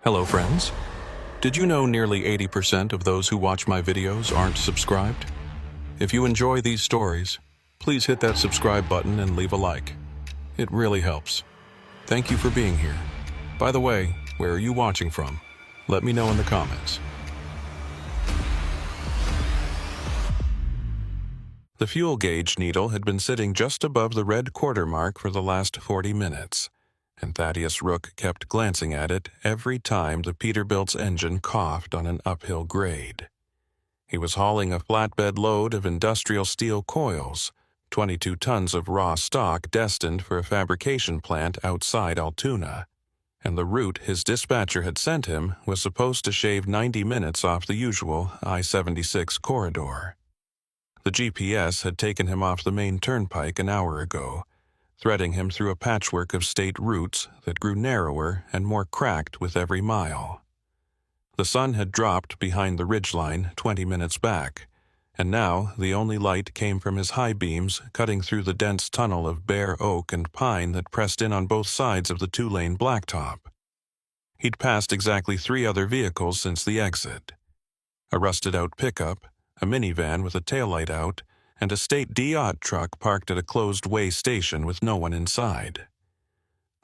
Hello friends. Did you know nearly 80% of those who watch my videos aren't subscribed? If you enjoy these stories, please hit that subscribe button and leave a like. It really helps. Thank you for being here. By the way, where are you watching from? Let me know in the comments. The fuel gauge needle had been sitting just above the red quarter mark for the last 40 minutes. And Thaddeus Rook kept glancing at it every time the Peterbilt's engine coughed on an uphill grade. He was hauling a flatbed load of industrial steel coils, 22 tons of raw stock destined for a fabrication plant outside Altoona, and the route his dispatcher had sent him was supposed to shave 90 minutes off the usual I-76 corridor. The GPS had taken him off the main turnpike an hour ago, threading him through a patchwork of state routes that grew narrower and more cracked with every mile. The sun had dropped behind the ridgeline 20 minutes back, and now the only light came from his high beams cutting through the dense tunnel of bare oak and pine that pressed in on both sides of the two-lane blacktop. He'd passed exactly 3 other vehicles since the exit: a rusted-out pickup, a minivan with a taillight out, and a state Diot truck parked at a closed-way station with no one inside.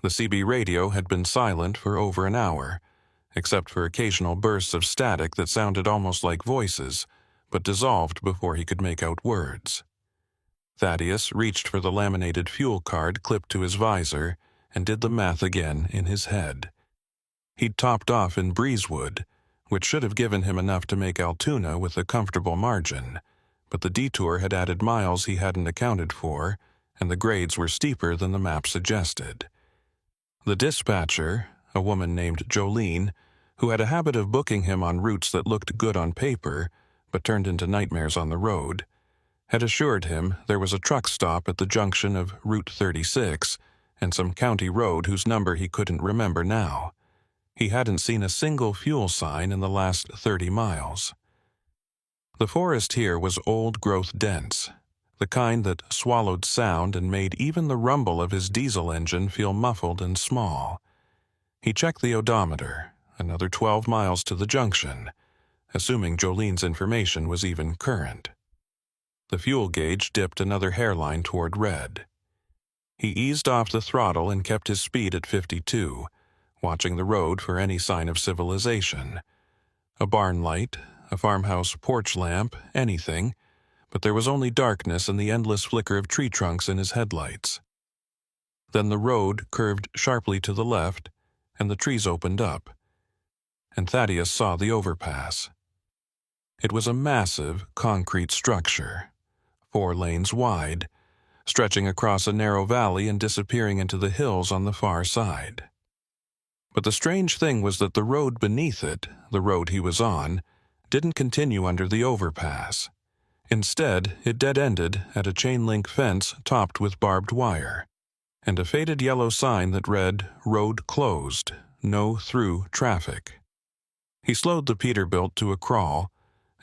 The CB radio had been silent for over an hour, except for occasional bursts of static that sounded almost like voices, but dissolved before he could make out words. Thaddeus reached for the laminated fuel card clipped to his visor and did the math again in his head. He'd topped off in Breezewood, which should have given him enough to make Altoona with a comfortable margin, but the detour had added miles he hadn't accounted for, and the grades were steeper than the map suggested. The dispatcher, a woman named Jolene, who had a habit of booking him on routes that looked good on paper but turned into nightmares on the road, had assured him there was a truck stop at the junction of Route 36 and some county road whose number he couldn't remember now. He hadn't seen a single fuel sign in the last 30 miles. The forest here was old-growth dense, the kind that swallowed sound and made even the rumble of his diesel engine feel muffled and small. He checked the odometer, another 12 miles to the junction, assuming Jolene's information was even current. The fuel gauge dipped another hairline toward red. He eased off the throttle and kept his speed at 52, watching the road for any sign of civilization. A barn light, a farmhouse porch lamp, anything, but there was only darkness and the endless flicker of tree trunks in his headlights. Then the road curved sharply to the left, and the trees opened up, and Thaddeus saw the overpass. It was a massive concrete structure, 4 lanes wide, stretching across a narrow valley and disappearing into the hills on the far side. But the strange thing was that the road beneath it, the road he was on, didn't continue under the overpass. Instead, it dead-ended at a chain-link fence topped with barbed wire, and a faded yellow sign that read, "Road closed, no through traffic." He slowed the Peterbilt to a crawl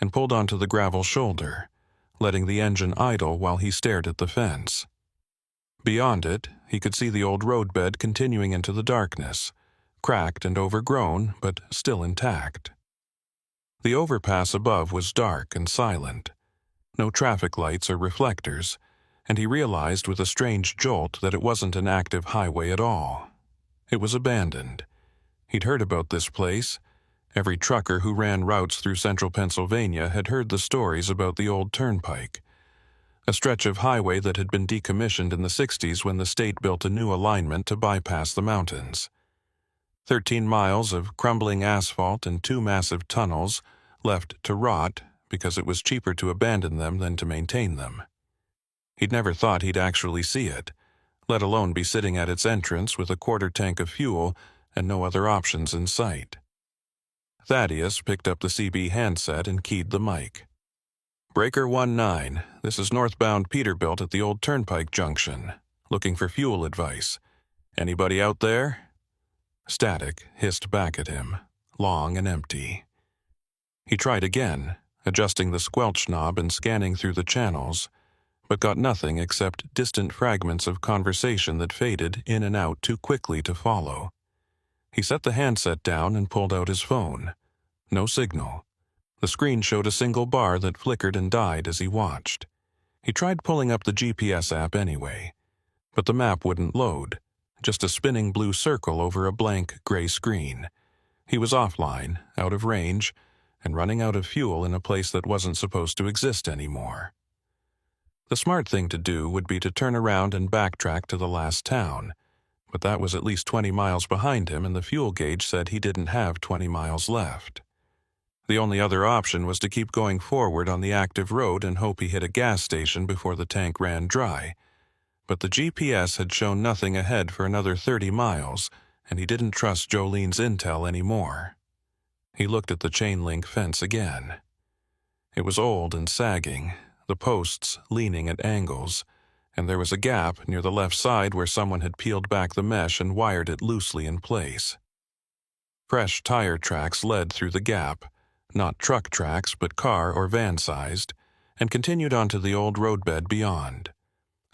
and pulled onto the gravel shoulder, letting the engine idle while he stared at the fence. Beyond it, he could see the old roadbed continuing into the darkness, cracked and overgrown, but still intact. The overpass above was dark and silent, no traffic lights or reflectors, and he realized with a strange jolt that it wasn't an active highway at all. It was abandoned. He'd heard about this place. Every trucker who ran routes through central Pennsylvania had heard the stories about the old turnpike, a stretch of highway that had been decommissioned in the 60s when the state built a new alignment to bypass the mountains. 13 miles of crumbling asphalt and 2 massive tunnels left to rot because it was cheaper to abandon them than to maintain them. He'd never thought he'd actually see it, let alone be sitting at its entrance with a quarter tank of fuel and no other options in sight. Thaddeus picked up the CB handset and keyed the mic. "Breaker 19, this is northbound Peterbilt at the old turnpike junction, looking for fuel advice. Anybody out there?" Static hissed back at him, long and empty. He tried again, adjusting the squelch knob and scanning through the channels, but got nothing except distant fragments of conversation that faded in and out too quickly to follow. He set the handset down and pulled out his phone. No signal. The screen showed a single bar that flickered and died as he watched. He tried pulling up the GPS app anyway, but the map wouldn't load, just a spinning blue circle over a blank gray screen. He was offline, out of range, and running out of fuel in a place that wasn't supposed to exist anymore. The smart thing to do would be to turn around and backtrack to the last town, but that was at least 20 miles behind him, and the fuel gauge said he didn't have 20 miles left. The only other option was to keep going forward on the active road and hope he hit a gas station before the tank ran dry. But the GPS had shown nothing ahead for another 30 miles, and he didn't trust Jolene's intel anymore. He looked at the chain-link fence again. It was old and sagging, the posts leaning at angles, and there was a gap near the left side where someone had peeled back the mesh and wired it loosely in place. Fresh tire tracks led through the gap, not truck tracks but car or van-sized, and continued onto the old roadbed beyond.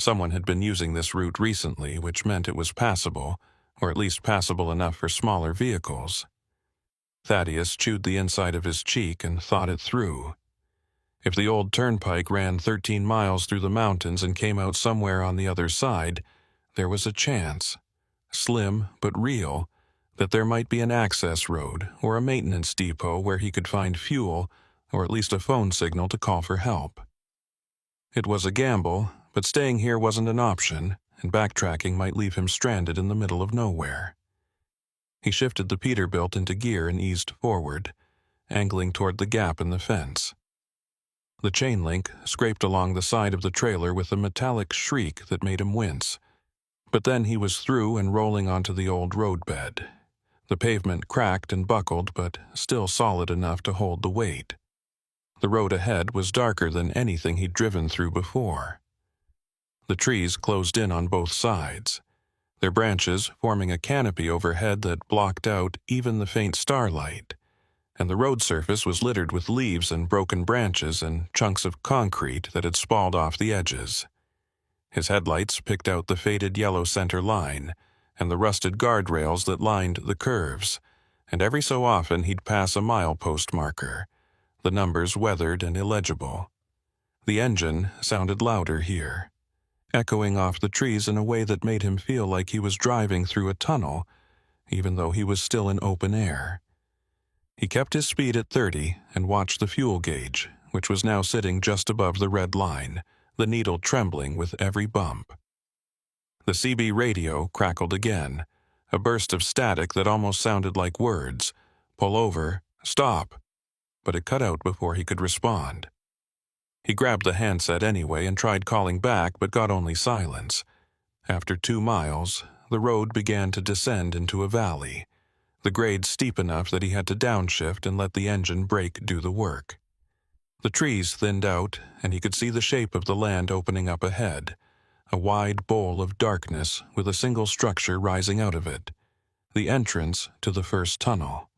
Someone had been using this route recently, which meant it was passable, or at least passable enough for smaller vehicles. Thaddeus chewed the inside of his cheek and thought it through. If the old turnpike ran 13 miles through the mountains and came out somewhere on the other side, there was a chance, slim but real, that there might be an access road or a maintenance depot where he could find fuel or at least a phone signal to call for help. It was a gamble, but staying here wasn't an option, and backtracking might leave him stranded in the middle of nowhere. He shifted the Peterbilt into gear and eased forward, angling toward the gap in the fence. The chain link scraped along the side of the trailer with a metallic shriek that made him wince, but then he was through and rolling onto the old roadbed. The pavement cracked and buckled, but still solid enough to hold the weight. The road ahead was darker than anything he'd driven through before. The trees closed in on both sides, their branches forming a canopy overhead that blocked out even the faint starlight, and the road surface was littered with leaves and broken branches and chunks of concrete that had spalled off the edges. His headlights picked out the faded yellow center line and the rusted guardrails that lined the curves, and every so often he'd pass a milepost marker, the numbers weathered and illegible. The engine sounded louder here, echoing off the trees in a way that made him feel like he was driving through a tunnel, even though he was still in open air. He kept his speed at 30 and watched the fuel gauge, which was now sitting just above the red line, the needle trembling with every bump. The CB radio crackled again, a burst of static that almost sounded like words. Pull over, stop. But it cut out before he could respond. He grabbed the handset anyway and tried calling back, but got only silence. After 2 miles, the road began to descend into a valley, the grade steep enough that he had to downshift and let the engine brake do the work. The trees thinned out, and he could see the shape of the land opening up ahead, a wide bowl of darkness with a single structure rising out of it, the entrance to the first tunnel.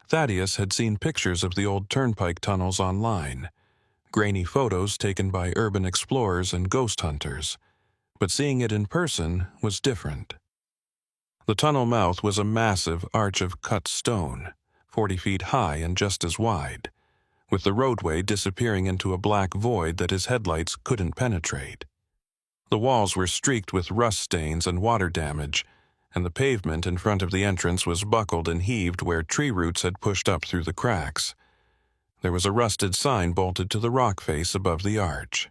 Thaddeus had seen pictures of the old turnpike tunnels online, grainy photos taken by urban explorers and ghost hunters, but seeing it in person was different. The tunnel mouth was a massive arch of cut stone, 40 feet high and just as wide, with the roadway disappearing into a black void that his headlights couldn't penetrate. The walls were streaked with rust stains and water damage, and the pavement in front of the entrance was buckled and heaved where tree roots had pushed up through the cracks. There was a rusted sign bolted to the rock face above the arch.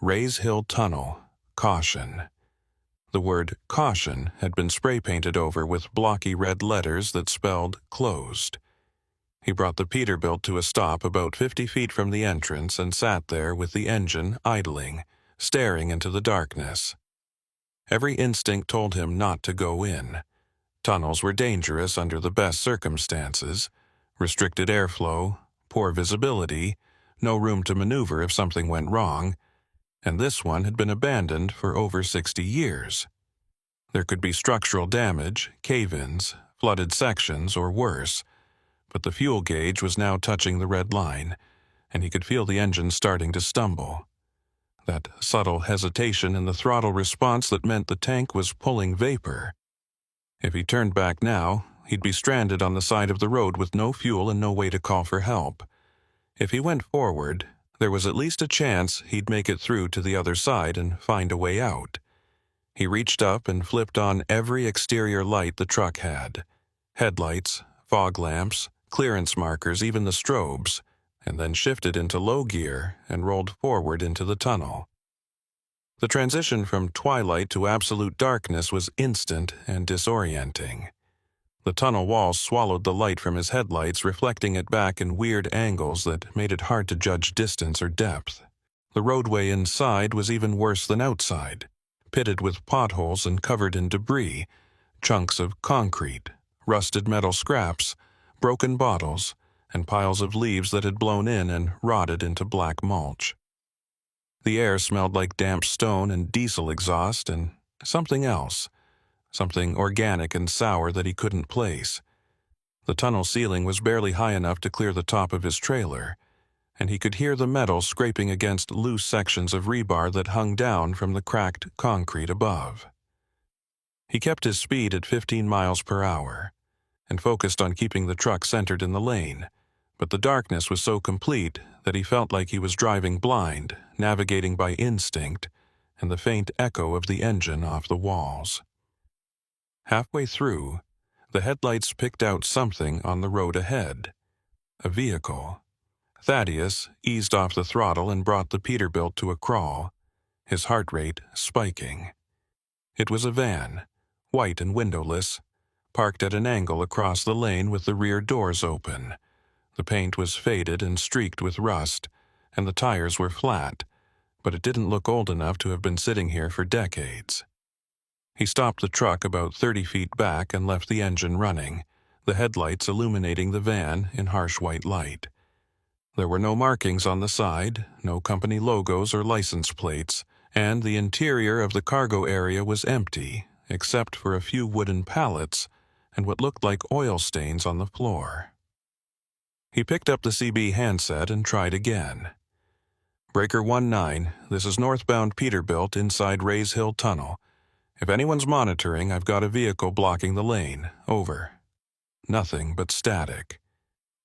Rays Hill Tunnel, Caution. The word caution had been spray-painted over with blocky red letters that spelled closed. He brought the Peterbilt to a stop about 50 feet from the entrance and sat there with the engine idling, staring into the darkness. Every instinct told him not to go in. Tunnels were dangerous under the best circumstances: restricted airflow, poor visibility, no room to maneuver if something went wrong, and this one had been abandoned for over 60 years. There could be structural damage, cave-ins, flooded sections, or worse, but the fuel gauge was now touching the red line, and he could feel the engine starting to stumble. That subtle hesitation in the throttle response that meant the tank was pulling vapor. If he turned back now, he'd be stranded on the side of the road with no fuel and no way to call for help. If he went forward, there was at least a chance he'd make it through to the other side and find a way out. He reached up and flipped on every exterior light the truck had. Headlights, fog lamps, clearance markers, even the strobes, and then shifted into low gear and rolled forward into the tunnel. The transition from twilight to absolute darkness was instant and disorienting. The tunnel walls swallowed the light from his headlights, reflecting it back in weird angles that made it hard to judge distance or depth. The roadway inside was even worse than outside, pitted with potholes and covered in debris, chunks of concrete, rusted metal scraps, broken bottles, and piles of leaves that had blown in and rotted into black mulch. The air smelled like damp stone and diesel exhaust and something else, something organic and sour that he couldn't place. The tunnel ceiling was barely high enough to clear the top of his trailer, and he could hear the metal scraping against loose sections of rebar that hung down from the cracked concrete above. He kept his speed at 15 miles per hour and focused on keeping the truck centered in the lane, but the darkness was so complete that he felt like he was driving blind, navigating by instinct and the faint echo of the engine off the walls. Halfway through, the headlights picked out something on the road ahead. A vehicle. Thaddeus eased off the throttle and brought the Peterbilt to a crawl, his heart rate spiking. It was a van, white and windowless, parked at an angle across the lane with the rear doors open. The paint was faded and streaked with rust, and the tires were flat, but it didn't look old enough to have been sitting here for decades. He stopped the truck about 30 feet back and left the engine running, the headlights illuminating the van in harsh white light. There were no markings on the side, no company logos or license plates, and the interior of the cargo area was empty, except for a few wooden pallets and what looked like oil stains on the floor. He picked up the CB handset and tried again. Breaker 19, this is northbound Peterbilt inside Rays Hill Tunnel. If anyone's monitoring, I've got a vehicle blocking the lane. Over. Nothing but static.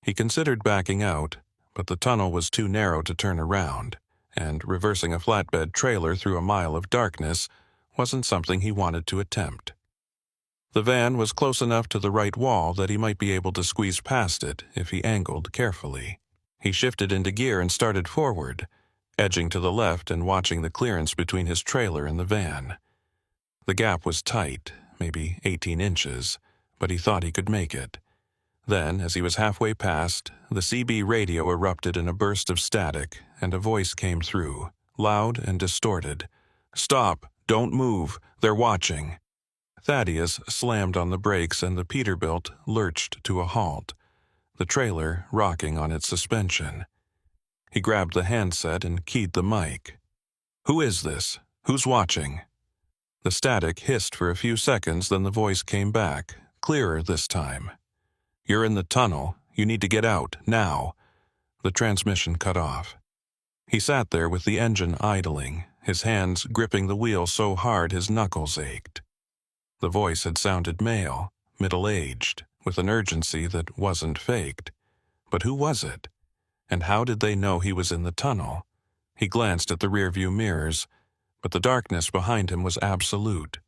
He considered backing out, but the tunnel was too narrow to turn around, and reversing a flatbed trailer through a mile of darkness wasn't something he wanted to attempt. The van was close enough to the right wall that he might be able to squeeze past it if he angled carefully. He shifted into gear and started forward, edging to the left and watching the clearance between his trailer and the van. The gap was tight, maybe 18 inches, but he thought he could make it. Then, as he was halfway past, the CB radio erupted in a burst of static, and a voice came through, loud and distorted. "Stop! Don't move! They're watching!" Thaddeus slammed on the brakes and the Peterbilt lurched to a halt, the trailer rocking on its suspension. He grabbed the handset and keyed the mic. "Who is this? Who's watching?" The static hissed for a few seconds, then the voice came back, clearer this time. "You're in the tunnel. You need to get out, now." The transmission cut off. He sat there with the engine idling, his hands gripping the wheel so hard his knuckles ached. The voice had sounded male, middle-aged, with an urgency that wasn't faked. But who was it? And how did they know he was in the tunnel? He glanced at the rearview mirrors, but the darkness behind him was absolute.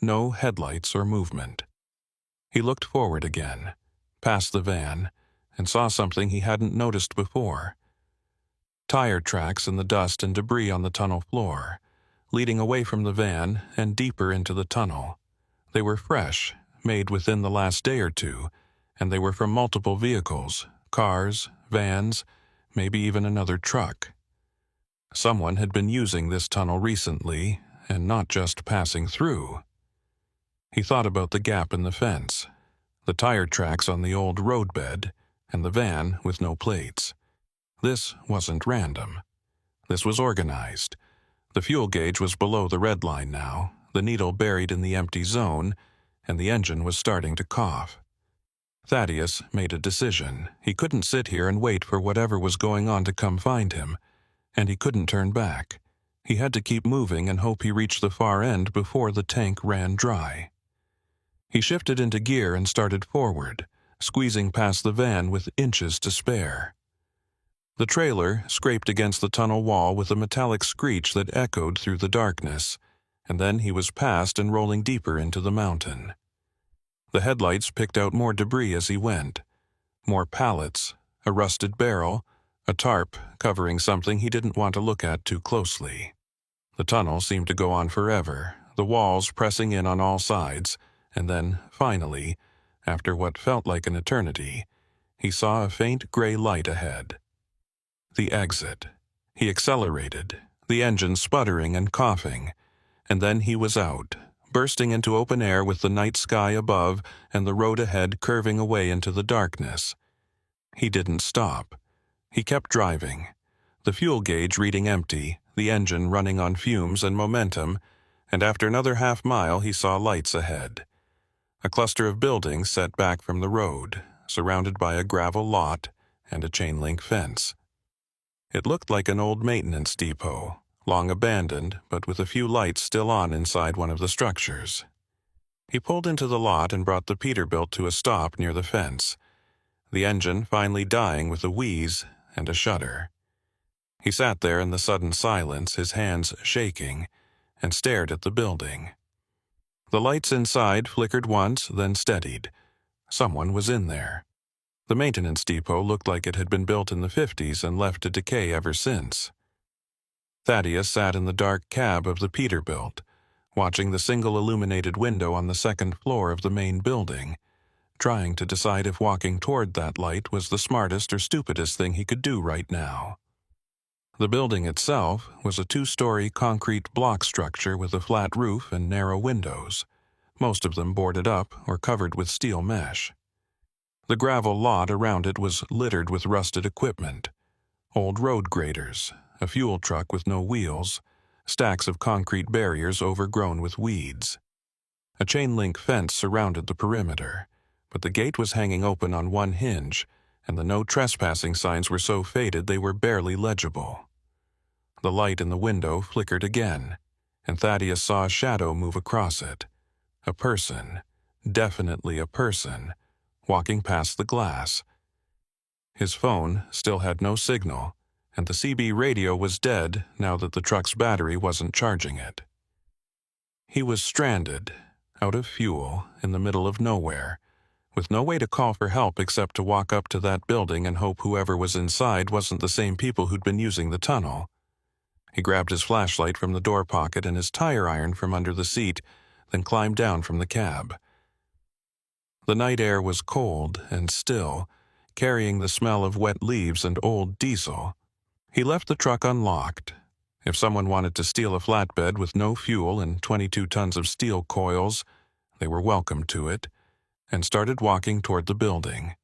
No headlights or movement. He looked forward again, past the van, and saw something he hadn't noticed before. Tire tracks in the dust and debris on the tunnel floor, leading away from the van and deeper into the tunnel. They were fresh, made within the last day or two, and they were from multiple vehicles, cars, vans, maybe even another truck. Someone had been using this tunnel recently, and not just passing through. He thought about the gap in the fence, the tire tracks on the old roadbed, and the van with no plates. This wasn't random. This was organized. The fuel gauge was below the red line now, the needle buried in the empty zone, and the engine was starting to cough. Thaddeus made a decision. He couldn't sit here and wait for whatever was going on to come find him, and he couldn't turn back. He had to keep moving and hope he reached the far end before the tank ran dry. He shifted into gear and started forward, squeezing past the van with inches to spare. The trailer scraped against the tunnel wall with a metallic screech that echoed through the darkness, and then he was past and rolling deeper into the mountain. The headlights picked out more debris as he went. More pallets, a rusted barrel, a tarp covering something he didn't want to look at too closely. The tunnel seemed to go on forever, the walls pressing in on all sides, and then, finally, after what felt like an eternity, he saw a faint gray light ahead. The exit. He accelerated, the engine sputtering and coughing, and then he was out, bursting into open air with the night sky above and the road ahead curving away into the darkness. He didn't stop. He kept driving, the fuel gauge reading empty, the engine running on fumes and momentum, and after another half-mile he saw lights ahead. A cluster of buildings set back from the road, surrounded by a gravel lot and a chain-link fence. It looked like an old maintenance depot, long abandoned, but with a few lights still on inside one of the structures. He pulled into the lot and brought the Peterbilt to a stop near the fence, the engine finally dying with a wheeze and a shudder. He sat there in the sudden silence, his hands shaking, and stared at the building. The lights inside flickered once, then steadied. Someone was in there. The maintenance depot looked like it had been built in the 50s and left to decay ever since. Thaddeus sat in the dark cab of the Peterbilt, watching the single illuminated window on the second floor of the main building, trying to decide if walking toward that light was the smartest or stupidest thing he could do right now. The building itself was a 2-story concrete block structure with a flat roof and narrow windows, most of them boarded up or covered with steel mesh. The gravel lot around it was littered with rusted equipment, old road graders, a fuel truck with no wheels, stacks of concrete barriers overgrown with weeds. A chain-link fence surrounded the perimeter, but the gate was hanging open on one hinge, and the no trespassing signs were so faded they were barely legible. The light in the window flickered again, and Thaddeus saw a shadow move across it. A person, definitely a person, walking past the glass. His phone still had no signal, and the CB radio was dead now that the truck's battery wasn't charging it. He was stranded, out of fuel, in the middle of nowhere, with no way to call for help except to walk up to that building and hope whoever was inside wasn't the same people who'd been using the tunnel. He grabbed his flashlight from the door pocket and his tire iron from under the seat, then climbed down from the cab. The night air was cold and still, carrying the smell of wet leaves and old diesel. He left the truck unlocked. If someone wanted to steal a flatbed with no fuel and 22 tons of steel coils, they were welcome to it, and started walking toward the building.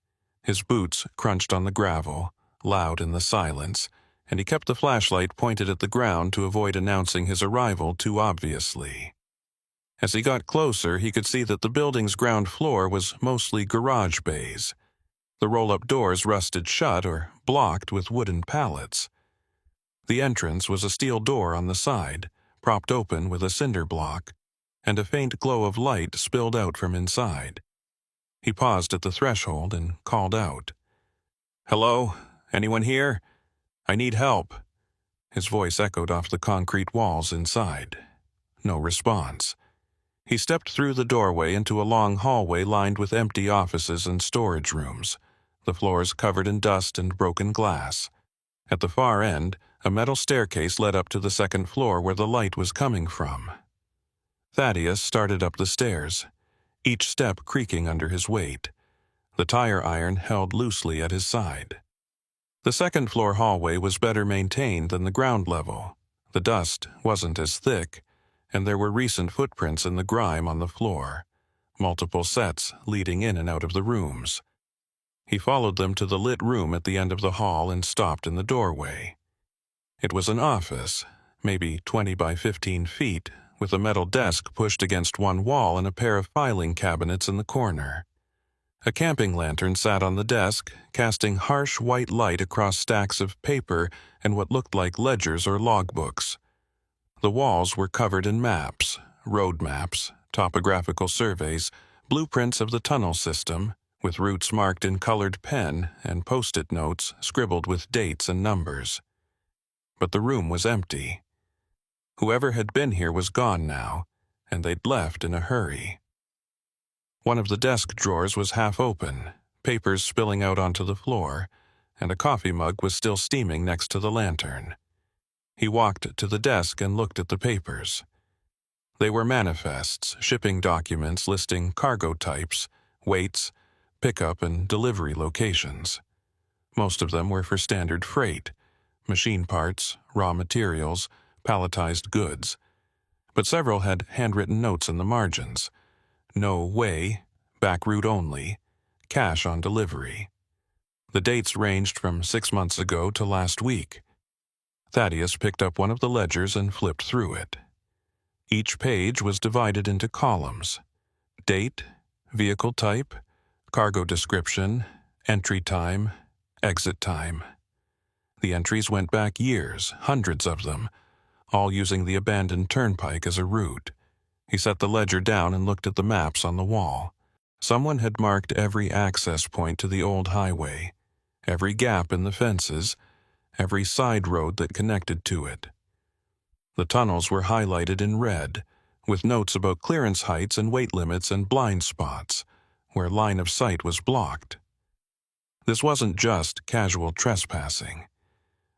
His boots crunched on the gravel, loud in the silence, and he kept the flashlight pointed at the ground to avoid announcing his arrival too obviously. As he got closer, he could see that the building's ground floor was mostly garage bays. The roll-up doors rusted shut or blocked with wooden pallets. The entrance was a steel door on the side, propped open with a cinder block, and a faint glow of light spilled out from inside. He paused at the threshold and called out, "Hello? Anyone here? I need help." His voice echoed off the concrete walls inside. No response. He stepped through the doorway into a long hallway lined with empty offices and storage rooms, the floors covered in dust and broken glass. At the far end, a metal staircase led up to the second floor where the light was coming from. Thaddeus started up the stairs, each step creaking under his weight. The tire iron held loosely at his side. The second-floor hallway was better maintained than the ground level. The dust wasn't as thick, and there were recent footprints in the grime on the floor, multiple sets leading in and out of the rooms. He followed them to the lit room at the end of the hall and stopped in the doorway. It was an office, maybe 20 by 15 feet, with a metal desk pushed against one wall and a pair of filing cabinets in the corner. A camping lantern sat on the desk, casting harsh white light across stacks of paper and what looked like ledgers or logbooks. The walls were covered in maps, road maps, topographical surveys, blueprints of the tunnel system, with routes marked in colored pen and post-it notes scribbled with dates and numbers. But the room was empty. Whoever had been here was gone now, and they'd left in a hurry. One of the desk drawers was half open, papers spilling out onto the floor, and a coffee mug was still steaming next to the lantern. He walked to the desk and looked at the papers. They were manifests, shipping documents listing cargo types, weights, pickup and delivery locations. Most of them were for standard freight, machine parts, raw materials, palletized goods. But several had handwritten notes in the margins. No way, back route only, cash on delivery. The dates ranged from 6 months ago to last week. Thaddeus picked up one of the ledgers and flipped through it. Each page was divided into columns: date, vehicle type, cargo description, entry time, exit time. The entries went back years, hundreds of them, all using the abandoned turnpike as a route. He set the ledger down and looked at the maps on the wall. Someone had marked every access point to the old highway, every gap in the fences, every side road that connected to it. The tunnels were highlighted in red, with notes about clearance heights and weight limits and blind spots, where line of sight was blocked. This wasn't just casual trespassing.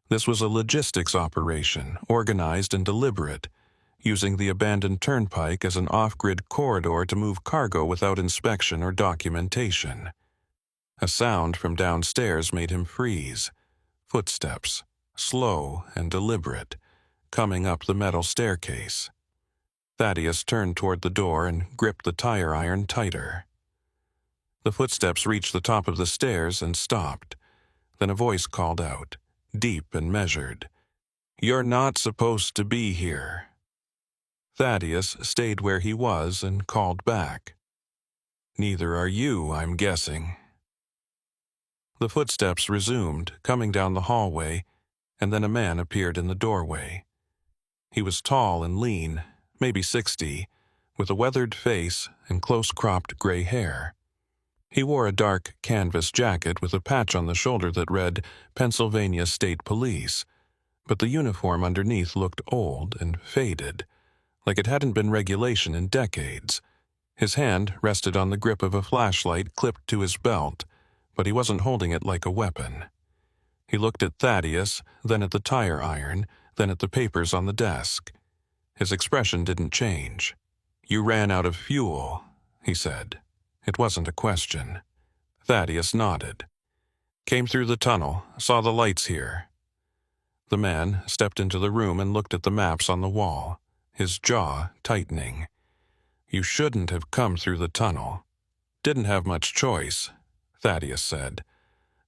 This was a logistics operation, organized and deliberate, using the abandoned turnpike as an off-grid corridor to move cargo without inspection or documentation. A sound from downstairs made him freeze. Footsteps, slow and deliberate, coming up the metal staircase. Thaddeus turned toward the door and gripped the tire iron tighter. The footsteps reached the top of the stairs and stopped. Then a voice called out, deep and measured, "You're not supposed to be here." Thaddeus stayed where he was and called back, "Neither are you, I'm guessing." The footsteps resumed, coming down the hallway, and then a man appeared in the doorway. He was tall and lean, maybe 60, with a weathered face and close-cropped gray hair. He wore a dark canvas jacket with a patch on the shoulder that read Pennsylvania State Police, but the uniform underneath looked old and faded, like it hadn't been regulation in decades. His hand rested on the grip of a flashlight clipped to his belt, but he wasn't holding it like a weapon. He looked at Thaddeus, then at the tire iron, then at the papers on the desk. His expression didn't change. "You ran out of fuel," he said. It wasn't a question. Thaddeus nodded. "Came through the tunnel, saw the lights here." The man stepped into the room and looked at the maps on the wall, his jaw tightening. "You shouldn't have come through the tunnel." "Didn't have much choice," Thaddeus said.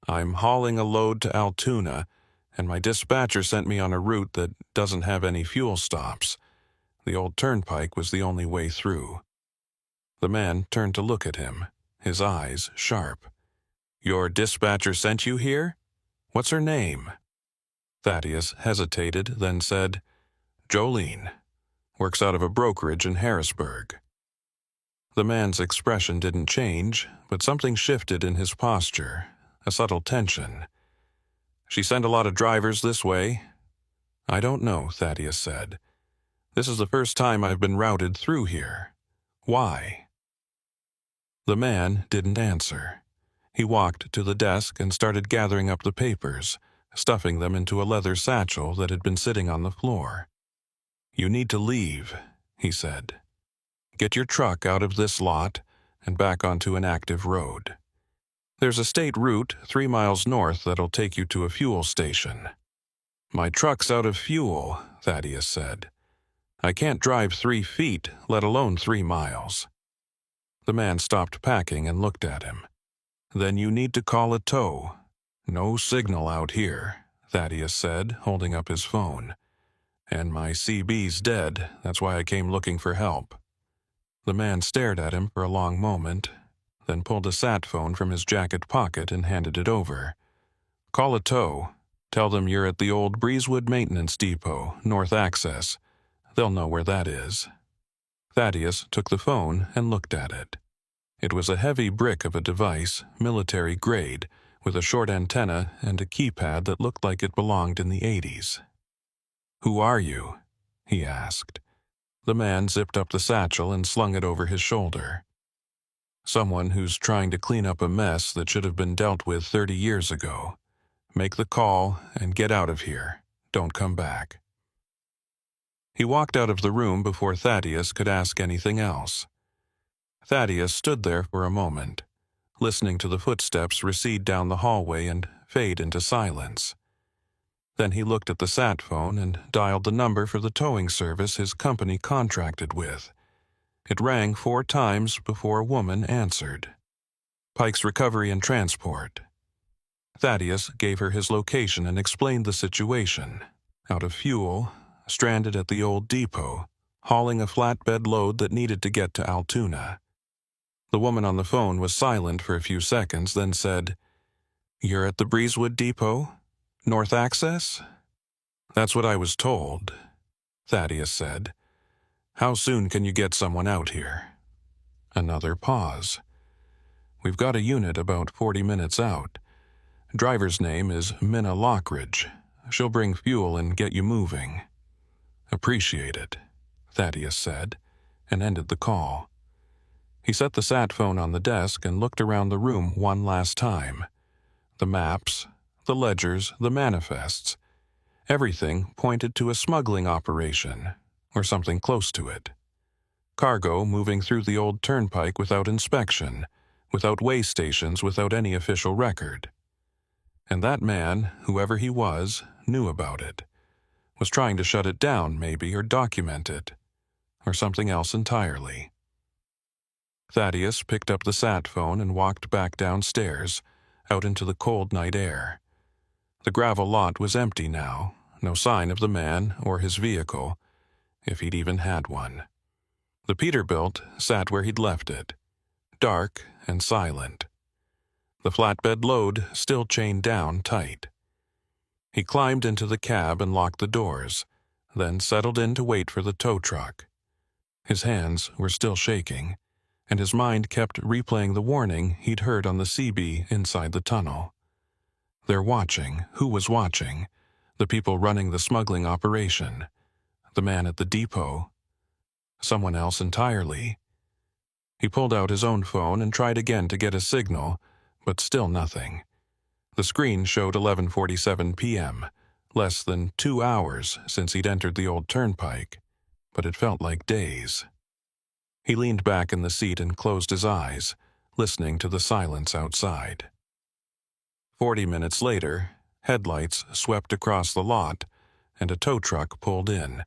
"I'm hauling a load to Altoona, and my dispatcher sent me on a route that doesn't have any fuel stops. The old turnpike was the only way through." The man turned to look at him, his eyes sharp. "Your dispatcher sent you here? What's her name?" Thaddeus hesitated, then said, "Jolene. Works out of a brokerage in Harrisburg." The man's expression didn't change, but something shifted in his posture, a subtle tension. "She sent a lot of drivers this way?" "I don't know," Thaddeus said. "This is the first time I've been routed through here. Why?" The man didn't answer. He walked to the desk and started gathering up the papers, stuffing them into a leather satchel that had been sitting on the floor. "You need to leave," he said. "Get your truck out of this lot and back onto an active road. There's a state route 3 miles north that'll take you to a fuel station." "My truck's out of fuel," Thaddeus said. "I can't drive 3 feet, let alone 3 miles." The man stopped packing and looked at him. "Then you need to call a tow." "No signal out here," Thaddeus said, holding up his phone. "And my CB's dead, that's why I came looking for help." The man stared at him for a long moment, then pulled a sat phone from his jacket pocket and handed it over. "Call a tow. Tell them you're at the old Breezewood Maintenance Depot, North Access. They'll know where that is." Thaddeus took the phone and looked at it. It was a heavy brick of a device, military grade, with a short antenna and a keypad that looked like it belonged in the 80s. "Who are you?" he asked. The man zipped up the satchel and slung it over his shoulder. "Someone who's trying to clean up a mess that should have been dealt with 30 years ago. Make the call and get out of here. Don't come back." He walked out of the room before Thaddeus could ask anything else. Thaddeus stood there for a moment, listening to the footsteps recede down the hallway and fade into silence. Then he looked at the sat phone and dialed the number for the towing service his company contracted with. It rang 4 times before a woman answered. "Pike's Recovery and Transport." Thaddeus gave her his location and explained the situation. Out of fuel, stranded at the old depot, hauling a flatbed load that needed to get to Altoona. The woman on the phone was silent for a few seconds, then said, "You're at the Breezewood Depot? North Access?" "That's what I was told," Thaddeus said. "How soon can you get someone out here?" Another pause. "We've got a unit about 40 minutes out. Driver's name is Minna Lockridge. She'll bring fuel and get you moving." "Appreciate it," Thaddeus said, and ended the call. He set the sat phone on the desk and looked around the room one last time. The maps, the ledgers, the manifests. Everything pointed to a smuggling operation, or something close to it. Cargo moving through the old turnpike without inspection, without way stations, without any official record. And that man, whoever he was, knew about it. Was trying to shut it down, maybe, or document it. Or something else entirely. Thaddeus picked up the sat phone and walked back downstairs, out into the cold night air. The gravel lot was empty now, no sign of the man or his vehicle, if he'd even had one. The Peterbilt sat where he'd left it, dark and silent. The flatbed load still chained down tight. He climbed into the cab and locked the doors, then settled in to wait for the tow truck. His hands were still shaking, and his mind kept replaying the warning he'd heard on the CB inside the tunnel. They're watching. Who was watching? The people running the smuggling operation. The man at the depot. Someone else entirely. He pulled out his own phone and tried again to get a signal, but still nothing. The screen showed 11:47 p.m., less than 2 hours since he'd entered the old turnpike, but it felt like days. He leaned back in the seat and closed his eyes, listening to the silence outside. 40 minutes later, headlights swept across the lot, and a tow truck pulled in.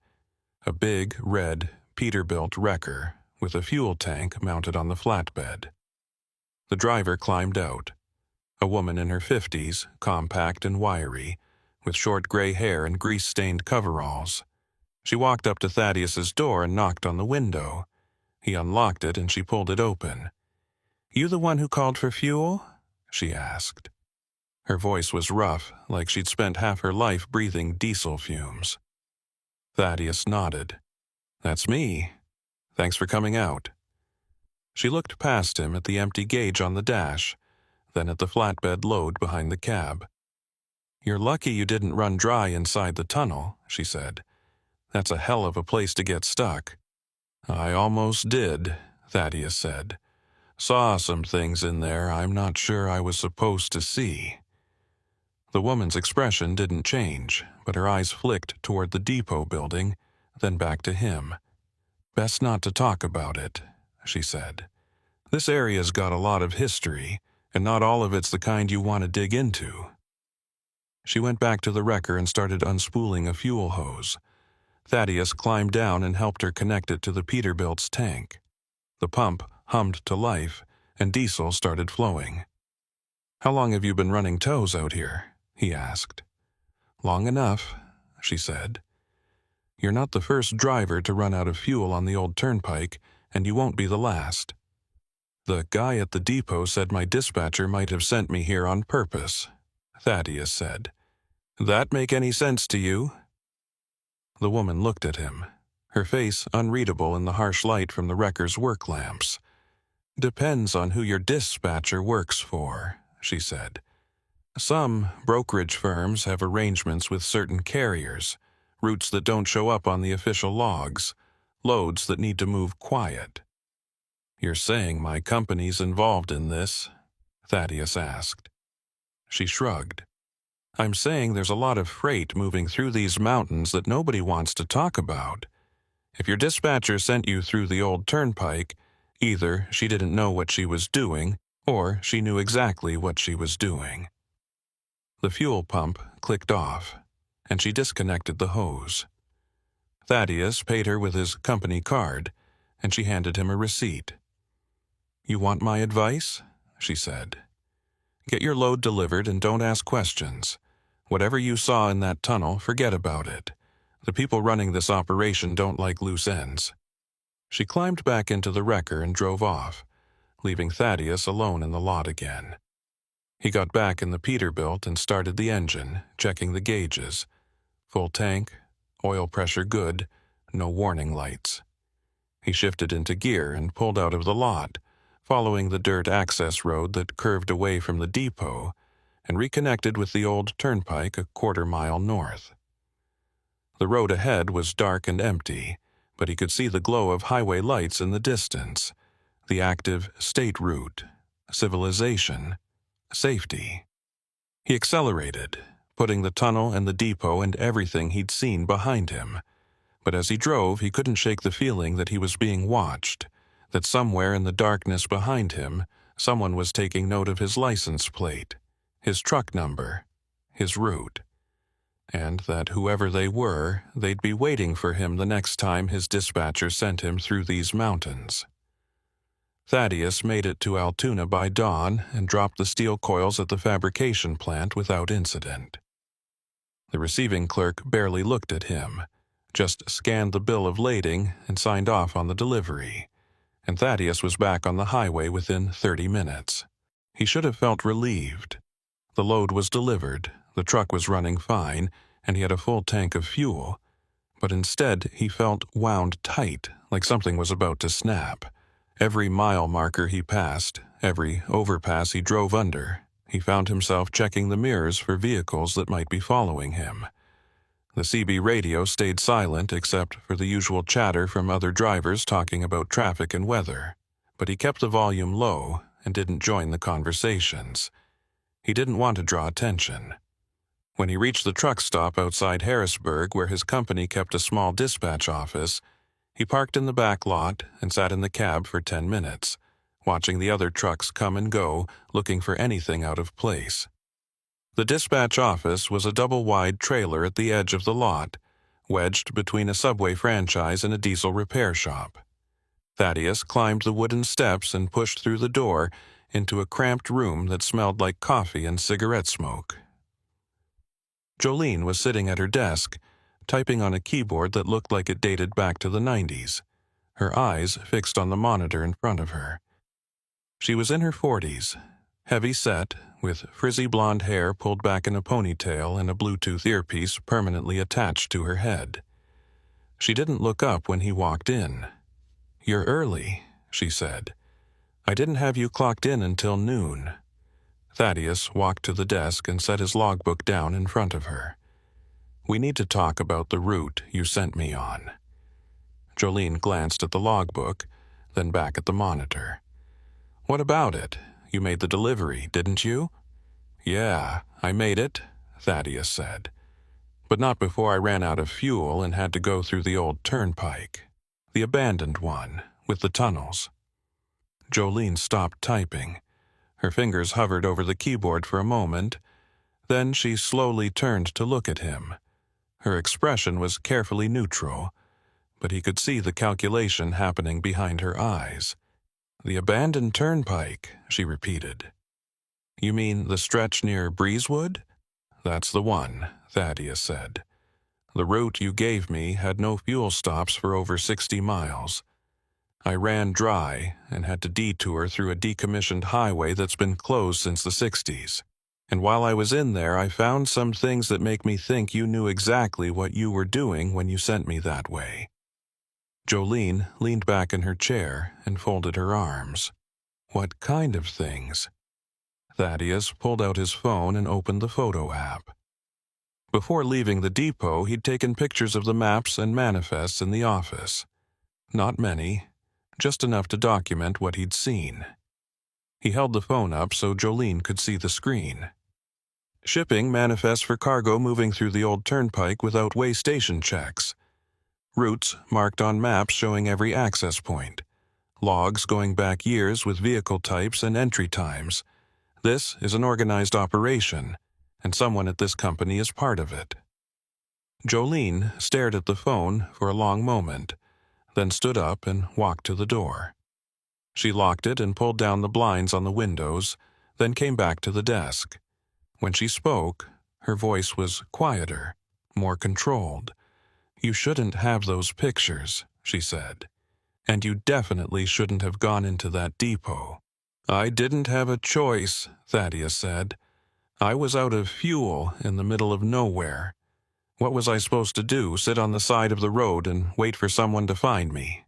A big, red, Peterbilt wrecker with a fuel tank mounted on the flatbed. The driver climbed out. A woman in her 50s, compact and wiry, with short gray hair and grease-stained coveralls. She walked up to Thaddeus's door and knocked on the window. He unlocked it and she pulled it open. "You the one who called for fuel?" she asked. Her voice was rough, like she'd spent half her life breathing diesel fumes. Thaddeus nodded. "That's me. Thanks for coming out." She looked past him at the empty gauge on the dash, then at the flatbed load behind the cab. "You're lucky you didn't run dry inside the tunnel," she said. "That's a hell of a place to get stuck." "I almost did," Thaddeus said. "Saw some things in there I'm not sure I was supposed to see." The woman's expression didn't change, but her eyes flicked toward the depot building, then back to him. "Best not to talk about it," she said. "This area's got a lot of history, and not all of it's the kind you want to dig into." She went back to the wrecker and started unspooling a fuel hose. Thaddeus climbed down and helped her connect it to the Peterbilt's tank. The pump hummed to life, and diesel started flowing. "How long have you been running tows out here?" he asked. "Long enough," she said. "You're not the first driver to run out of fuel on the old turnpike, and you won't be the last. The guy at the depot said my dispatcher might have sent me here on purpose," Thaddeus said. "That make any sense to you?" The woman looked at him, her face unreadable in the harsh light from the wrecker's work lamps. Depends on who your dispatcher works for, she said. Some brokerage firms have arrangements with certain carriers, routes that don't show up on the official logs, loads that need to move quiet. You're saying my company's involved in this? Thaddeus asked. She shrugged. I'm saying there's a lot of freight moving through these mountains that nobody wants to talk about. If your dispatcher sent you through the old turnpike, either she didn't know what she was doing, or she knew exactly what she was doing. The fuel pump clicked off, and she disconnected the hose. Thaddeus paid her with his company card, and she handed him a receipt. You want my advice? She said. Get your load delivered and don't ask questions. Whatever you saw in that tunnel, forget about it. The people running this operation don't like loose ends. She climbed back into the wrecker and drove off, leaving Thaddeus alone in the lot again. He got back in the Peterbilt and started the engine, checking the gauges. Full tank, oil pressure good, no warning lights. He shifted into gear and pulled out of the lot, following the dirt access road that curved away from the depot and reconnected with the old turnpike a quarter-mile north. The road ahead was dark and empty, but he could see the glow of highway lights in the distance, the active state route, civilization, safety. He accelerated, putting the tunnel and the depot and everything he'd seen behind him. But as he drove, he couldn't shake the feeling that he was being watched, that somewhere in the darkness behind him, someone was taking note of his license plate, his truck number, his route, and that whoever they were, they'd be waiting for him the next time his dispatcher sent him through these mountains. Thaddeus made it to Altoona by dawn and dropped the steel coils at the fabrication plant without incident. The receiving clerk barely looked at him, just scanned the bill of lading and signed off on the delivery, and Thaddeus was back on the highway within 30 minutes. He should have felt relieved. The load was delivered, the truck was running fine, and he had a full tank of fuel, but instead he felt wound tight, like something was about to snap. Every mile marker he passed, every overpass he drove under, he found himself checking the mirrors for vehicles that might be following him. The CB radio stayed silent except for the usual chatter from other drivers talking about traffic and weather, but he kept the volume low and didn't join the conversations. He didn't want to draw attention. When he reached the truck stop outside Harrisburg, where his company kept a small dispatch office, he parked in the back lot and sat in the cab for 10 minutes, watching the other trucks come and go, looking for anything out of place. The dispatch office was a double-wide trailer at the edge of the lot, wedged between a Subway franchise and a diesel repair shop. Thaddeus climbed the wooden steps and pushed through the door into a cramped room that smelled like coffee and cigarette smoke. Jolene was sitting at her desk, typing on a keyboard that looked like it dated back to the 90s, her eyes fixed on the monitor in front of her. She was in her 40s, heavy-set, with frizzy blonde hair pulled back in a ponytail and a Bluetooth earpiece permanently attached to her head. She didn't look up when he walked in. "You're early," she said. "I didn't have you clocked in until noon." Thaddeus walked to the desk and set his logbook down in front of her. "We need to talk about the route you sent me on." Jolene glanced at the logbook, then back at the monitor. "What about it? You made the delivery, didn't you?" "Yeah, I made it," Thaddeus said. "But not before I ran out of fuel and had to go through the old turnpike. The abandoned one, with the tunnels." Jolene stopped typing. Her fingers hovered over the keyboard for a moment. Then she slowly turned to look at him. Her expression was carefully neutral, but he could see the calculation happening behind her eyes. "The abandoned turnpike," she repeated. "You mean the stretch near Breezewood?" "That's the one," Thaddeus said. "The route you gave me had no fuel stops for over 60 miles. I ran dry and had to detour through a decommissioned highway that's been closed since the 60s. And while I was in there, I found some things that make me think you knew exactly what you were doing when you sent me that way." Jolene leaned back in her chair and folded her arms. What kind of things? Thaddeus pulled out his phone and opened the photo app. Before leaving the depot, he'd taken pictures of the maps and manifests in the office. Not many, just enough to document what he'd seen. He held the phone up so Jolene could see the screen. Shipping manifests for cargo moving through the old turnpike without way station checks. Routes marked on maps showing every access point. Logs going back years with vehicle types and entry times. This is an organized operation, and someone at this company is part of it. Jolene stared at the phone for a long moment, then stood up and walked to the door. She locked it and pulled down the blinds on the windows, then came back to the desk. When she spoke, her voice was quieter, more controlled. "You shouldn't have those pictures," she said. "And you definitely shouldn't have gone into that depot." "I didn't have a choice," Thaddeus said. "I was out of fuel in the middle of nowhere. What was I supposed to do, sit on the side of the road and wait for someone to find me?"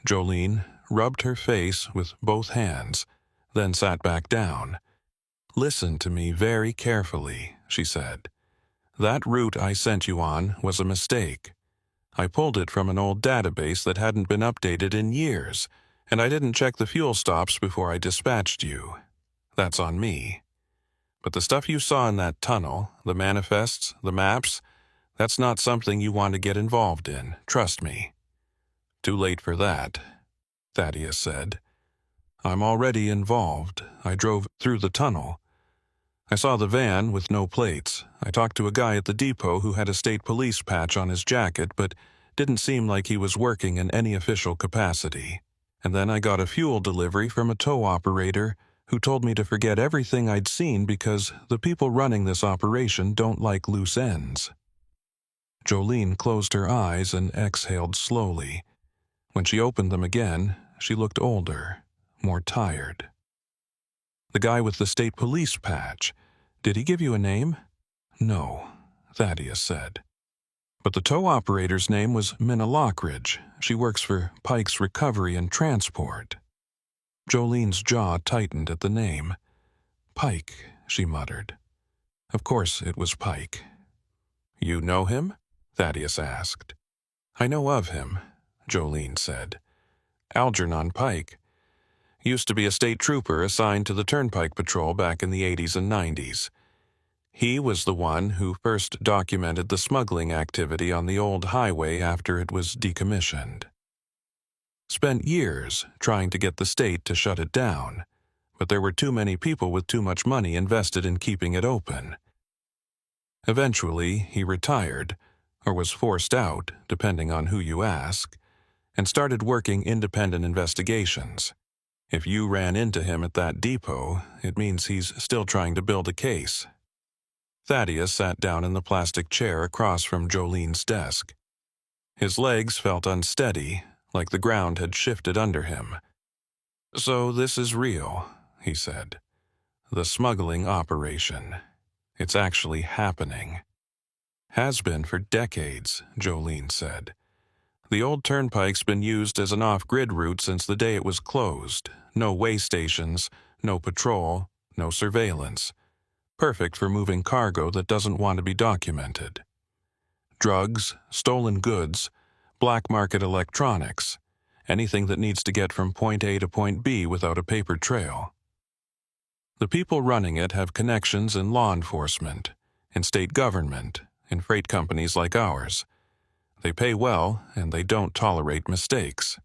Jolene rubbed her face with both hands, then sat back down. "Listen to me very carefully," she said. "That route I sent you on was a mistake. I pulled it from an old database that hadn't been updated in years, and I didn't check the fuel stops before I dispatched you. That's on me. But the stuff you saw in that tunnel, the manifests, the maps, that's not something you want to get involved in, trust me." "Too late for that," Thaddeus said. "I'm already involved. I drove through the tunnel. I saw the van with no plates. I talked to a guy at the depot who had a state police patch on his jacket, but didn't seem like he was working in any official capacity. And then I got a fuel delivery from a tow operator who told me to forget everything I'd seen because the people running this operation don't like loose ends." Jolene closed her eyes and exhaled slowly. When she opened them again, she looked older, more tired. "The guy with the state police patch, did he give you a name?" "No," Thaddeus said. "But the tow operator's name was Minna Lockridge. She works for Pike's Recovery and Transport." Jolene's jaw tightened at the name. "Pike," she muttered. Of course it was Pike. "You know him?" Thaddeus asked. "I know of him," Jolene said. "Algernon Pike. Used to be a state trooper assigned to the Turnpike Patrol back in the 80s and 90s. He was the one who first documented the smuggling activity on the old highway after it was decommissioned. Spent years trying to get the state to shut it down, but there were too many people with too much money invested in keeping it open. Eventually, he retired, or was forced out, depending on who you ask, and started working independent investigations. If you ran into him at that depot, it means he's still trying to build a case." Thaddeus sat down in the plastic chair across from Jolene's desk. His legs felt unsteady, like the ground had shifted under him. "So this is real," he said. "The smuggling operation. It's actually happening." "Has been for decades," Jolene said. "The old turnpike's been used as an off-grid route since the day it was closed. No way stations, no patrol, no surveillance. Perfect for moving cargo that doesn't want to be documented. Drugs, stolen goods, black market electronics, anything that needs to get from point A to point B without a paper trail. The people running it have connections in law enforcement, in state government, in freight companies like ours. They pay well, and they don't tolerate mistakes.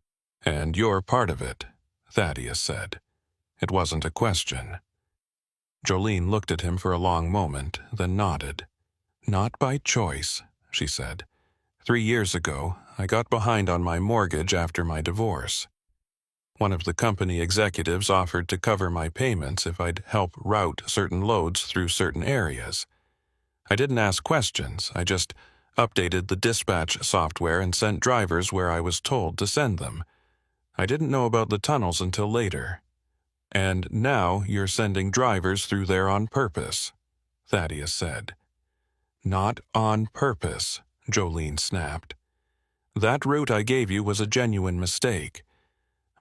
And you're part of it," Thaddeus said. It wasn't a question. Jolene looked at him for a long moment, then nodded. "Not by choice," she said. 3 years ago, I got behind on my mortgage after my divorce. One of the company executives offered to cover my payments if I'd help route certain loads through certain areas. I didn't ask questions, I just updated the dispatch software and sent drivers where I was told to send them. I didn't know about the tunnels until later. And now you're sending drivers through there on purpose," Thaddeus said. "Not on purpose," Jolene snapped. "That route I gave you was a genuine mistake.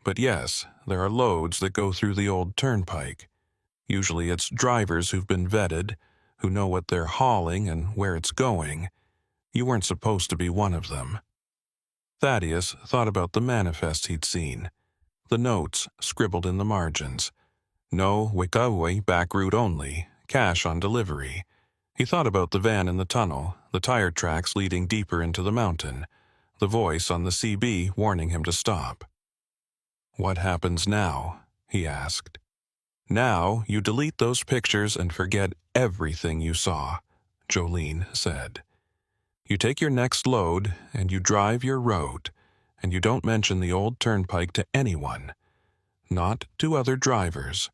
But yes, there are loads that go through the old turnpike. Usually it's drivers who've been vetted, who know what they're hauling and where it's going. You weren't supposed to be one of them. Thaddeus thought about the manifest he'd seen, the notes scribbled in the margins. No Wikaway back route only, cash on delivery. He thought about the van in the tunnel, the tire tracks leading deeper into the mountain, the voice on the CB warning him to stop. "What happens now?" he asked. "Now you delete those pictures and forget everything you saw," Jolene said. "You take your next load and you drive your road, and you don't mention the old turnpike to anyone. Not to other drivers,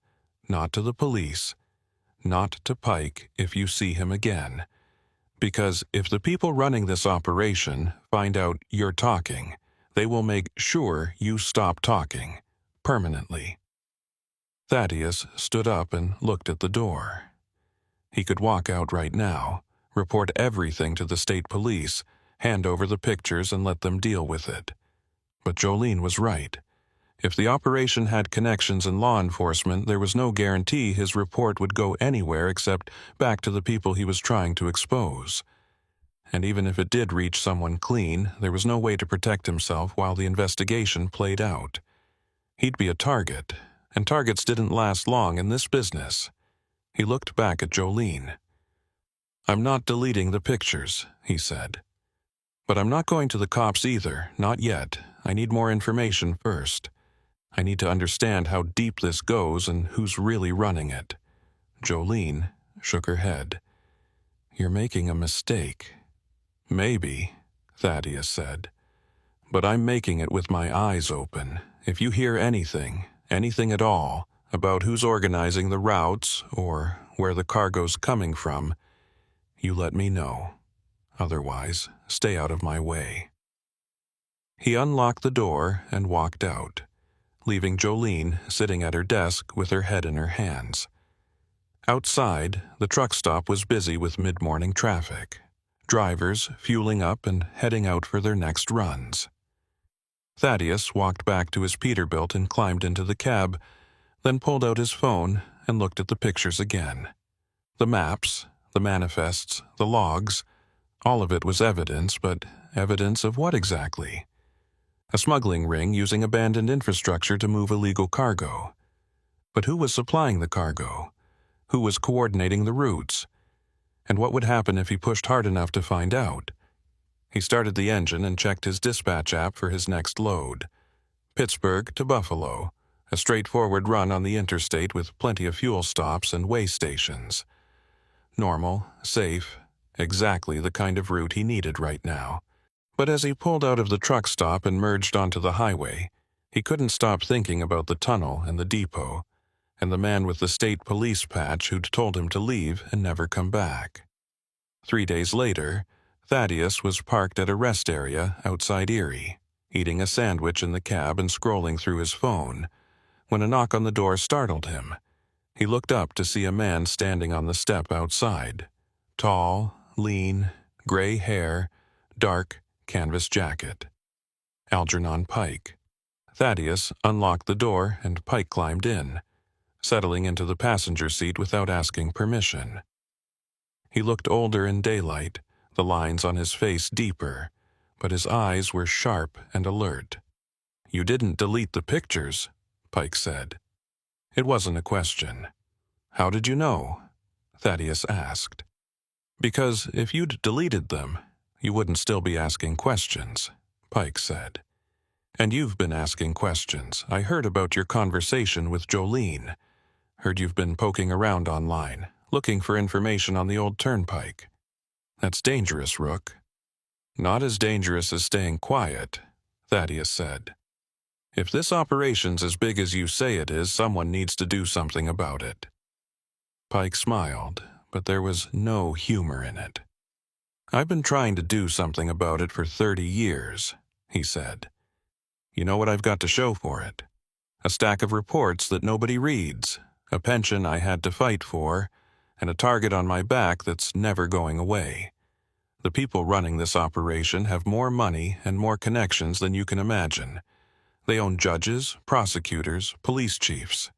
not to the police, not to Pike if you see him again. Because if the people running this operation find out you're talking, they will make sure you stop talking, permanently." Thaddeus stood up and looked at the door. He could walk out right now, report everything to the state police, hand over the pictures and let them deal with it. But Jolene was right. If the operation had connections in law enforcement, there was no guarantee his report would go anywhere except back to the people he was trying to expose. And even if it did reach someone clean, there was no way to protect himself while the investigation played out. He'd be a target, and targets didn't last long in this business. He looked back at Jolene. "I'm not deleting the pictures," he said. "But I'm not going to the cops either, not yet. I need more information first. I need to understand how deep this goes and who's really running it." Jolene shook her head. "You're making a mistake." "Maybe," Thaddeus said. "But I'm making it with my eyes open. If you hear anything at all, about who's organizing the routes or where the cargo's coming from, you let me know. Otherwise, stay out of my way." He unlocked the door and walked out, leaving Jolene sitting at her desk with her head in her hands. Outside, the truck stop was busy with mid-morning traffic, drivers fueling up and heading out for their next runs. Thaddeus walked back to his Peterbilt and climbed into the cab, then pulled out his phone and looked at the pictures again. The maps, the manifests, the logs, all of it was evidence, but evidence of what exactly? A smuggling ring using abandoned infrastructure to move illegal cargo. But who was supplying the cargo? Who was coordinating the routes? And what would happen if he pushed hard enough to find out? He started the engine and checked his dispatch app for his next load. Pittsburgh to Buffalo, a straightforward run on the interstate with plenty of fuel stops and way stations. Normal, safe, exactly the kind of route he needed right now. But as he pulled out of the truck stop and merged onto the highway, he couldn't stop thinking about the tunnel and the depot, and the man with the state police patch who'd told him to leave and never come back. 3 days later, Thaddeus was parked at a rest area outside Eerie, eating a sandwich in the cab and scrolling through his phone, when a knock on the door startled him. He looked up to see a man standing on the step outside. Tall, lean, gray hair, dark canvas jacket. Algernon Pike. Thaddeus unlocked the door and Pike climbed in, settling into the passenger seat without asking permission. He looked older in daylight, the lines on his face deeper, but his eyes were sharp and alert. "You didn't delete the pictures," Pike said. It wasn't a question. "How did you know?" Thaddeus asked. "Because if you'd deleted them, you wouldn't still be asking questions," Pike said. "And you've been asking questions. I heard about your conversation with Jolene. Heard you've been poking around online, looking for information on the old turnpike. That's dangerous, Rook." "Not as dangerous as staying quiet," Thaddeus said. "If this operation's as big as you say it is, someone needs to do something about it." Pike smiled, but there was no humor in it. "I've been trying to do something about it for 30 years, he said. "You know what I've got to show for it? A stack of reports that nobody reads, a pension I had to fight for, and a target on my back that's never going away. The people running this operation have more money and more connections than you can imagine. They own judges, prosecutors, police chiefs.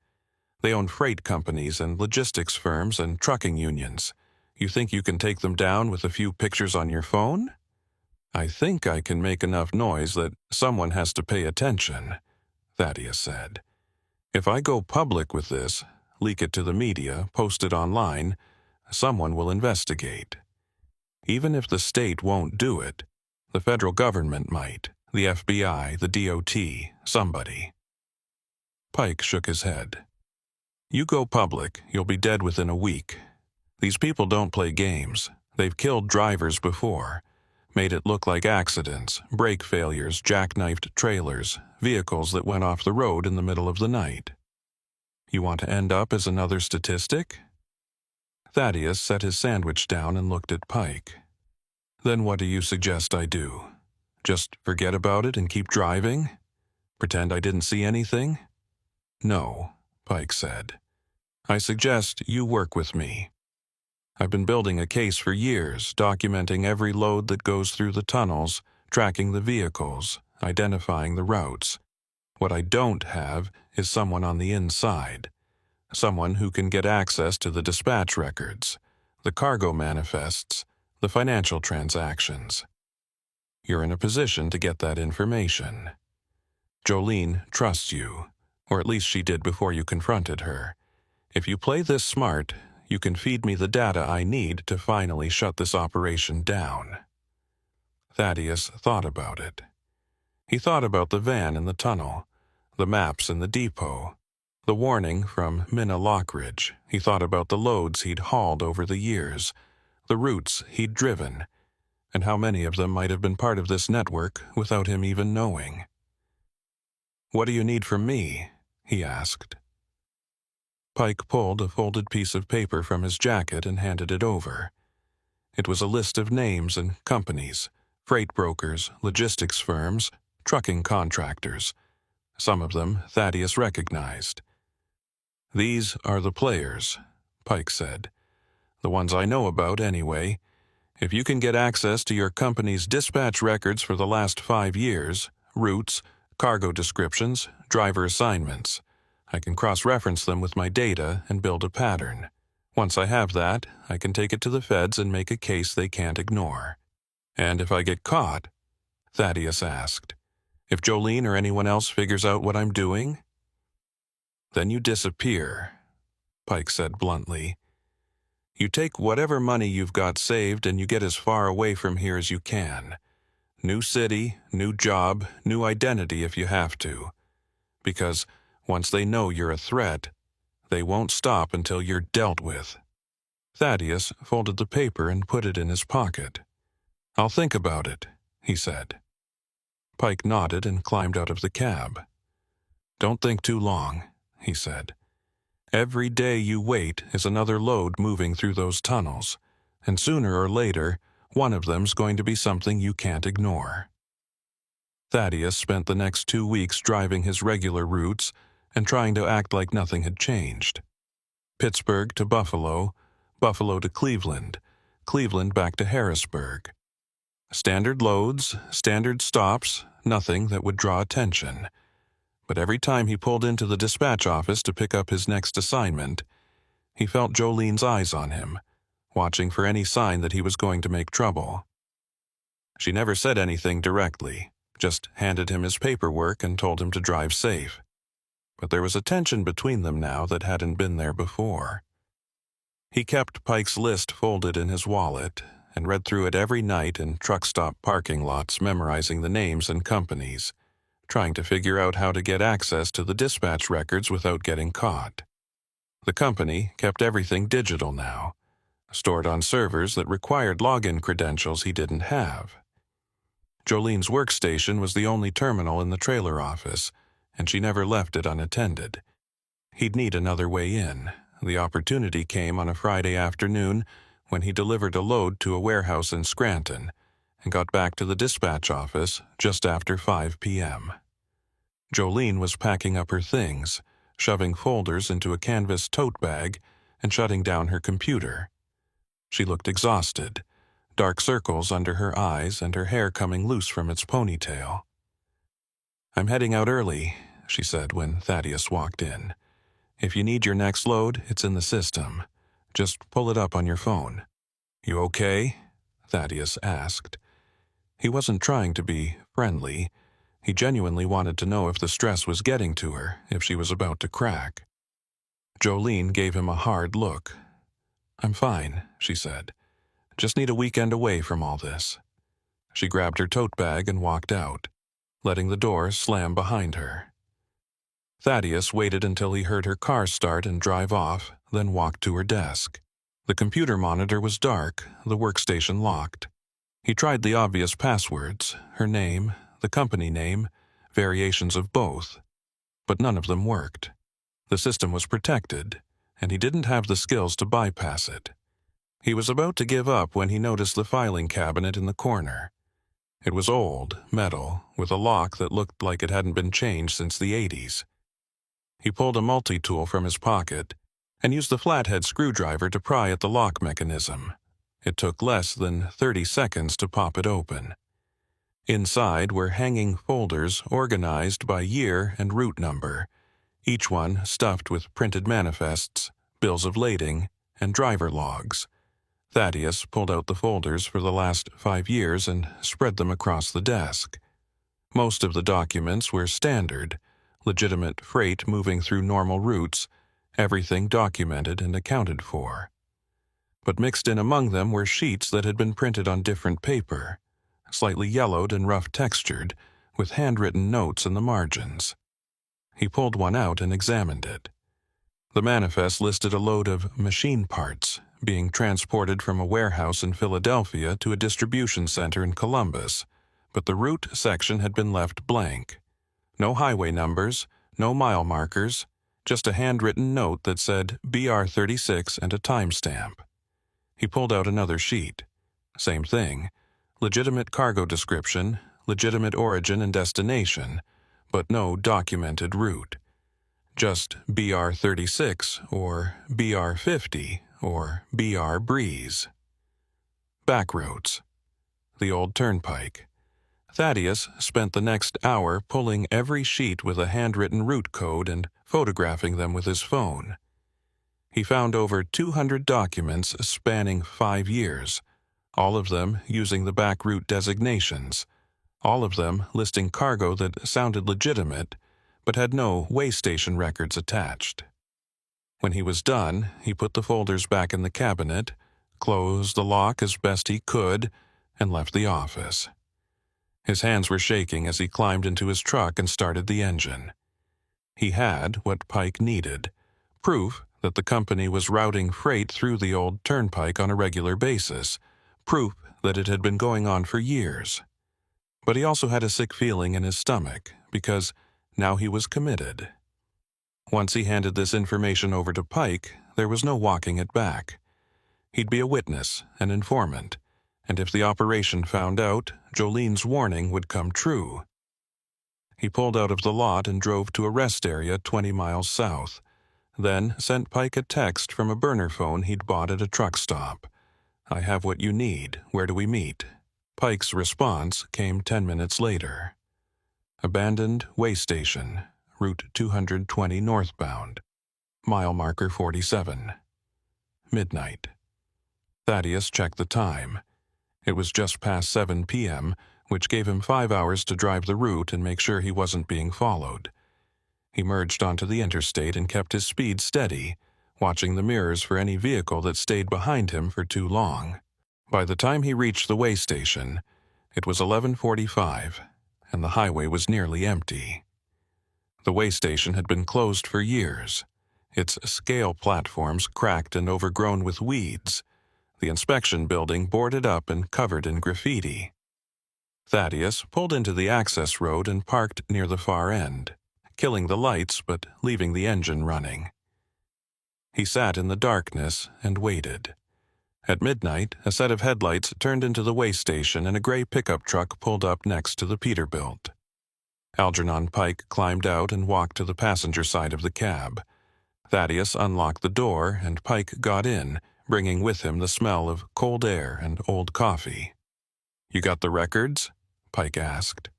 They own freight companies and logistics firms and trucking unions. You think you can take them down with a few pictures on your phone? I think I can make enough noise that someone has to pay attention, Thaddeus said. If I go public with this, leak it to the media, post it online, someone will investigate. Even if the state won't do it, the federal government might, the FBI, the DOT, somebody. Pike shook his head. You go public, you'll be dead within a week. These people don't play games. They've killed drivers before, made it look like accidents, brake failures, jackknifed trailers, vehicles that went off the road in the middle of the night. You want to end up as another statistic? Thaddeus set his sandwich down and looked at Pike. Then what do you suggest I do? Just forget about it and keep driving? Pretend I didn't see anything? No, Pike said. I suggest you work with me. I've been building a case for years, documenting every load that goes through the tunnels, tracking the vehicles, identifying the routes. What I don't have is someone on the inside, someone who can get access to the dispatch records, the cargo manifests, the financial transactions. You're in a position to get that information. Jolene trusts you, or at least she did before you confronted her. If you play this smart, you can feed me the data I need to finally shut this operation down. Thaddeus thought about it. He thought about the van in the tunnel, the maps in the depot, the warning from Minna Lockridge. He thought about the loads he'd hauled over the years, the routes he'd driven, and how many of them might have been part of this network without him even knowing. What do you need from me? He asked. Pike pulled a folded piece of paper from his jacket and handed it over. It was a list of names and companies, freight brokers, logistics firms, trucking contractors. Some of them Thaddeus recognized. These are the players, Pike said. The ones I know about, anyway. If you can get access to your company's dispatch records for the last 5 years, routes, cargo descriptions, driver assignments, I can cross-reference them with my data and build a pattern. Once I have that, I can take it to the feds and make a case they can't ignore. And if I get caught, Thaddeus asked, if Jolene or anyone else figures out what I'm doing? Then you disappear, Pike said bluntly. You take whatever money you've got saved and you get as far away from here as you can. New city, new job, new identity if you have to. Because once they know you're a threat, they won't stop until you're dealt with. Thaddeus folded the paper and put it in his pocket. I'll think about it, he said. Pike nodded and climbed out of the cab. Don't think too long, he said. Every day you wait is another load moving through those tunnels, and sooner or later, one of them's going to be something you can't ignore. Thaddeus spent the next 2 weeks driving his regular routes and trying to act like nothing had changed. Pittsburgh to Buffalo, Buffalo to Cleveland, Cleveland back to Harrisburg. Standard loads, standard stops, nothing that would draw attention. But every time he pulled into the dispatch office to pick up his next assignment, he felt Jolene's eyes on him, watching for any sign that he was going to make trouble. She never said anything directly, just handed him his paperwork and told him to drive safe. But there was a tension between them now that hadn't been there before. He kept Pike's list folded in his wallet and read through it every night in truck stop parking lots, memorizing the names and companies, trying to figure out how to get access to the dispatch records without getting caught. The company kept everything digital now, stored on servers that required login credentials he didn't have. Jolene's workstation was the only terminal in the trailer office, and she never left it unattended. He'd need another way in. The opportunity came on a Friday afternoon when he delivered a load to a warehouse in Scranton and got back to the dispatch office just after 5 p.m. Jolene was packing up her things, shoving folders into a canvas tote bag, and shutting down her computer. She looked exhausted, dark circles under her eyes and her hair coming loose from its ponytail. "I'm heading out early," she said when Thaddeus walked in. "If you need your next load, it's in the system. Just pull it up on your phone." "You okay?" Thaddeus asked. He wasn't trying to be friendly. He genuinely wanted to know if the stress was getting to her, if she was about to crack. Jolene gave him a hard look. "I'm fine," she said. "Just need a weekend away from all this." She grabbed her tote bag and walked out, letting the door slam behind her. Thaddeus waited until he heard her car start and drive off, then walked to her desk. The computer monitor was dark, the workstation locked. He tried the obvious passwords, her name, the company name, variations of both, but none of them worked. The system was protected, and he didn't have the skills to bypass it. He was about to give up when he noticed the filing cabinet in the corner. It was old, metal, with a lock that looked like it hadn't been changed since the 80s. He pulled a multi-tool from his pocket and used the flathead screwdriver to pry at the lock mechanism. It took less than 30 seconds to pop it open. Inside were hanging folders organized by year and route number, each one stuffed with printed manifests, bills of lading, and driver logs. Thaddeus pulled out the folders for the last 5 years and spread them across the desk. Most of the documents were standard, legitimate freight moving through normal routes, everything documented and accounted for. But mixed in among them were sheets that had been printed on different paper, slightly yellowed and rough textured, with handwritten notes in the margins. He pulled one out and examined it. The manifest listed a load of machine parts being transported from a warehouse in Philadelphia to a distribution center in Columbus, but the route section had been left blank. No highway numbers, no mile markers, just a handwritten note that said BR36 and a timestamp. He pulled out another sheet. Same thing. Legitimate cargo description, legitimate origin and destination, but no documented route. Just BR36 or BR50 or BR Breeze. Backroads. The old turnpike. Thaddeus spent the next hour pulling every sheet with a handwritten route code and photographing them with his phone. He found over 200 documents spanning 5 years, all of them using the back route designations, all of them listing cargo that sounded legitimate but had no way station records attached. When he was done, he put the folders back in the cabinet, closed the lock as best he could, and left the office. His hands were shaking as he climbed into his truck and started the engine. He had what Pike needed, proof that the company was routing freight through the old turnpike on a regular basis, proof that it had been going on for years. But he also had a sick feeling in his stomach, because now he was committed. Once he handed this information over to Pike, there was no walking it back. He'd be a witness, an informant, and if the operation found out, Jolene's warning would come true. He pulled out of the lot and drove to a rest area 20 miles south, then sent Pike a text from a burner phone he'd bought at a truck stop. "I have what you need. Where do we meet?" Pike's response came 10 minutes later. "Abandoned way station, Route 220 northbound, mile marker 47. Midnight." Thaddeus checked the time. It was just past 7 p.m., which gave him 5 hours to drive the route and make sure he wasn't being followed. He merged onto the interstate and kept his speed steady, watching the mirrors for any vehicle that stayed behind him for too long. By the time he reached the way station, it was 11:45, and the highway was nearly empty. The way station had been closed for years, its scale platforms cracked and overgrown with weeds, the inspection building boarded up and covered in graffiti. Thaddeus pulled into the access road and parked near the far end, killing the lights but leaving the engine running. He sat in the darkness and waited. At midnight, a set of headlights turned into the way station and a gray pickup truck pulled up next to the Peterbilt. Algernon Pike climbed out and walked to the passenger side of the cab. Thaddeus unlocked the door and Pike got in, bringing with him the smell of cold air and old coffee. "You got the records?" Pike asked.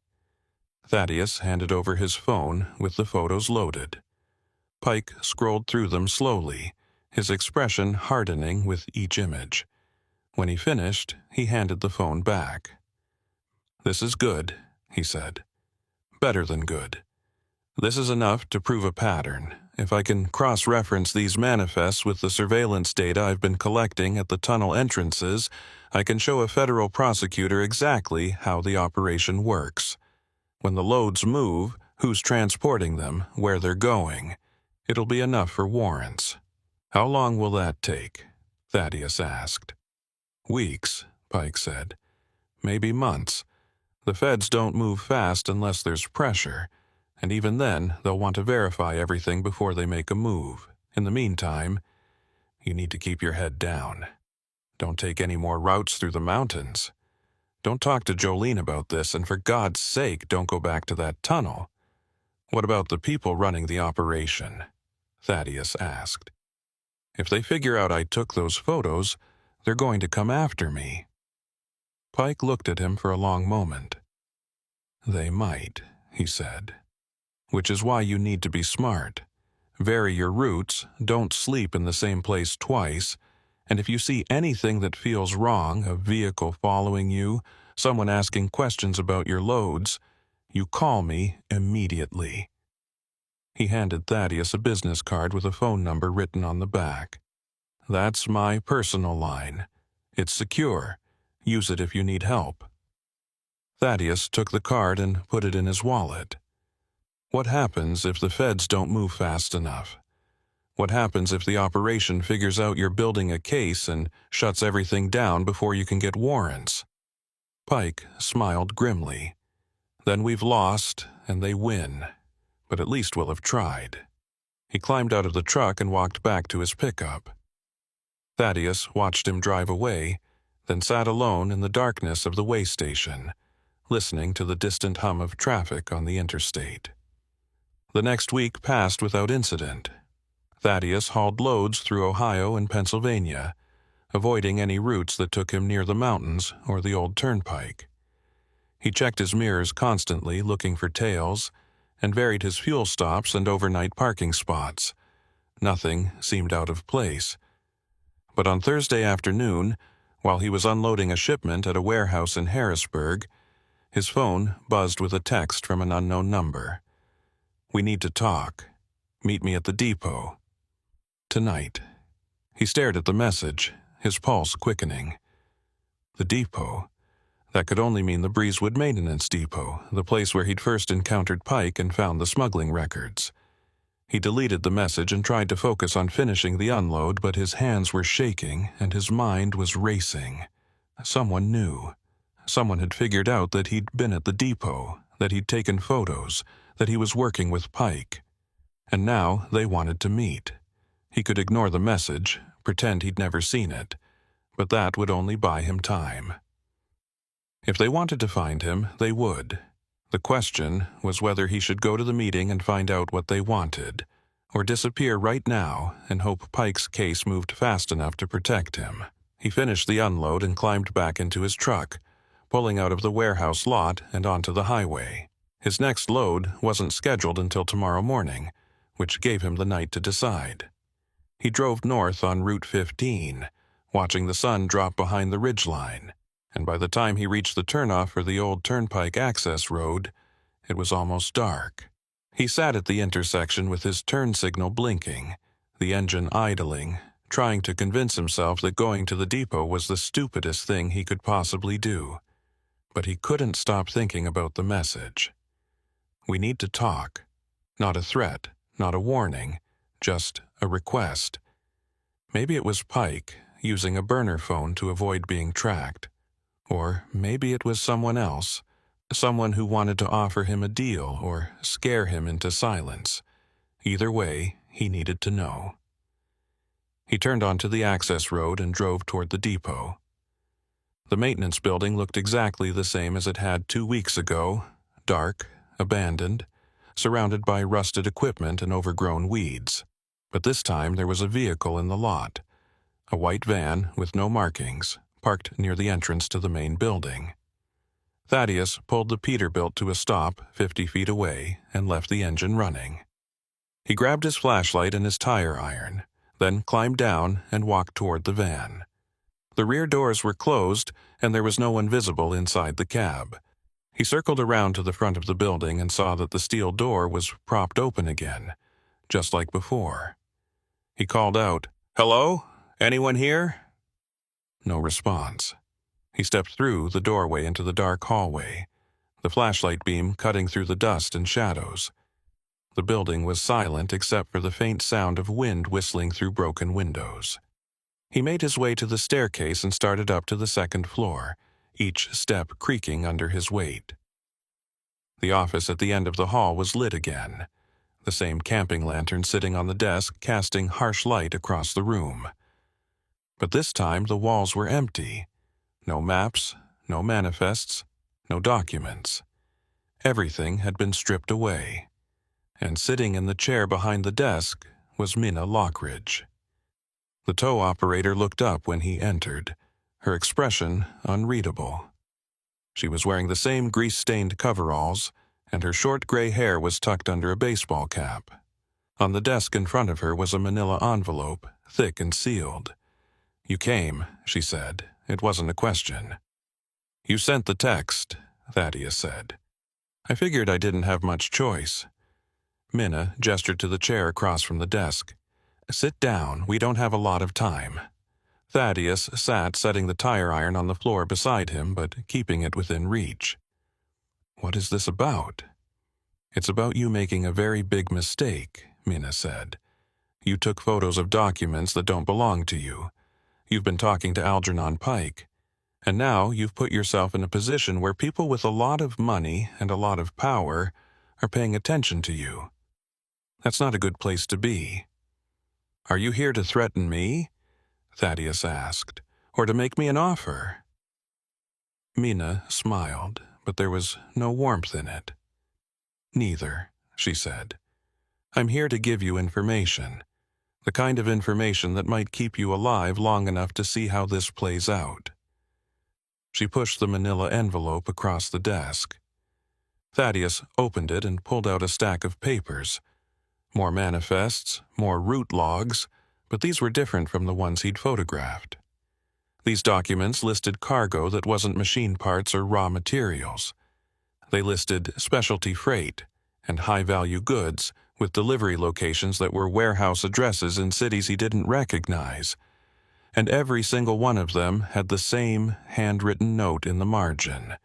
Thaddeus handed over his phone with the photos loaded. Pike scrolled through them slowly, his expression hardening with each image. When he finished, he handed the phone back. "This is good," he said. "Better than good. This is enough to prove a pattern. If I can cross-reference these manifests with the surveillance data I've been collecting at the tunnel entrances, I can show a federal prosecutor exactly how the operation works. When the loads move, who's transporting them, where they're going. It'll be enough for warrants." "How long will that take?" Thaddeus asked. "Weeks," Pike said. "Maybe months. The feds don't move fast unless there's pressure, and even then they'll want to verify everything before they make a move. In the meantime, you need to keep your head down. Don't take any more routes through the mountains. Don't talk to Jolene about this, and for God's sake, don't go back to that tunnel." "What about the people running the operation?" Thaddeus asked. "If they figure out I took those photos, they're going to come after me." Pike looked at him for a long moment. "They might," he said. "Which is why you need to be smart. Vary your routes, don't sleep in the same place twice, and if you see anything that feels wrong, a vehicle following you, someone asking questions about your loads, you call me immediately." He handed Thaddeus a business card with a phone number written on the back. "That's my personal line. It's secure. Use it if you need help." Thaddeus took the card and put it in his wallet. What happens if the feds don't move fast enough? What happens if the operation figures out you're building a case and shuts everything down before you can get warrants? Pike smiled grimly. "Then we've lost, and they win. But at least we'll have tried." He climbed out of the truck and walked back to his pickup. Thaddeus watched him drive away, then sat alone in the darkness of the way station, listening to the distant hum of traffic on the interstate. The next week passed without incident. Thaddeus hauled loads through Ohio and Pennsylvania, avoiding any routes that took him near the mountains or the old turnpike. He checked his mirrors constantly, looking for tails, and varied his fuel stops and overnight parking spots. Nothing seemed out of place. But on Thursday afternoon, while he was unloading a shipment at a warehouse in Harrisburg, his phone buzzed with a text from an unknown number. "We need to talk. Meet me at the depot. Tonight." He stared at the message, his pulse quickening. The depot. That could only mean the Breezewood Maintenance Depot, the place where he'd first encountered Pike and found the smuggling records. He deleted the message and tried to focus on finishing the unload, but his hands were shaking and his mind was racing. Someone knew. Someone had figured out that he'd been at the depot, that he'd taken photos, that he was working with Pike. And now they wanted to meet. He could ignore the message, pretend he'd never seen it, but that would only buy him time. If they wanted to find him, they would. The question was whether he should go to the meeting and find out what they wanted, or disappear right now and hope Pike's case moved fast enough to protect him. He finished the unload and climbed back into his truck, pulling out of the warehouse lot and onto the highway. His next load wasn't scheduled until tomorrow morning, which gave him the night to decide. He drove north on Route 15, watching the sun drop behind the ridgeline, and by the time he reached the turnoff for the old turnpike access road, it was almost dark. He sat at the intersection with his turn signal blinking, the engine idling, trying to convince himself that going to the depot was the stupidest thing he could possibly do. But he couldn't stop thinking about the message. "We need to talk." Not a threat, not a warning, just a request. Maybe it was Pike, using a burner phone to avoid being tracked. Or maybe it was someone else, someone who wanted to offer him a deal or scare him into silence. Either way, he needed to know. He turned onto the access road and drove toward the depot. The maintenance building looked exactly the same as it had 2 weeks ago, dark, abandoned, surrounded by rusted equipment and overgrown weeds. But this time there was a vehicle in the lot, a white van with no markings, parked near the entrance to the main building. Thaddeus pulled the Peterbilt to a stop 50 feet away and left the engine running. He grabbed his flashlight and his tire iron, then climbed down and walked toward the van. The rear doors were closed, and there was no one visible inside the cab. He circled around to the front of the building and saw that the steel door was propped open again, just like before. He called out, "Hello? Anyone here?" No response. He stepped through the doorway into the dark hallway, the flashlight beam cutting through the dust and shadows. The building was silent except for the faint sound of wind whistling through broken windows. He made his way to the staircase and started up to the second floor, each step creaking under his weight. The office at the end of the hall was lit again, the same camping lantern sitting on the desk casting harsh light across the room. But this time the walls were empty. No maps, no manifests, no documents. Everything had been stripped away. And sitting in the chair behind the desk was Minna Lockridge. The tow operator looked up when he entered, her expression unreadable. She was wearing the same grease-stained coveralls, and her short gray hair was tucked under a baseball cap. On the desk in front of her was a manila envelope, thick and sealed. "You came," she said. It wasn't a question. "You sent the text," Thaddeus said. "I figured I didn't have much choice." Minna gestured to the chair across from the desk. "Sit down, we don't have a lot of time." Thaddeus sat setting the tire iron on the floor beside him, but keeping it within reach. "What is this about?" "It's about you making a very big mistake," Minna said. "You took photos of documents that don't belong to you. You've been talking to Algernon Pike. And now you've put yourself in a position where people with a lot of money and a lot of power are paying attention to you. That's not a good place to be." "Are you here to threaten me?" Thaddeus asked. "Or to make me an offer?" Minna smiled, but there was no warmth in it. "Neither," she said. "I'm here to give you information. The kind of information that might keep you alive long enough to see how this plays out." She pushed the manila envelope across the desk. Thaddeus opened it and pulled out a stack of papers. More manifests, more route logs, but these were different from the ones he'd photographed. These documents listed cargo that wasn't machine parts or raw materials. They listed specialty freight and high-value goods with delivery locations that were warehouse addresses in cities he didn't recognize. And every single one of them had the same handwritten note in the margin.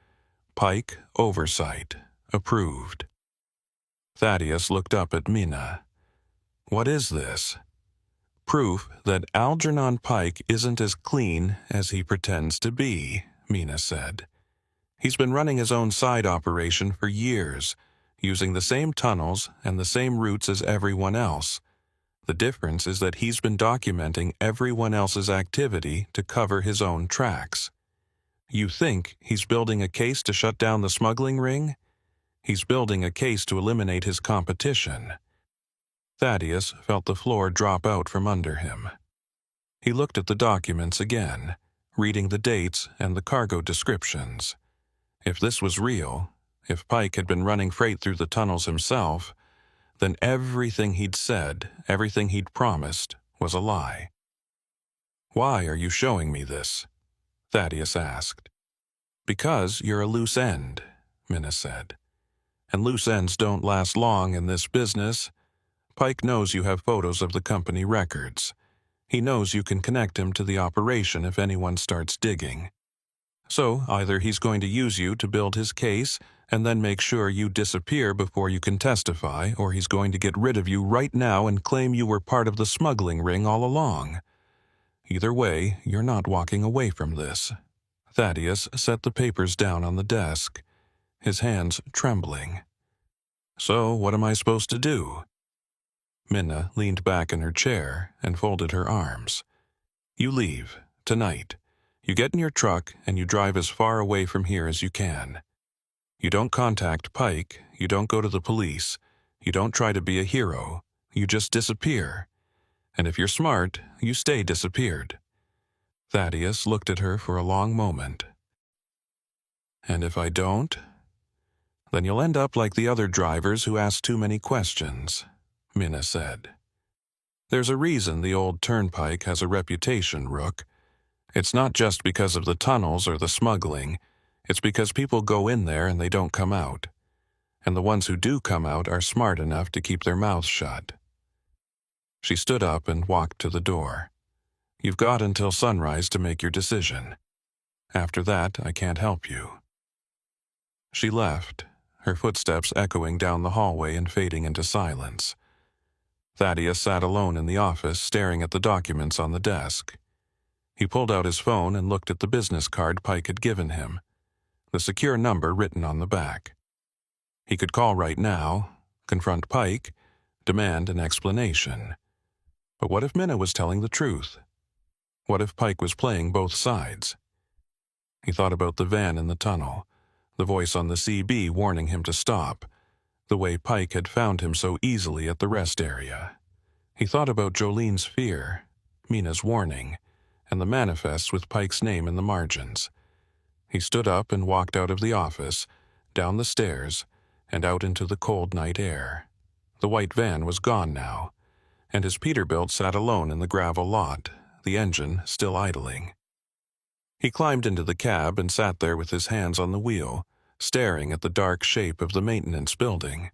"Pike Oversight. Approved." Thaddeus looked up at Minna. "What is this?" "Proof that Algernon Pike isn't as clean as he pretends to be," Minna said. "He's been running his own side operation for years, using the same tunnels and the same routes as everyone else. The difference is that he's been documenting everyone else's activity to cover his own tracks. You think he's building a case to shut down the smuggling ring? He's building a case to eliminate his competition." Thaddeus felt the floor drop out from under him. He looked at the documents again, reading the dates and the cargo descriptions. If this was real, if Pike had been running freight through the tunnels himself, then everything he'd said, everything he'd promised, was a lie. "Why are you showing me this?" Thaddeus asked. "Because you're a loose end," Minna said. "And loose ends don't last long in this business. Pike knows you have photos of the company records. He knows you can connect him to the operation if anyone starts digging. So either he's going to use you to build his case and then make sure you disappear before you can testify, or he's going to get rid of you right now and claim you were part of the smuggling ring all along. Either way, you're not walking away from this." Thaddeus set the papers down on the desk, his hands trembling. "So what am I supposed to do?" Minna leaned back in her chair and folded her arms. "You leave, tonight. You get in your truck and you drive as far away from here as you can. You don't contact Pike, you don't go to the police, you don't try to be a hero, you just disappear. And if you're smart, you stay disappeared." Thaddeus looked at her for a long moment. And if I don't? Then you'll end up like the other drivers who ask too many questions, Minna said. There's a reason the old turnpike has a reputation, Rook. It's not just because of the tunnels or the smuggling. It's because people go in there and they don't come out. And the ones who do come out are smart enough to keep their mouths shut. She stood up and walked to the door. You've got until sunrise to make your decision. After that, I can't help you. She left, her footsteps echoing down the hallway and fading into silence. Thaddeus sat alone in the office, staring at the documents on the desk. He pulled out his phone and looked at the business card Pike had given him, the secure number written on the back. He could call right now, confront Pike, demand an explanation. But what if Minna was telling the truth? What if Pike was playing both sides? He thought about the van in the tunnel, the voice on the CB warning him to stop, the way Pike had found him so easily at the rest area. He thought about Jolene's fear, Minna's warning, and the manifests with Pike's name in the margins. He stood up and walked out of the office, down the stairs, and out into the cold night air. The white van was gone now, and his Peterbilt sat alone in the gravel lot, the engine still idling. He climbed into the cab and sat there with his hands on the wheel, staring at the dark shape of the maintenance building.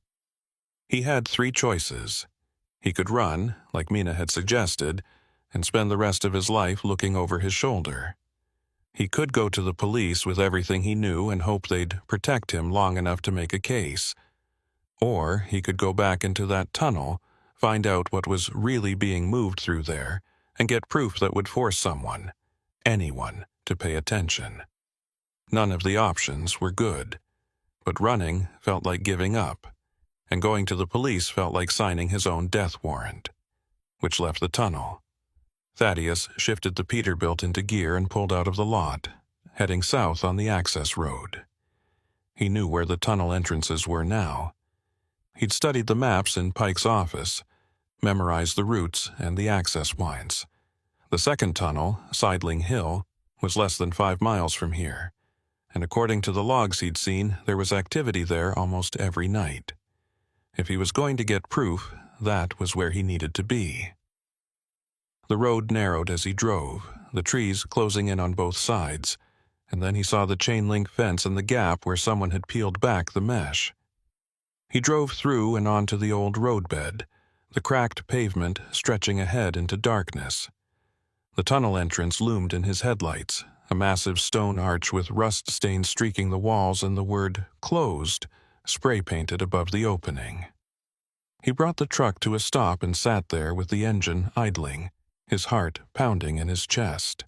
He had three choices. He could run, like Minna had suggested, and spend the rest of his life looking over his shoulder. He could go to the police with everything he knew and hope they'd protect him long enough to make a case. Or he could go back into that tunnel, find out what was really being moved through there, and get proof that would force someone, anyone, to pay attention. None of the options were good, but running felt like giving up, and going to the police felt like signing his own death warrant, which left the tunnel. Thaddeus shifted the Peterbilt into gear and pulled out of the lot, heading south on the access road. He knew where the tunnel entrances were now. He'd studied the maps in Pike's office, memorized the routes and the access points. The second tunnel, Sidling Hill, was less than 5 miles from here, and according to the logs he'd seen, there was activity there almost every night. If he was going to get proof, that was where he needed to be. The road narrowed as he drove, the trees closing in on both sides, and then he saw the chain-link fence and the gap where someone had peeled back the mesh. He drove through and onto the old roadbed, the cracked pavement stretching ahead into darkness. The tunnel entrance loomed in his headlights, a massive stone arch with rust stains streaking the walls and the word "closed" spray-painted above the opening. He brought the truck to a stop and sat there with the engine idling, his heart pounding in his chest.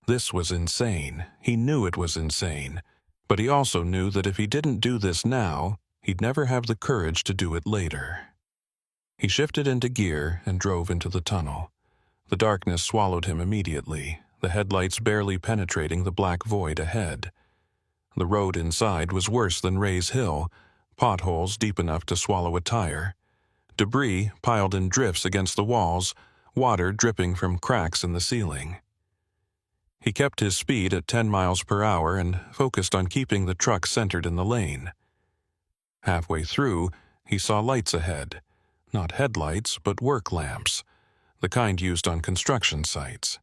This was insane. He knew it was insane, but he also knew that if he didn't do this now, he'd never have the courage to do it later. He shifted into gear and drove into the tunnel. The darkness swallowed him immediately, the headlights barely penetrating the black void ahead. The road inside was worse than Ray's Hill, potholes deep enough to swallow a tire, debris piled in drifts against the walls, water dripping from cracks in the ceiling. He kept his speed at 10 miles per hour and focused on keeping the truck centered in the lane. Halfway through, he saw lights ahead, not headlights, but work lamps, the kind used on construction sites.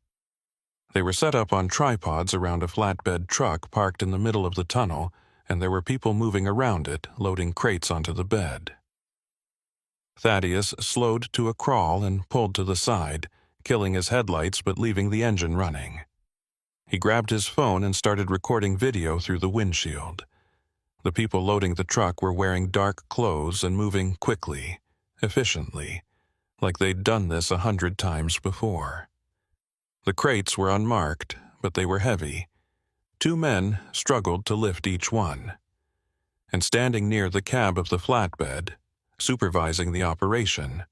They were set up on tripods around a flatbed truck parked in the middle of the tunnel, and there were people moving around it, loading crates onto the bed. Thaddeus slowed to a crawl and pulled to the side, killing his headlights but leaving the engine running. He grabbed his phone and started recording video through the windshield. The people loading the truck were wearing dark clothes and moving quickly, efficiently, like they'd done this 100 times before. The crates were unmarked, but they were heavy. 2 men struggled to lift each one. And standing near the cab of the flatbed, supervising the operation,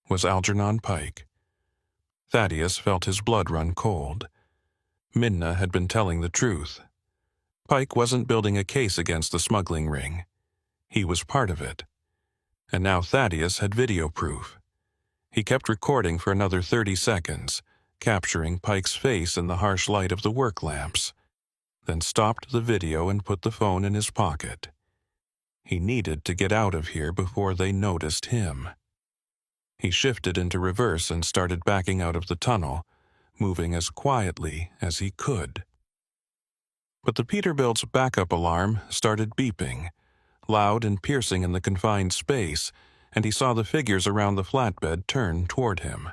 was Algernon Pike. Thaddeus felt his blood run cold. Minna had been telling the truth. Pike wasn't building a case against the smuggling ring. He was part of it. And now Thaddeus had video proof. He kept recording for another 30 seconds, capturing Pike's face in the harsh light of the work lamps. then stopped the video and put the phone in his pocket. He needed to get out of here before they noticed him. He shifted into reverse and started backing out of the tunnel, moving as quietly as he could. But the Peterbilt's backup alarm started beeping, loud and piercing in the confined space, and he saw the figures around the flatbed turn toward him.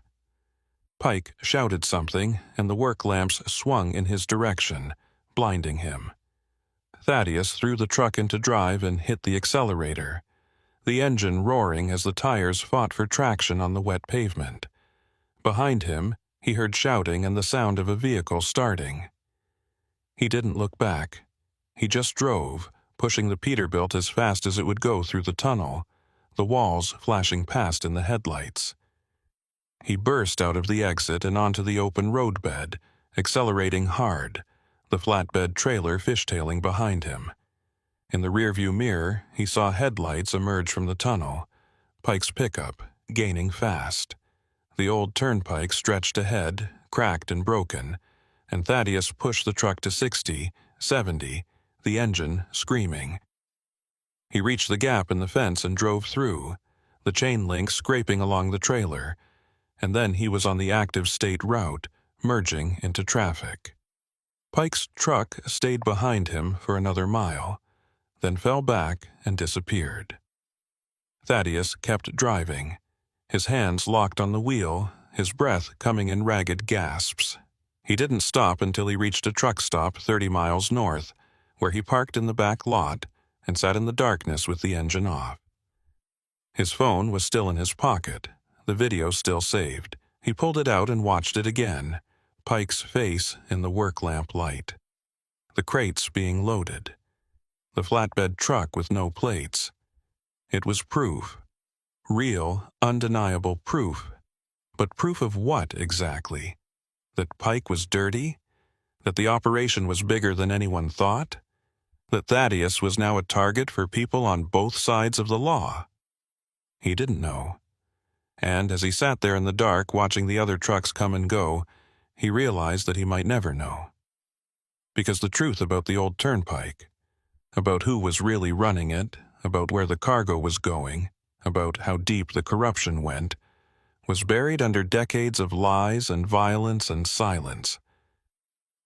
Pike shouted something, and the work lamps swung in his direction, blinding him. Thaddeus threw the truck into drive and hit the accelerator, the engine roaring as the tires fought for traction on the wet pavement. Behind him, he heard shouting and the sound of a vehicle starting. He didn't look back. He just drove, pushing the Peterbilt as fast as it would go through the tunnel, the walls flashing past in the headlights. He burst out of the exit and onto the open roadbed, accelerating hard, the flatbed trailer fishtailing behind him. In the rearview mirror, he saw headlights emerge from the tunnel, Pike's pickup, gaining fast. The old turnpike stretched ahead, cracked and broken, and Thaddeus pushed the truck to 60, 70, the engine screaming. He reached the gap in the fence and drove through, the chain link scraping along the trailer, and then he was on the active state route, merging into traffic. Pike's truck stayed behind him for another mile, then fell back and disappeared. Thaddeus kept driving, his hands locked on the wheel, his breath coming in ragged gasps. He didn't stop until he reached a truck stop 30 miles north, where he parked in the back lot and sat in the darkness with the engine off. His phone was still in his pocket, the video still saved. He pulled it out and watched it again, Pike's face in the work lamp light. The crates being loaded. The flatbed truck with no plates. It was proof. Real, undeniable proof. But proof of what exactly? That Pike was dirty? That the operation was bigger than anyone thought? That Thaddeus was now a target for people on both sides of the law? He didn't know. And as he sat there in the dark watching the other trucks come and go, he realized that he might never know. Because the truth about the old turnpike, about who was really running it, about where the cargo was going, about how deep the corruption went, was buried under decades of lies and violence and silence.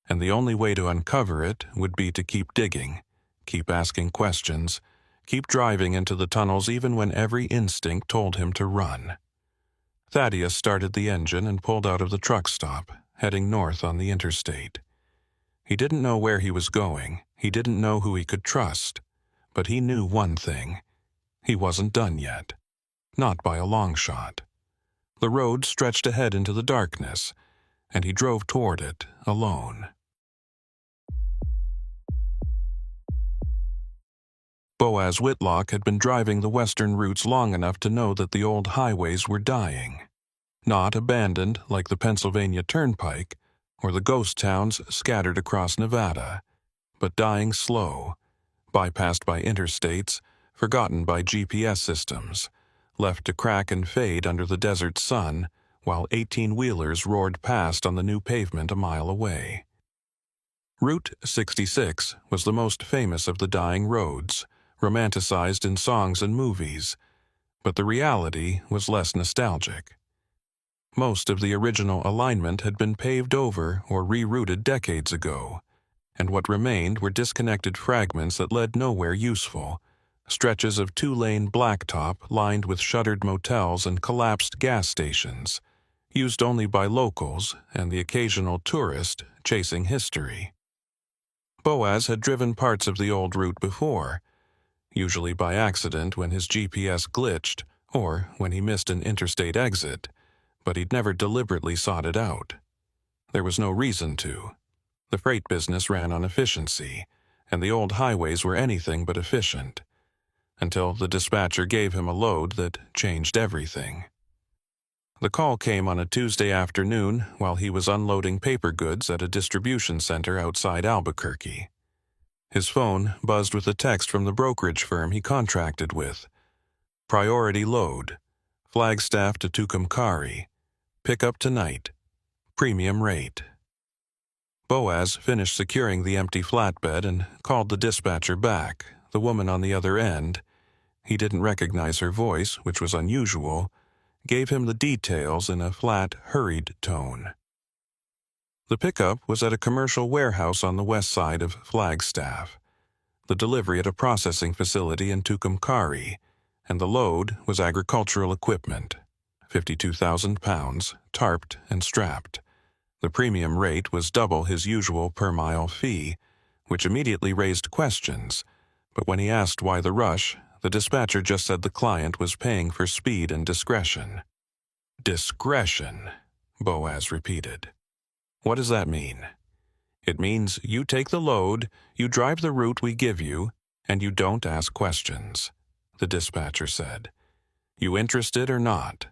And the only way to uncover it would be to keep digging, keep asking questions, keep driving into the tunnels even when every instinct told him to run. Thaddeus started the engine and pulled out of the truck stop, heading north on the interstate. He didn't know where he was going, he didn't know who he could trust, but he knew one thing. He wasn't done yet. Not by a long shot. The road stretched ahead into the darkness, and he drove toward it, alone. Boaz Whitlock had been driving the western routes long enough to know that the old highways were dying. Not abandoned like the Pennsylvania Turnpike or the ghost towns scattered across Nevada, but dying slow, bypassed by interstates, forgotten by GPS systems, left to crack and fade under the desert sun while 18-wheelers roared past on the new pavement a mile away. Route 66 was the most famous of the dying roads, romanticized in songs and movies, but the reality was less nostalgic. Most of the original alignment had been paved over or rerouted decades ago, and what remained were disconnected fragments that led nowhere useful, stretches of two-lane blacktop lined with shuttered motels and collapsed gas stations, used only by locals and the occasional tourist chasing history. Boaz had driven parts of the old route before, usually by accident when his GPS glitched or when he missed an interstate exit, but he'd never deliberately sought it out. There was no reason to. The freight business ran on efficiency, and the old highways were anything but efficient, until the dispatcher gave him a load that changed everything. The call came on a Tuesday afternoon while he was unloading paper goods at a distribution center outside Albuquerque. His phone buzzed with a text from the brokerage firm he contracted with. Priority load. Flagstaff to Tucumcari. Pick up tonight. Premium rate. Boaz finished securing the empty flatbed and called the dispatcher back. The woman on the other end, he didn't recognize her voice, which was unusual, gave him the details in a flat, hurried tone. The pickup was at a commercial warehouse on the west side of Flagstaff, the delivery at a processing facility in Tucumcari, and the load was agricultural equipment, 52,000 pounds, tarped and strapped. The premium rate was double his usual per-mile fee, which immediately raised questions, but when he asked why the rush, the dispatcher just said the client was paying for speed and discretion. Discretion, Boaz repeated. What does that mean? It means you take the load, you drive the route we give you, and you don't ask questions, the dispatcher said. You interested or not?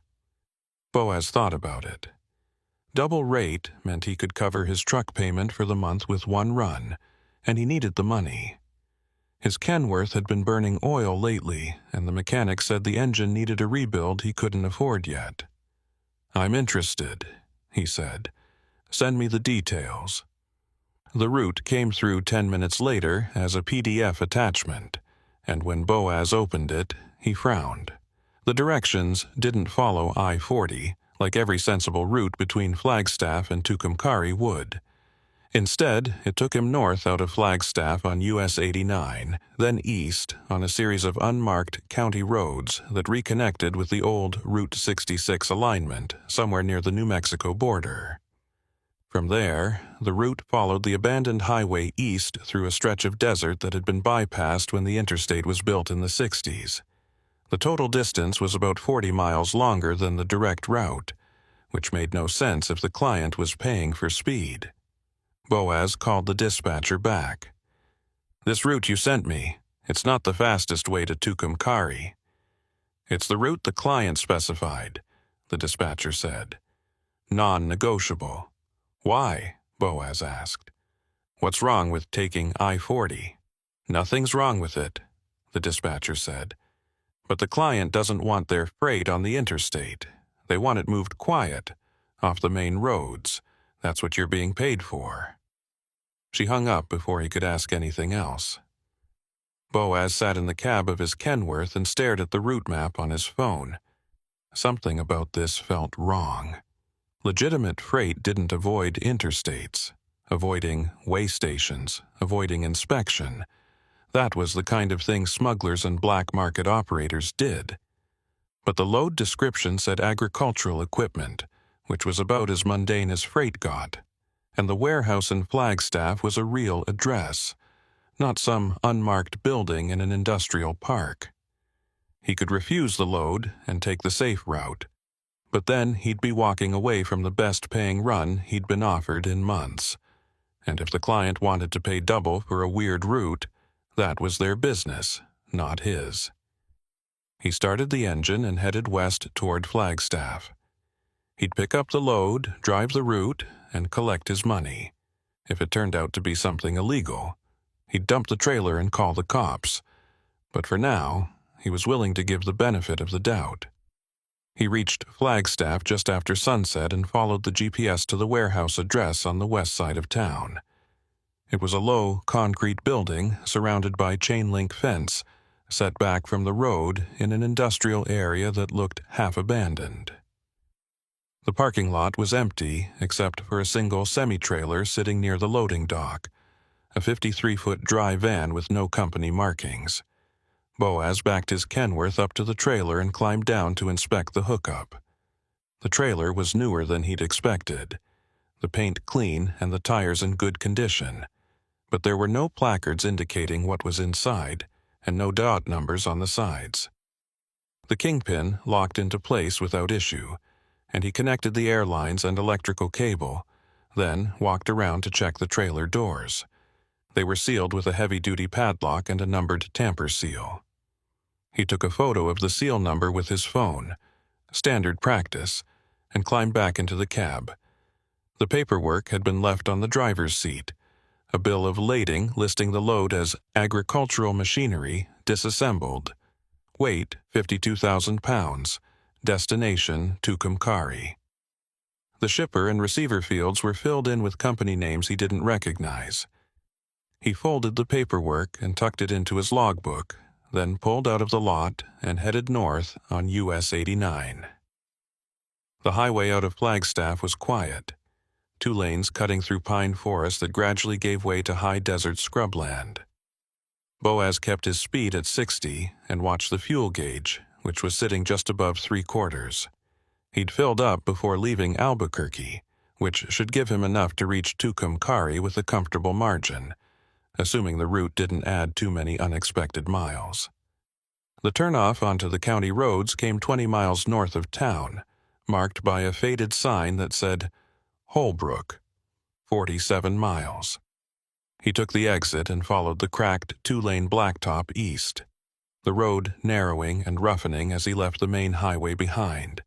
Boaz thought about it. Double rate meant he could cover his truck payment for the month with one run, and he needed the money. His Kenworth had been burning oil lately, and the mechanic said the engine needed a rebuild he couldn't afford yet. I'm interested, he said. Send me the details. The route came through 10 minutes later as a PDF attachment, and when Boaz opened it, he frowned. The directions didn't follow I-40, like every sensible route between Flagstaff and Tucumcari would. Instead, it took him north out of Flagstaff on US 89, then east on a series of unmarked county roads that reconnected with the old Route 66 alignment somewhere near the New Mexico border. From there, the route followed the abandoned highway east through a stretch of desert that had been bypassed when the interstate was built in the 60s. The total distance was about 40 miles longer than the direct route, which made no sense if the client was paying for speed. Boaz called the dispatcher back. This route you sent me, it's not the fastest way to Tucumcari. It's the route the client specified, the dispatcher said. Non-negotiable. Why? Boaz asked. What's wrong with taking I-40? Nothing's wrong with it, the dispatcher said. But the client doesn't want their freight on the interstate. They want it moved quiet, off the main roads. That's what you're being paid for. She hung up before he could ask anything else. Boaz sat in the cab of his Kenworth and stared at the route map on his phone. Something about this felt wrong. Legitimate freight didn't avoid interstates, avoiding way stations, avoiding inspection. That was the kind of thing smugglers and black market operators did. But the load description said agricultural equipment, which was about as mundane as freight got, and the warehouse in Flagstaff was a real address, not some unmarked building in an industrial park. He could refuse the load and take the safe route, but then he'd be walking away from the best-paying run he'd been offered in months. And if the client wanted to pay double for a weird route, that was their business, not his. He started the engine and headed west toward Flagstaff. He'd pick up the load, drive the route, and collect his money. If it turned out to be something illegal, he'd dump the trailer and call the cops. But for now, he was willing to give the benefit of the doubt. He reached Flagstaff just after sunset and followed the GPS to the warehouse address on the west side of town. It was a low, concrete building surrounded by chain-link fence, set back from the road in an industrial area that looked half-abandoned. The parking lot was empty except for a single semi-trailer sitting near the loading dock, a 53-foot dry van with no company markings. Boaz backed his Kenworth up to the trailer and climbed down to inspect the hookup. The trailer was newer than he'd expected, the paint clean and the tires in good condition, but there were no placards indicating what was inside and no dot numbers on the sides. The kingpin locked into place without issue, and he connected the airlines and electrical cable, then walked around to check the trailer doors. They were sealed with a heavy-duty padlock and a numbered tamper seal. He took a photo of the seal number with his phone, standard practice, and climbed back into the cab. The paperwork had been left on the driver's seat, a bill of lading listing the load as agricultural machinery disassembled, weight 52,000 pounds, destination Tucumcari. The shipper and receiver fields were filled in with company names he didn't recognize. He folded the paperwork and tucked it into his logbook, then pulled out of the lot and headed north on US 89. The highway out of Flagstaff was quiet, 2 lanes cutting through pine forest that gradually gave way to high desert scrubland. Boaz kept his speed at 60 and watched the fuel gauge, which was sitting just above 3/4. He'd filled up before leaving Albuquerque, which should give him enough to reach Tucumcari with a comfortable margin, assuming the route didn't add too many unexpected miles. The turnoff onto the county roads came 20 miles north of town, marked by a faded sign that said, Holbrook, 47 miles. He took the exit and followed the cracked 2-lane blacktop east, the road narrowing and roughening as he left the main highway behind.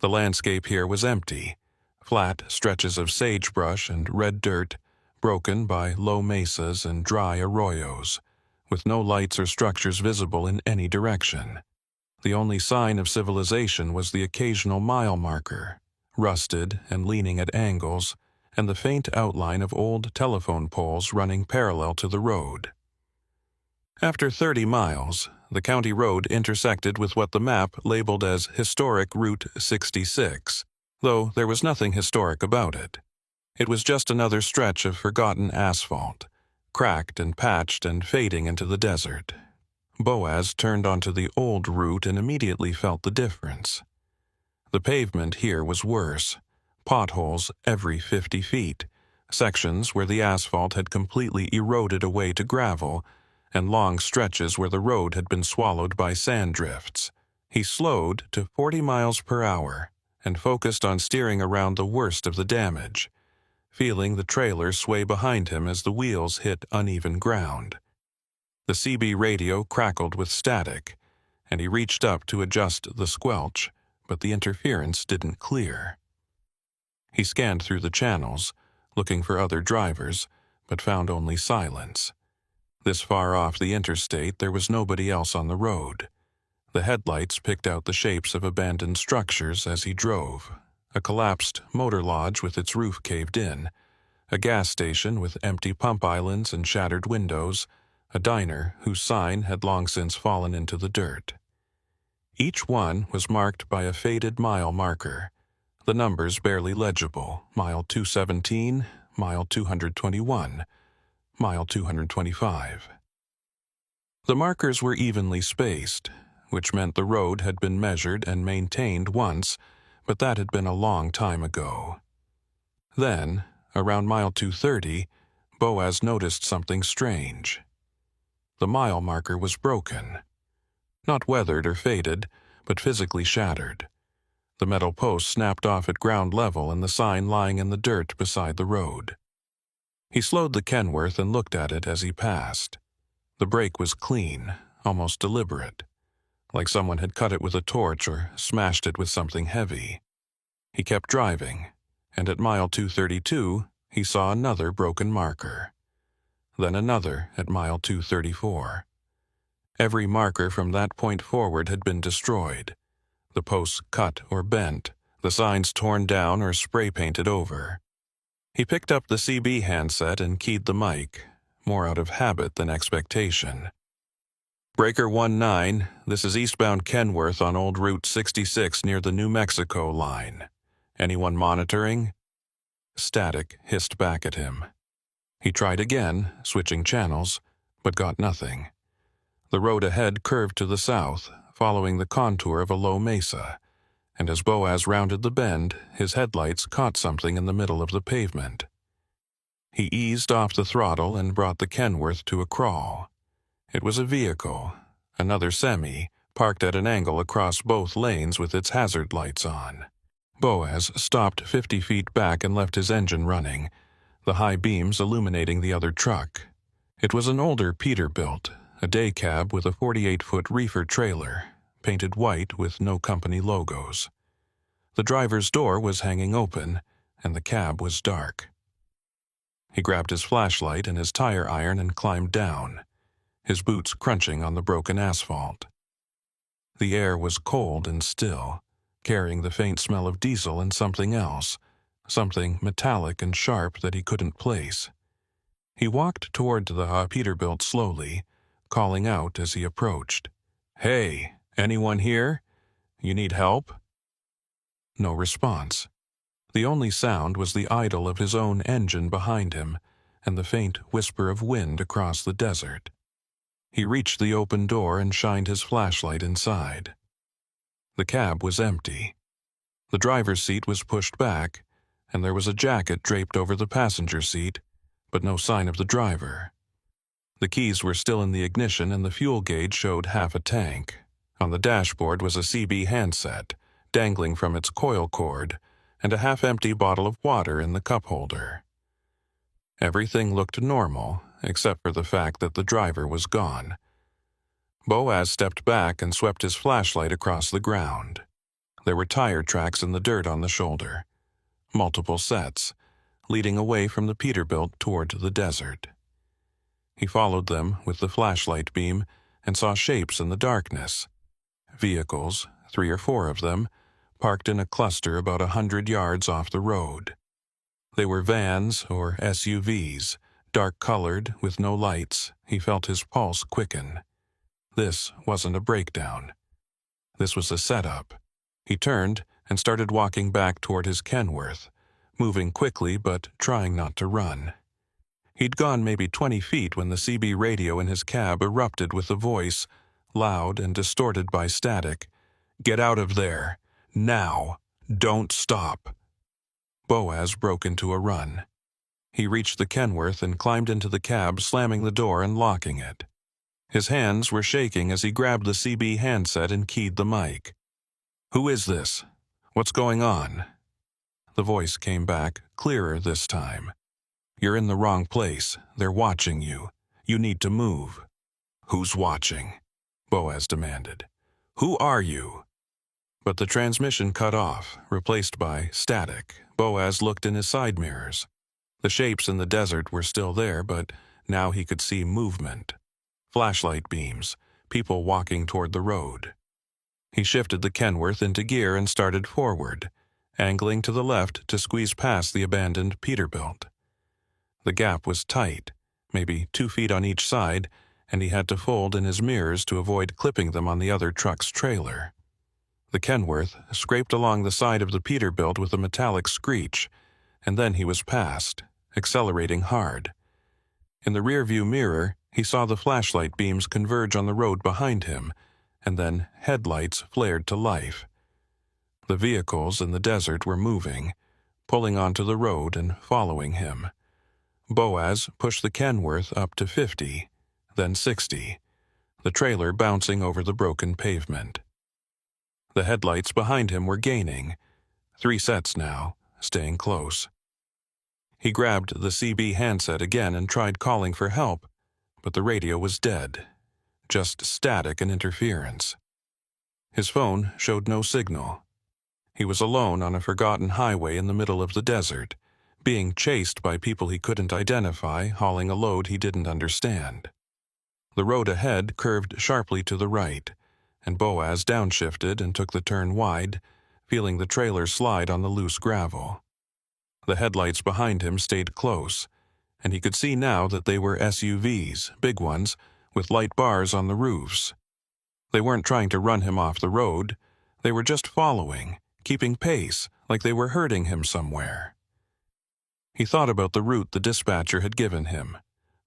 The landscape here was empty, flat stretches of sagebrush and red dirt, broken by low mesas and dry arroyos, with no lights or structures visible in any direction. The only sign of civilization was the occasional mile marker, rusted and leaning at angles, and the faint outline of old telephone poles running parallel to the road. After 30 miles, the county road intersected with what the map labeled as Historic Route 66, though there was nothing historic about it. It was just another stretch of forgotten asphalt, cracked and patched and fading into the desert. Boaz turned onto the old route and immediately felt the difference. The pavement here was worse, potholes every 50 feet, sections where the asphalt had completely eroded away to gravel, and long stretches where the road had been swallowed by sand drifts. He slowed to 40 miles per hour and focused on steering around the worst of the damage, feeling the trailer sway behind him as the wheels hit uneven ground. The CB radio crackled with static, and he reached up to adjust the squelch, but the interference didn't clear. He scanned through the channels, looking for other drivers, but found only silence. This far off the interstate, there was nobody else on the road. The headlights picked out the shapes of abandoned structures as he drove. A collapsed motor lodge with its roof caved in, a gas station with empty pump islands and shattered windows, a diner whose sign had long since fallen into the dirt. Each one was marked by a faded mile marker, the numbers barely legible, mile 217, mile 221, mile 225. The markers were evenly spaced, which meant the road had been measured and maintained once, but that had been a long time ago. Then, around mile 230, Boaz noticed something strange. The mile marker was broken. Not weathered or faded, but physically shattered. The metal post snapped off at ground level and the sign lying in the dirt beside the road. He slowed the Kenworth and looked at it as he passed. The break was clean, almost deliberate, like someone had cut it with a torch or smashed it with something heavy. He kept driving, and at mile 232, he saw another broken marker. Then another at mile 234. Every marker from that point forward had been destroyed, the posts cut or bent, the signs torn down or spray-painted over. He picked up the CB handset and keyed the mic, more out of habit than expectation. Breaker 19, this is eastbound Kenworth on Old Route 66 near the New Mexico line. Anyone monitoring? Static hissed back at him. He tried again, switching channels, but got nothing. The road ahead curved to the south, following the contour of a low mesa, and as Boaz rounded the bend, his headlights caught something in the middle of the pavement. He eased off the throttle and brought the Kenworth to a crawl. It was a vehicle, another semi, parked at an angle across both lanes with its hazard lights on. Boaz stopped 50 feet back and left his engine running, the high beams illuminating the other truck. It was an older Peterbilt, a day cab with a 48-foot reefer trailer, painted white with no company logos. The driver's door was hanging open, and the cab was dark. He grabbed his flashlight and his tire iron and climbed down, his boots crunching on the broken asphalt. The air was cold and still, carrying the faint smell of diesel and something else, something metallic and sharp that he couldn't place. He walked toward the Peterbilt slowly, calling out as he approached. "Hey, anyone here? You need help?" No response. The only sound was the idle of his own engine behind him and the faint whisper of wind across the desert. He reached the open door and shined his flashlight inside. The cab was empty. The driver's seat was pushed back, and there was a jacket draped over the passenger seat, but no sign of the driver. The keys were still in the ignition and the fuel gauge showed half a tank. On the dashboard was a CB handset, dangling from its coil cord, and a half-empty bottle of water in the cup holder. Everything looked normal, except for the fact that the driver was gone. Boaz stepped back and swept his flashlight across the ground. There were tire tracks in the dirt on the shoulder, multiple sets, leading away from the Peterbilt toward the desert. He followed them with the flashlight beam and saw shapes in the darkness. Vehicles, 3 or 4 of them, parked in a cluster about 100 yards off the road. They were vans or SUVs, dark-colored with no lights. He felt his pulse quicken. This wasn't a breakdown. This was a setup. He turned and started walking back toward his Kenworth, moving quickly but trying not to run. He'd gone maybe 20 feet when the CB radio in his cab erupted with a voice, loud and distorted by static. "Get out of there! Now! Don't stop!" Boaz broke into a run. He reached the Kenworth and climbed into the cab, slamming the door and locking it. His hands were shaking as he grabbed the CB handset and keyed the mic. "Who is this? What's going on?" The voice came back, clearer this time. "You're in the wrong place. They're watching you. You need to move." "Who's watching?" Boaz demanded. "Who are you?" But the transmission cut off, replaced by static. Boaz looked in his side mirrors. The shapes in the desert were still there, but now he could see movement. Flashlight beams, people walking toward the road. He shifted the Kenworth into gear and started forward, angling to the left to squeeze past the abandoned Peterbilt. The gap was tight, maybe 2 feet on each side, and he had to fold in his mirrors to avoid clipping them on the other truck's trailer. The Kenworth scraped along the side of the Peterbilt with a metallic screech, and then he was past, accelerating hard. In the rearview mirror, he saw the flashlight beams converge on the road behind him, and then headlights flared to life. The vehicles in the desert were moving, pulling onto the road and following him. Boaz pushed the Kenworth up to 50, then 60, the trailer bouncing over the broken pavement. The headlights behind him were gaining, 3 sets now, staying close. He grabbed the CB handset again and tried calling for help, but the radio was dead, just static and interference. His phone showed no signal. He was alone on a forgotten highway in the middle of the desert, being chased by people he couldn't identify, hauling a load he didn't understand. The road ahead curved sharply to the right, and Boaz downshifted and took the turn wide, feeling the trailer slide on the loose gravel. The headlights behind him stayed close, and he could see now that they were SUVs, big ones, with light bars on the roofs. They weren't trying to run him off the road. They were just following, keeping pace, like they were herding him somewhere. He thought about the route the dispatcher had given him,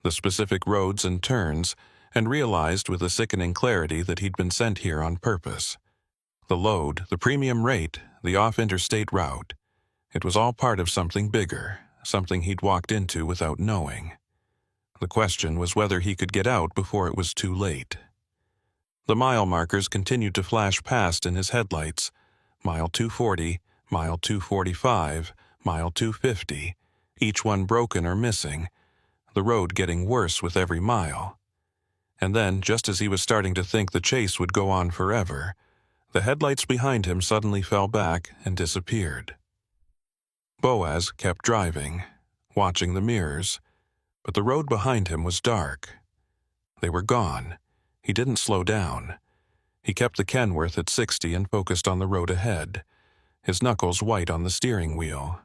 the specific roads and turns, and realized with a sickening clarity that he'd been sent here on purpose. The load, the premium rate, the off-interstate route. It was all part of something bigger, something he'd walked into without knowing. The question was whether he could get out before it was too late. The mile markers continued to flash past in his headlights. Mile 240, mile 245, mile 250, each one broken or missing, the road getting worse with every mile. And then, just as he was starting to think the chase would go on forever, the headlights behind him suddenly fell back and disappeared. Boaz kept driving, watching the mirrors, but the road behind him was dark. They were gone. He didn't slow down. He kept the Kenworth at 60 and focused on the road ahead, his knuckles white on the steering wheel.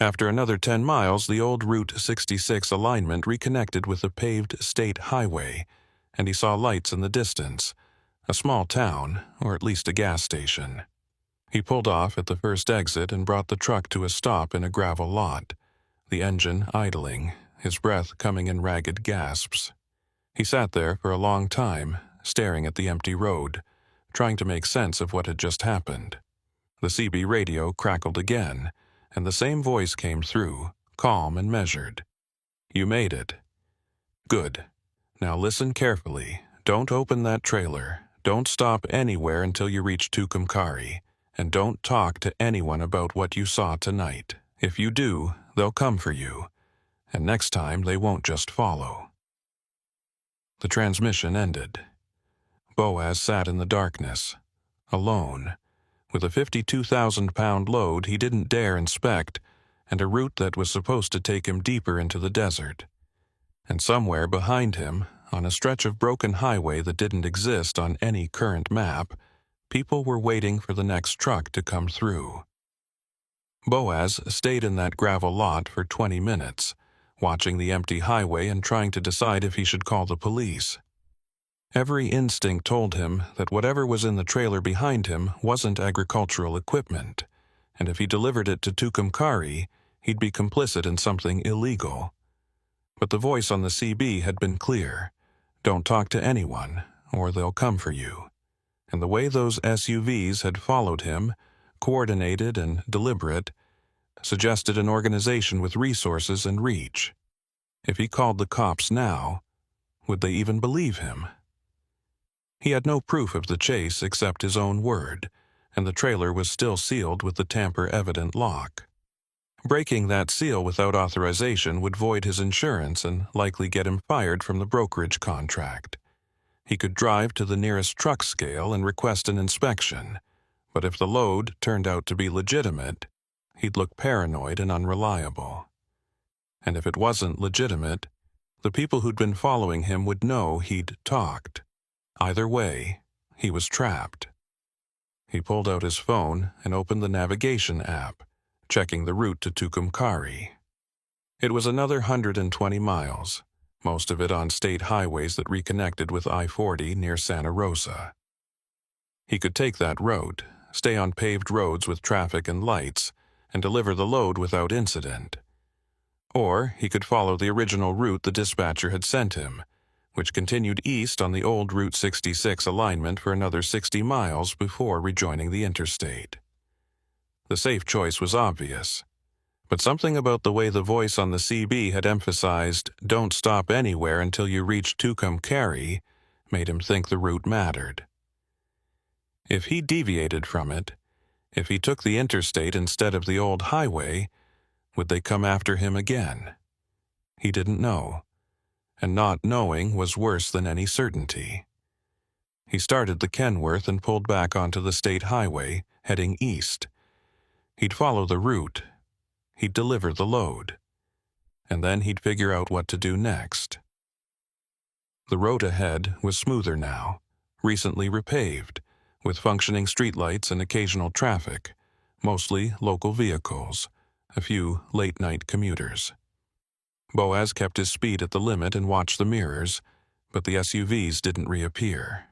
After another 10 miles, the old Route 66 alignment reconnected with the paved state highway, and he saw lights in the distance, a small town, or at least a gas station. He pulled off at the first exit and brought the truck to a stop in a gravel lot, the engine idling, his breath coming in ragged gasps. He sat there for a long time, staring at the empty road, trying to make sense of what had just happened. The CB radio crackled again, and the same voice came through, calm and measured. "You made it." "Good. Now listen carefully. Don't open that trailer. Don't stop anywhere until you reach Tucumcari. And don't talk to anyone about what you saw tonight. If you do, they'll come for you. And next time they won't just follow." The transmission ended. Boaz sat in the darkness, alone, with a 52,000-pound load he didn't dare inspect, and a route that was supposed to take him deeper into the desert. And somewhere behind him, on a stretch of broken highway that didn't exist on any current map, people were waiting for the next truck to come through. Boaz stayed in that gravel lot for 20 minutes, watching the empty highway and trying to decide if he should call the police. Every instinct told him that whatever was in the trailer behind him wasn't agricultural equipment, and if he delivered it to Tucumcari, he'd be complicit in something illegal. But the voice on the CB had been clear: "Don't talk to anyone, or they'll come for you." And the way those SUVs had followed him, coordinated and deliberate, suggested an organization with resources and reach. If he called the cops now, would they even believe him? He had no proof of the chase except his own word, and the trailer was still sealed with the tamper-evident lock. Breaking that seal without authorization would void his insurance and likely get him fired from the brokerage contract. He could drive to the nearest truck scale and request an inspection, but if the load turned out to be legitimate, he'd look paranoid and unreliable. And if it wasn't legitimate, the people who'd been following him would know he'd talked. Either way, he was trapped. He pulled out his phone and opened the navigation app, checking the route to Tucumcari. It was another 120 miles, most of it on state highways that reconnected with I-40 near Santa Rosa. He could take that road, stay on paved roads with traffic and lights, and deliver the load without incident. Or he could follow the original route the dispatcher had sent him, which continued east on the old Route 66 alignment for another 60 miles before rejoining the interstate. The safe choice was obvious, but something about the way the voice on the CB had emphasized "don't stop anywhere until you reach Tucumcari" made him think the route mattered. If he deviated from it, if he took the interstate instead of the old highway, would they come after him again? He didn't know, and not knowing was worse than any certainty. He started the Kenworth and pulled back onto the state highway, heading east. He'd follow the route. He'd deliver the load. And then he'd figure out what to do next. The road ahead was smoother now, recently repaved, with functioning streetlights and occasional traffic, mostly local vehicles, a few late-night commuters. Boaz kept his speed at the limit and watched the mirrors, but the SUVs didn't reappear.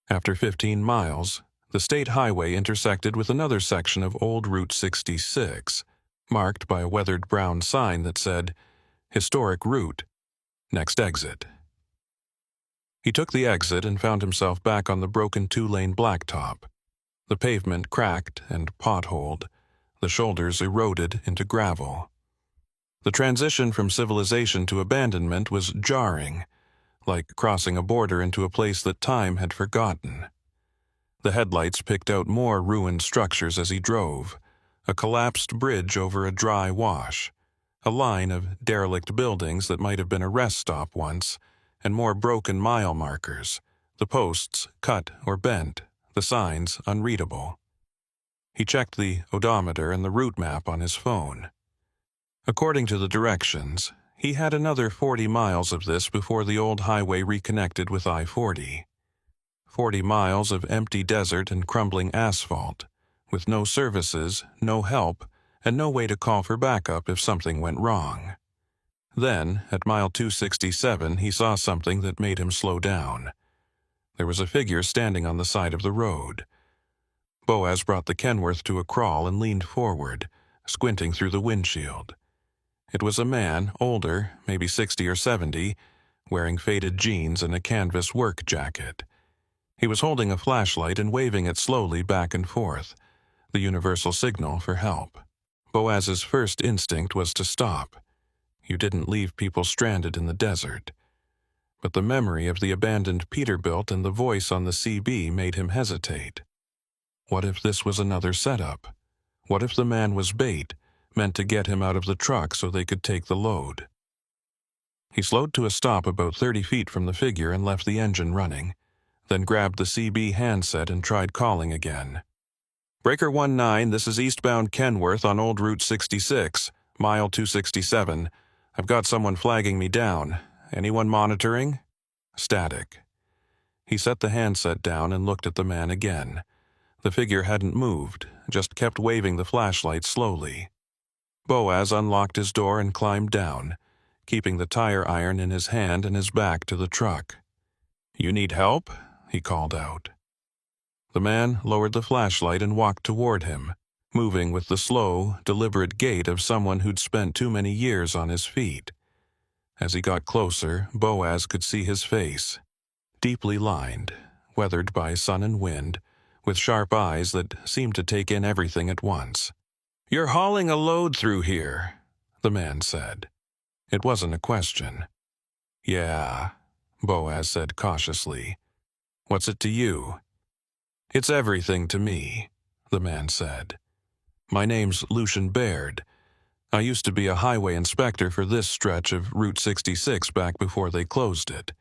After 15 miles, the state highway intersected with another section of old Route 66, marked by a weathered brown sign that said, "Historic Route, next exit." He took the exit and found himself back on the broken 2-lane blacktop. The pavement cracked and potholed, the shoulders eroded into gravel. The transition from civilization to abandonment was jarring, like crossing a border into a place that time had forgotten. The headlights picked out more ruined structures as he drove, a collapsed bridge over a dry wash, a line of derelict buildings that might have been a rest stop once, and more broken mile markers, the posts cut or bent, the signs unreadable. He checked the odometer and the route map on his phone. According to the directions, he had another 40 miles of this before the old highway reconnected with I-40. 40 miles of empty desert and crumbling asphalt, with no services, no help, and no way to call for backup if something went wrong. Then, at mile 267, he saw something that made him slow down. There was a figure standing on the side of the road. Boaz brought the Kenworth to a crawl and leaned forward, squinting through the windshield. It was a man, older, maybe 60 or 70, wearing faded jeans and a canvas work jacket. He was holding a flashlight and waving it slowly back and forth, the universal signal for help. Boaz's first instinct was to stop. You didn't leave people stranded in the desert. But the memory of the abandoned Peterbilt and the voice on the CB made him hesitate. What if this was another setup? What if the man was bait, meant to get him out of the truck so they could take the load? He slowed to a stop about 30 feet from the figure and left the engine running, then grabbed the CB handset and tried calling again. Breaker 19, this is eastbound Kenworth on Old Route 66, mile 267. I've got someone flagging me down. Anyone monitoring? Static. He set the handset down and looked at the man again. The figure hadn't moved, just kept waving the flashlight slowly. Boaz unlocked his door and climbed down, keeping the tire iron in his hand and his back to the truck. "You need help?" he called out. The man lowered the flashlight and walked toward him, moving with the slow, deliberate gait of someone who'd spent too many years on his feet. As he got closer, Boaz could see his face, deeply lined, weathered by sun and wind, with sharp eyes that seemed to take in everything at once. "You're hauling a load through here," the man said. It wasn't a question. "Yeah," Boaz said cautiously. "What's it to you?" "It's everything to me," the man said. "My name's Lucian Baird. I used to be a highway inspector for this stretch of Route 66 back before they closed it.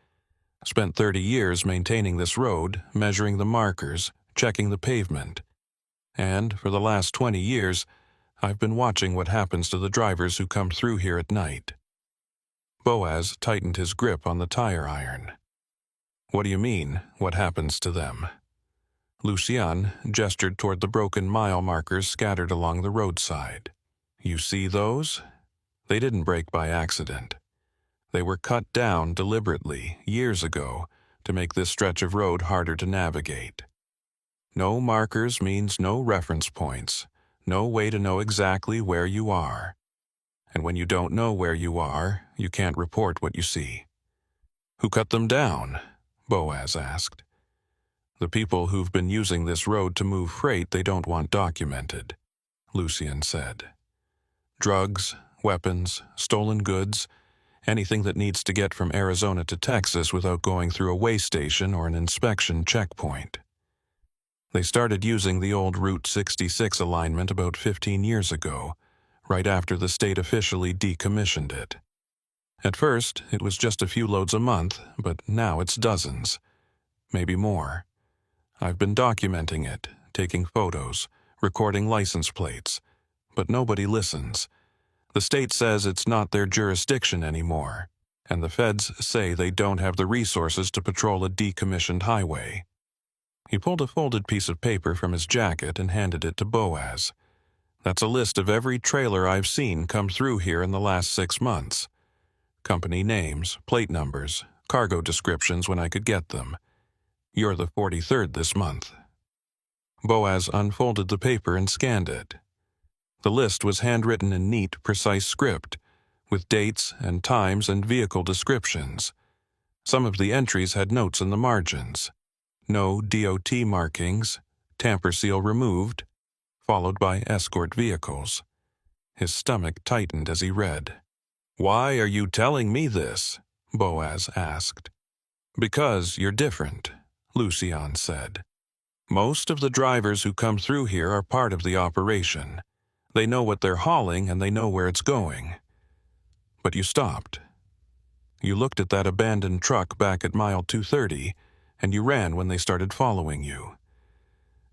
Spent 30 years maintaining this road, measuring the markers, checking the pavement. And for the last 20 years, I've been watching what happens to the drivers who come through here at night." Boaz tightened his grip on the tire iron. "What do you mean, what happens to them?" Lucian gestured toward the broken mile markers scattered along the roadside. "You see those? They didn't break by accident. They were cut down deliberately, years ago, to make this stretch of road harder to navigate. No markers means no reference points, no way to know exactly where you are. And when you don't know where you are, you can't report what you see." "Who cut them down?" Boaz asked. "The people who've been using this road to move freight they don't want documented," Lucian said. "Drugs, weapons, stolen goods, anything that needs to get from Arizona to Texas without going through a weigh station or an inspection checkpoint. They started using the old Route 66 alignment about 15 years ago, right after the state officially decommissioned it. At first, it was just a few loads a month, but now it's dozens, maybe more. I've been documenting it, taking photos, recording license plates, but nobody listens. The state says it's not their jurisdiction anymore, and the feds say they don't have the resources to patrol a decommissioned highway." He pulled a folded piece of paper from his jacket and handed it to Boaz. "That's a list of every trailer I've seen come through here in the last 6 months. Company names, plate numbers, cargo descriptions when I could get them. You're the 43rd this month." Boaz unfolded the paper and scanned it. The list was handwritten in neat, precise script, with dates and times and vehicle descriptions. Some of the entries had notes in the margins. No DOT markings, tamper seal removed, followed by escort vehicles. His stomach tightened as he read. "Why are you telling me this?" Boaz asked. "Because you're different," Lucian said. "Most of the drivers who come through here are part of the operation. They know what they're hauling and they know where it's going. But you stopped. You looked at that abandoned truck back at mile 230, and you ran when they started following you.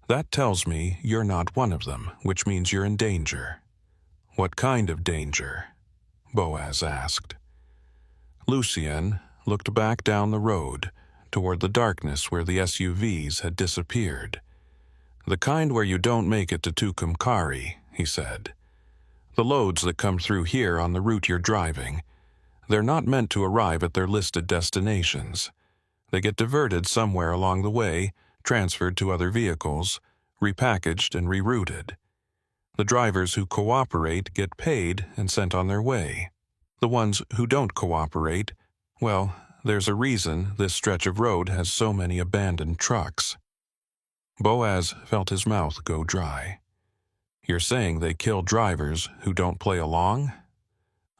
That tells me you're not one of them, which means you're in danger." "What kind of danger?" Boaz asked. Lucian looked back down the road, toward the darkness where the SUVs had disappeared. "The kind where you don't make it to Tucumcari," he said. The loads that come through here on the route you're driving, they're not meant to arrive at their listed destinations. They get diverted somewhere along the way, transferred to other vehicles, repackaged and rerouted. The drivers who cooperate get paid and sent on their way. The ones who don't cooperate, well, there's a reason this stretch of road has so many abandoned trucks. Boaz felt his mouth go dry. You're saying they kill drivers who don't play along?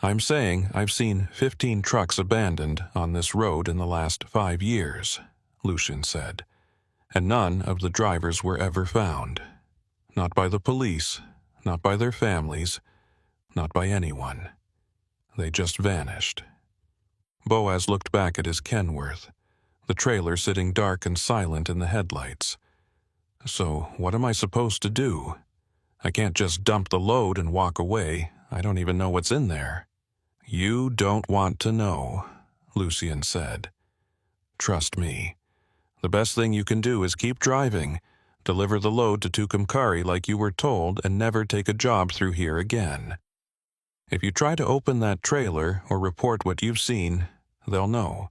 I'm saying I've seen 15 trucks abandoned on this road in the last 5 years, Lucian said, and none of the drivers were ever found. Not by the police, not by their families, not by anyone. They just vanished. Boaz looked back at his Kenworth, the trailer sitting dark and silent in the headlights. So what am I supposed to do? I can't just dump the load and walk away. I don't even know what's in there. You don't want to know, Lucian said. Trust me. The best thing you can do is keep driving, deliver the load to Tucumcari like you were told, and never take a job through here again. If you try to open that trailer or report what you've seen, they'll know,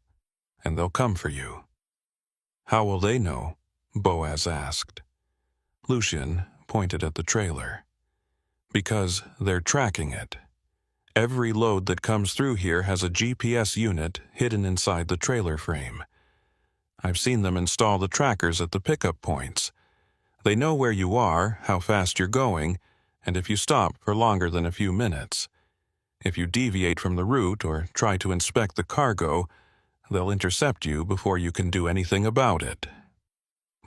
and they'll come for you. How will they know? Boaz asked. Lucian pointed at the trailer. Because they're tracking it. Every load that comes through here has a GPS unit hidden inside the trailer frame. I've seen them install the trackers at the pickup points. They know where you are, how fast you're going, and if you stop for longer than a few minutes. If you deviate from the route or try to inspect the cargo, they'll intercept you before you can do anything about it.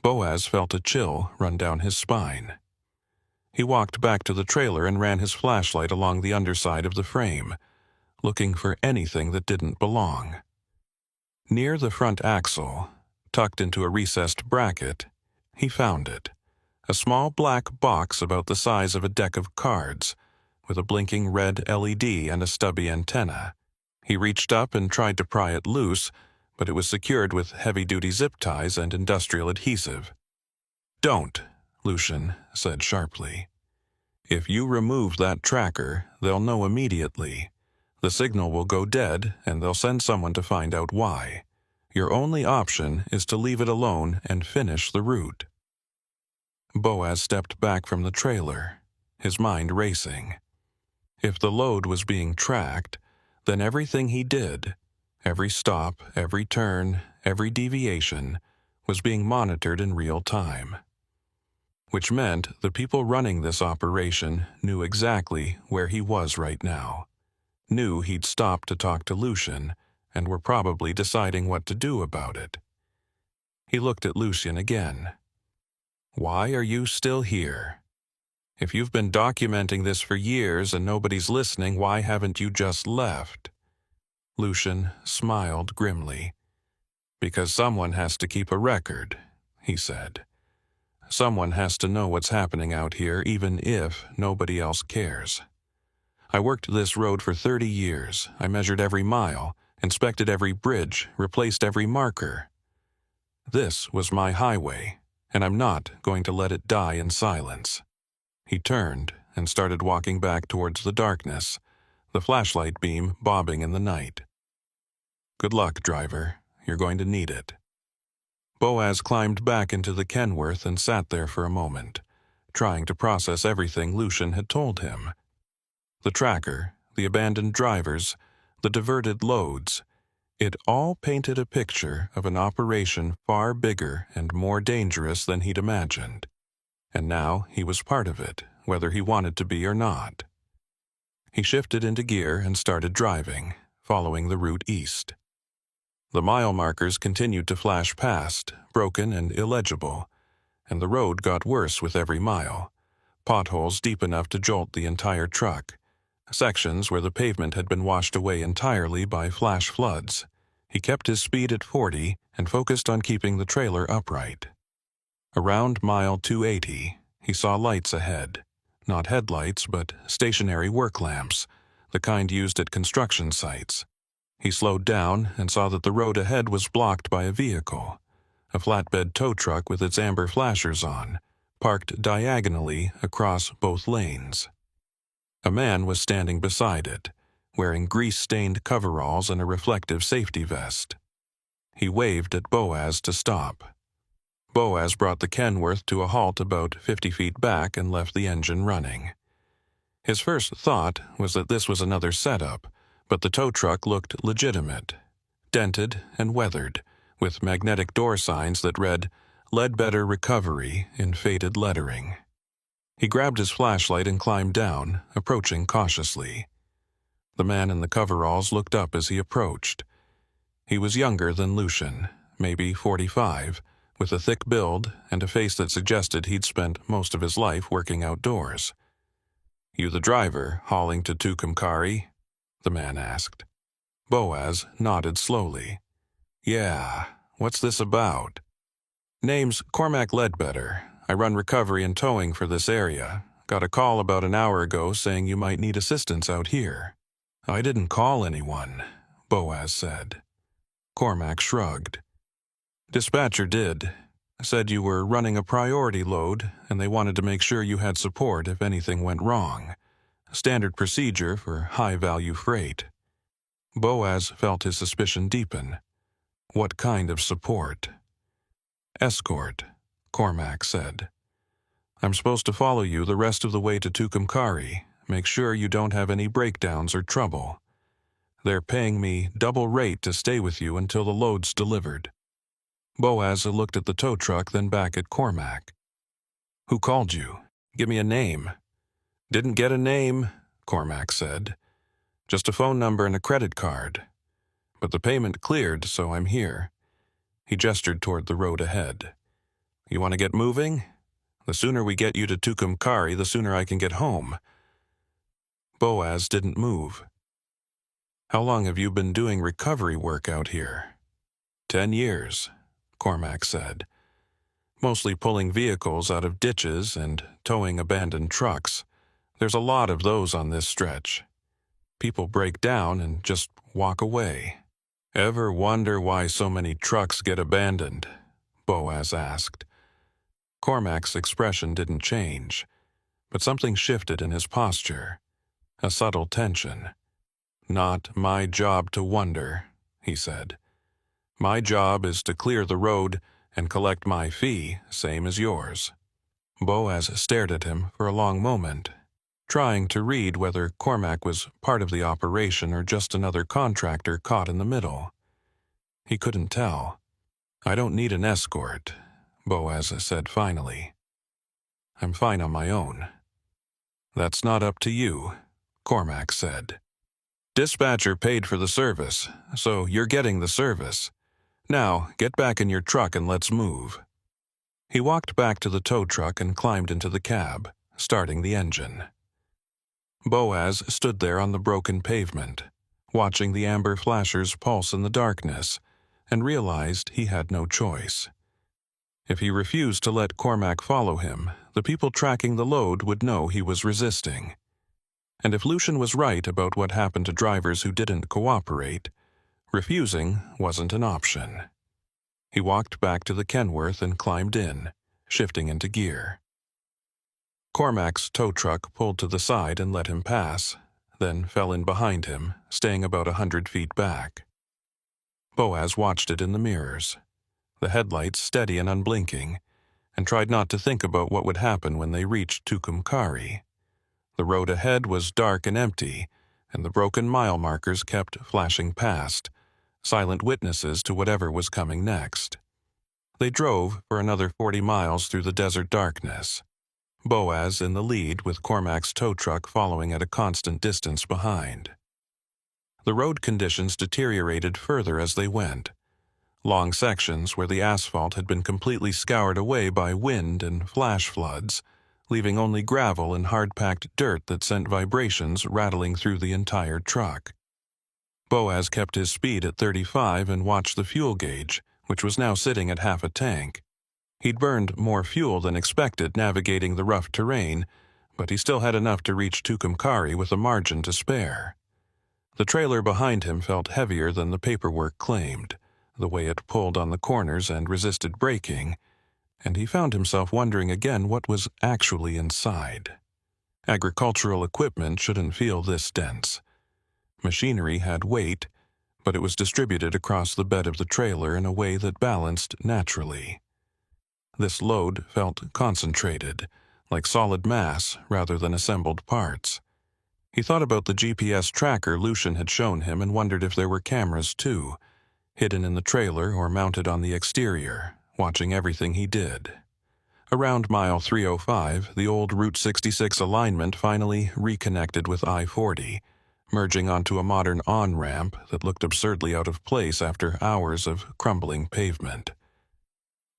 Boaz felt a chill run down his spine. He walked back to the trailer and ran his flashlight along the underside of the frame, looking for anything that didn't belong. Near the front axle, tucked into a recessed bracket, he found it, a small black box about the size of a deck of cards, with a blinking red LED and a stubby antenna. He reached up and tried to pry it loose, but it was secured with heavy-duty zip ties and industrial adhesive. Don't, Lucian said sharply. If you remove that tracker, they'll know immediately. The signal will go dead, and they'll send someone to find out why. Your only option is to leave it alone and finish the route. Boaz stepped back from the trailer, his mind racing. If the load was being tracked, then everything he did, every stop, every turn, every deviation, was being monitored in real time. Which meant the people running this operation knew exactly where he was right now, knew he'd stopped to talk to Lucian, and were probably deciding what to do about it. He looked at Lucian again. Why are you still here? If you've been documenting this for years and nobody's listening, why haven't you just left? Lucian smiled grimly. Because someone has to keep a record, he said. Someone has to know what's happening out here, even if nobody else cares. I worked this road for 30 years. I measured every mile, inspected every bridge, replaced every marker. This was my highway, and I'm not going to let it die in silence. He turned and started walking back towards the darkness, the flashlight beam bobbing in the night. Good luck, driver. You're going to need it. Boaz climbed back into the Kenworth and sat there for a moment, trying to process everything Lucian had told him. The tracker, the abandoned drivers, the diverted loads, it all painted a picture of an operation far bigger and more dangerous than he'd imagined. And now he was part of it, whether he wanted to be or not. He shifted into gear and started driving, following the route east. The mile markers continued to flash past, broken and illegible, and the road got worse with every mile, potholes deep enough to jolt the entire truck, sections where the pavement had been washed away entirely by flash floods. He kept his speed at 40 and focused on keeping the trailer upright. Around mile 280, he saw lights ahead, not headlights but stationary work lamps, the kind used at construction sites. He slowed down and saw that the road ahead was blocked by a vehicle, a flatbed tow truck with its amber flashers on, parked diagonally across both lanes. A man was standing beside it, wearing grease-stained coveralls and a reflective safety vest. He waved at Boaz to stop. Boaz brought the Kenworth to a halt about 50 feet back and left the engine running. His first thought was that this was another setup, but the tow truck looked legitimate, dented and weathered, with magnetic door signs that read, "Ledbetter Recovery" in faded lettering. He grabbed his flashlight and climbed down, approaching cautiously. The man in the coveralls looked up as he approached. He was younger than Lucian, maybe 45, with a thick build and a face that suggested he'd spent most of his life working outdoors. "You the driver, hauling to Tucumcari?" the man asked. Boaz nodded slowly. "Yeah, what's this about?" "Name's Cormac Ledbetter. I run recovery and towing for this area. Got a call about an hour ago saying you might need assistance out here." "I didn't call anyone," Boaz said. Cormac shrugged. "Dispatcher did. Said you were running a priority load and they wanted to make sure you had support if anything went wrong. Standard procedure for high-value freight." Boaz felt his suspicion deepen. "What kind of support?" "Escort," Cormac said. "I'm supposed to follow you the rest of the way to Tucumcari, make sure you don't have any breakdowns or trouble. They're paying me double rate to stay with you until the load's delivered." Boaz looked at the tow truck, then back at Cormac. "Who called you? Give me a name." "Didn't get a name," Cormac said. "Just a phone number and a credit card. But the payment cleared, so I'm here." He gestured toward the road ahead. "You want to get moving? The sooner we get you to Tucumcari, the sooner I can get home." Boaz didn't move. "How long have you been doing recovery work out here?" 10 years, Cormac said. "Mostly pulling vehicles out of ditches and towing abandoned trucks. There's a lot of those on this stretch. People break down and just walk away." "Ever wonder why so many trucks get abandoned?" Boaz asked. Cormac's expression didn't change, but something shifted in his posture, a subtle tension. "Not my job to wonder," he said. "My job is to clear the road and collect my fee, same as yours." Boaz stared at him for a long moment, trying to read whether Cormac was part of the operation or just another contractor caught in the middle. He couldn't tell. "I don't need an escort," Boaz said finally. "I'm fine on my own." "That's not up to you," Cormac said. "Dispatcher paid for the service, so you're getting the service. Now, get back in your truck and let's move." He walked back to the tow truck and climbed into the cab, starting the engine. Boaz stood there on the broken pavement, watching the amber flashers pulse in the darkness, and realized he had no choice. If he refused to let Cormac follow him, the people tracking the load would know he was resisting. And if Lucian was right about what happened to drivers who didn't cooperate, refusing wasn't an option. He walked back to the Kenworth and climbed in, shifting into gear. Cormac's tow truck pulled to the side and let him pass, then fell in behind him, staying about 100 feet back. Boaz watched it in the mirrors, the headlights steady and unblinking, and tried not to think about what would happen when they reached Tucumcari. The road ahead was dark and empty, and the broken mile markers kept flashing past, silent witnesses to whatever was coming next. They drove for another 40 miles through the desert darkness, Boaz in the lead with Cormac's tow truck following at a constant distance behind. The road conditions deteriorated further as they went. Long sections where the asphalt had been completely scoured away by wind and flash floods, leaving only gravel and hard-packed dirt that sent vibrations rattling through the entire truck. Boaz kept his speed at 35 and watched the fuel gauge, which was now sitting at half a tank. He'd burned more fuel than expected navigating the rough terrain, but he still had enough to reach Tucumcari with a margin to spare. The trailer behind him felt heavier than the paperwork claimed, the way it pulled on the corners and resisted braking, and he found himself wondering again what was actually inside. Agricultural equipment shouldn't feel this dense. Machinery had weight, but it was distributed across the bed of the trailer in a way that balanced naturally. This load felt concentrated, like solid mass rather than assembled parts. He thought about the GPS tracker Lucian had shown him and wondered if there were cameras too, hidden in the trailer or mounted on the exterior, watching everything he did. Around mile 305, the old Route 66 alignment finally reconnected with I-40, merging onto a modern on-ramp that looked absurdly out of place after hours of crumbling pavement.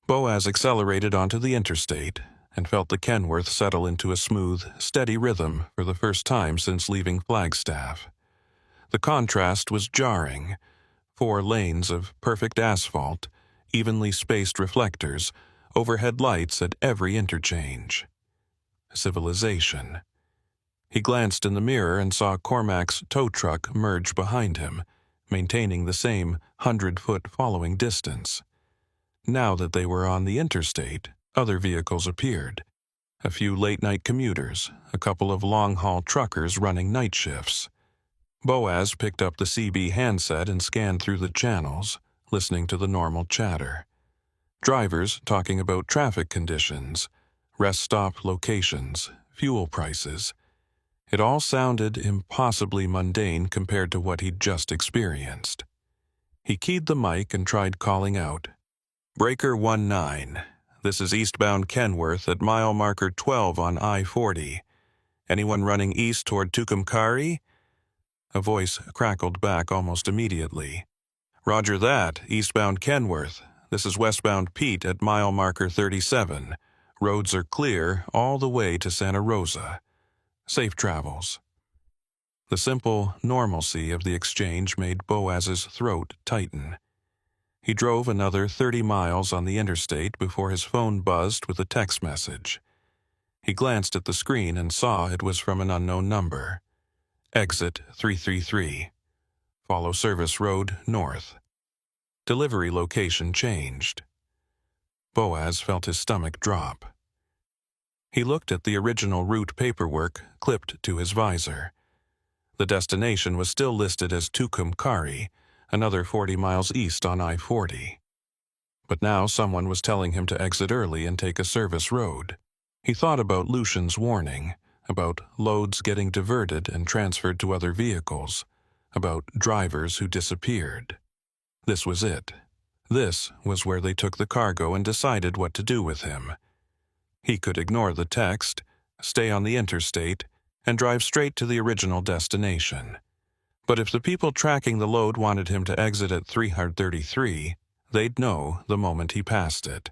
Boaz accelerated onto the interstate and felt the Kenworth settle into a smooth, steady rhythm for the first time since leaving Flagstaff. The contrast was jarring. 4 lanes of perfect asphalt, evenly spaced reflectors, overhead lights at every interchange. Civilization. He glanced in the mirror and saw Cormac's tow truck merge behind him, maintaining the same 100-foot following distance. Now that they were on the interstate, other vehicles appeared. A few late-night commuters, a couple of long-haul truckers running night shifts. Boaz picked up the CB handset and scanned through the channels, listening to the normal chatter. Drivers talking about traffic conditions, rest stop locations, fuel prices. It all sounded impossibly mundane compared to what he'd just experienced. He keyed the mic and tried calling out, "Breaker 19. This is eastbound Kenworth at mile marker 12 on I-40. Anyone running east toward Tucumcari?" A voice crackled back almost immediately. "Roger that, eastbound Kenworth. This is westbound Pete at mile marker 37. Roads are clear all the way to Santa Rosa. Safe travels." The simple normalcy of the exchange made Boaz's throat tighten. He drove another 30 miles on the interstate before his phone buzzed with a text message. He glanced at the screen and saw it was from an unknown number. Exit 333. Follow service road north. Delivery location changed. Boaz felt his stomach drop. He looked at the original route paperwork clipped to his visor. The destination was still listed as Tucumcari, another 40 miles east on I-40. But now someone was telling him to exit early and take a service road. He thought about Lucian's warning, about loads getting diverted and transferred to other vehicles, about drivers who disappeared. This was it. This was where they took the cargo and decided what to do with him. He could ignore the text, stay on the interstate, and drive straight to the original destination. But if the people tracking the load wanted him to exit at 333, they'd know the moment he passed it.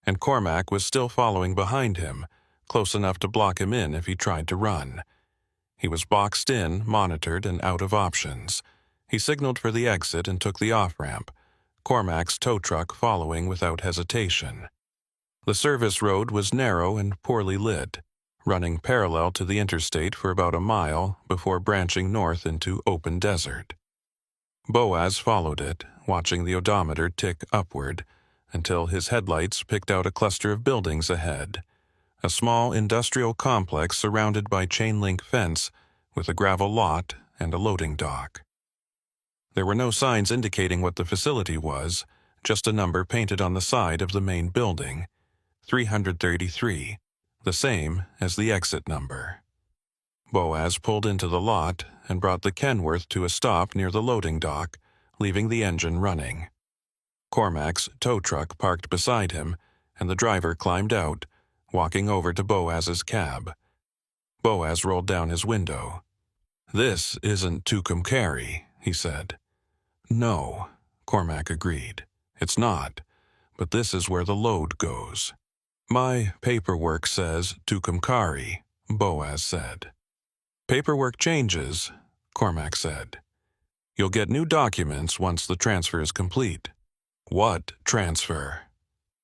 And Cormac was still following behind him, close enough to block him in if he tried to run. He was boxed in, monitored, and out of options. He signaled for the exit and took the off-ramp, Cormac's tow truck following without hesitation. The service road was narrow and poorly lit, running parallel to the interstate for about a mile before branching north into open desert. Boaz followed it, watching the odometer tick upward, until his headlights picked out a cluster of buildings ahead, a small industrial complex surrounded by chain-link fence with a gravel lot and a loading dock. There were no signs indicating what the facility was, just a number painted on the side of the main building, 333, the same as the exit number. Boaz pulled into the lot and brought the Kenworth to a stop near the loading dock, leaving the engine running. Cormac's tow truck parked beside him, and the driver climbed out, walking over to Boaz's cab. Boaz rolled down his window. "This isn't Tucumcari," he said. "No," Cormac agreed. "It's not, but this is where the load goes." "My paperwork says Tucumcari," Boaz said. "Paperwork changes," Cormac said. "You'll get new documents once the transfer is complete." "What transfer?"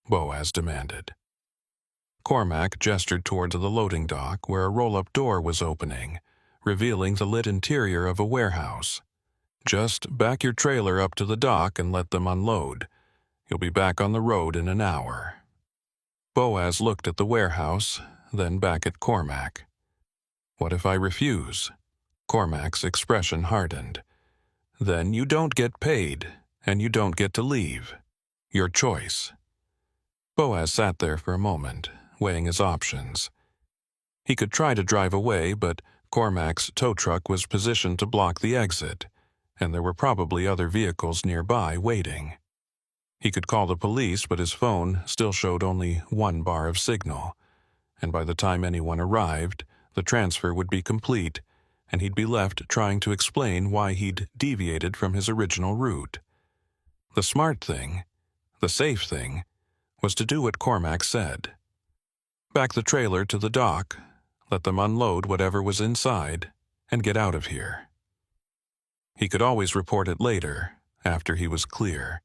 Boaz demanded. Cormac gestured toward the loading dock where a roll-up door was opening, revealing the lit interior of a warehouse. "Just back your trailer up to the dock and let them unload. You'll be back on the road in an hour." Boaz looked at the warehouse, then back at Cormac. What if I refuse? Cormac's expression hardened. Then you don't get paid, and you don't get to leave. Your choice. Boaz sat there for a moment, weighing his options. He could try to drive away, but Cormac's tow truck was positioned to block the exit, and there were probably other vehicles nearby waiting. He could call the police, but his phone still showed only one bar of signal, and by the time anyone arrived, the transfer would be complete, and he'd be left trying to explain why he'd deviated from his original route. The smart thing, the safe thing, was to do what Cormac said. Back the trailer to the dock, let them unload whatever was inside, and get out of here. He could always report it later, after he was clear.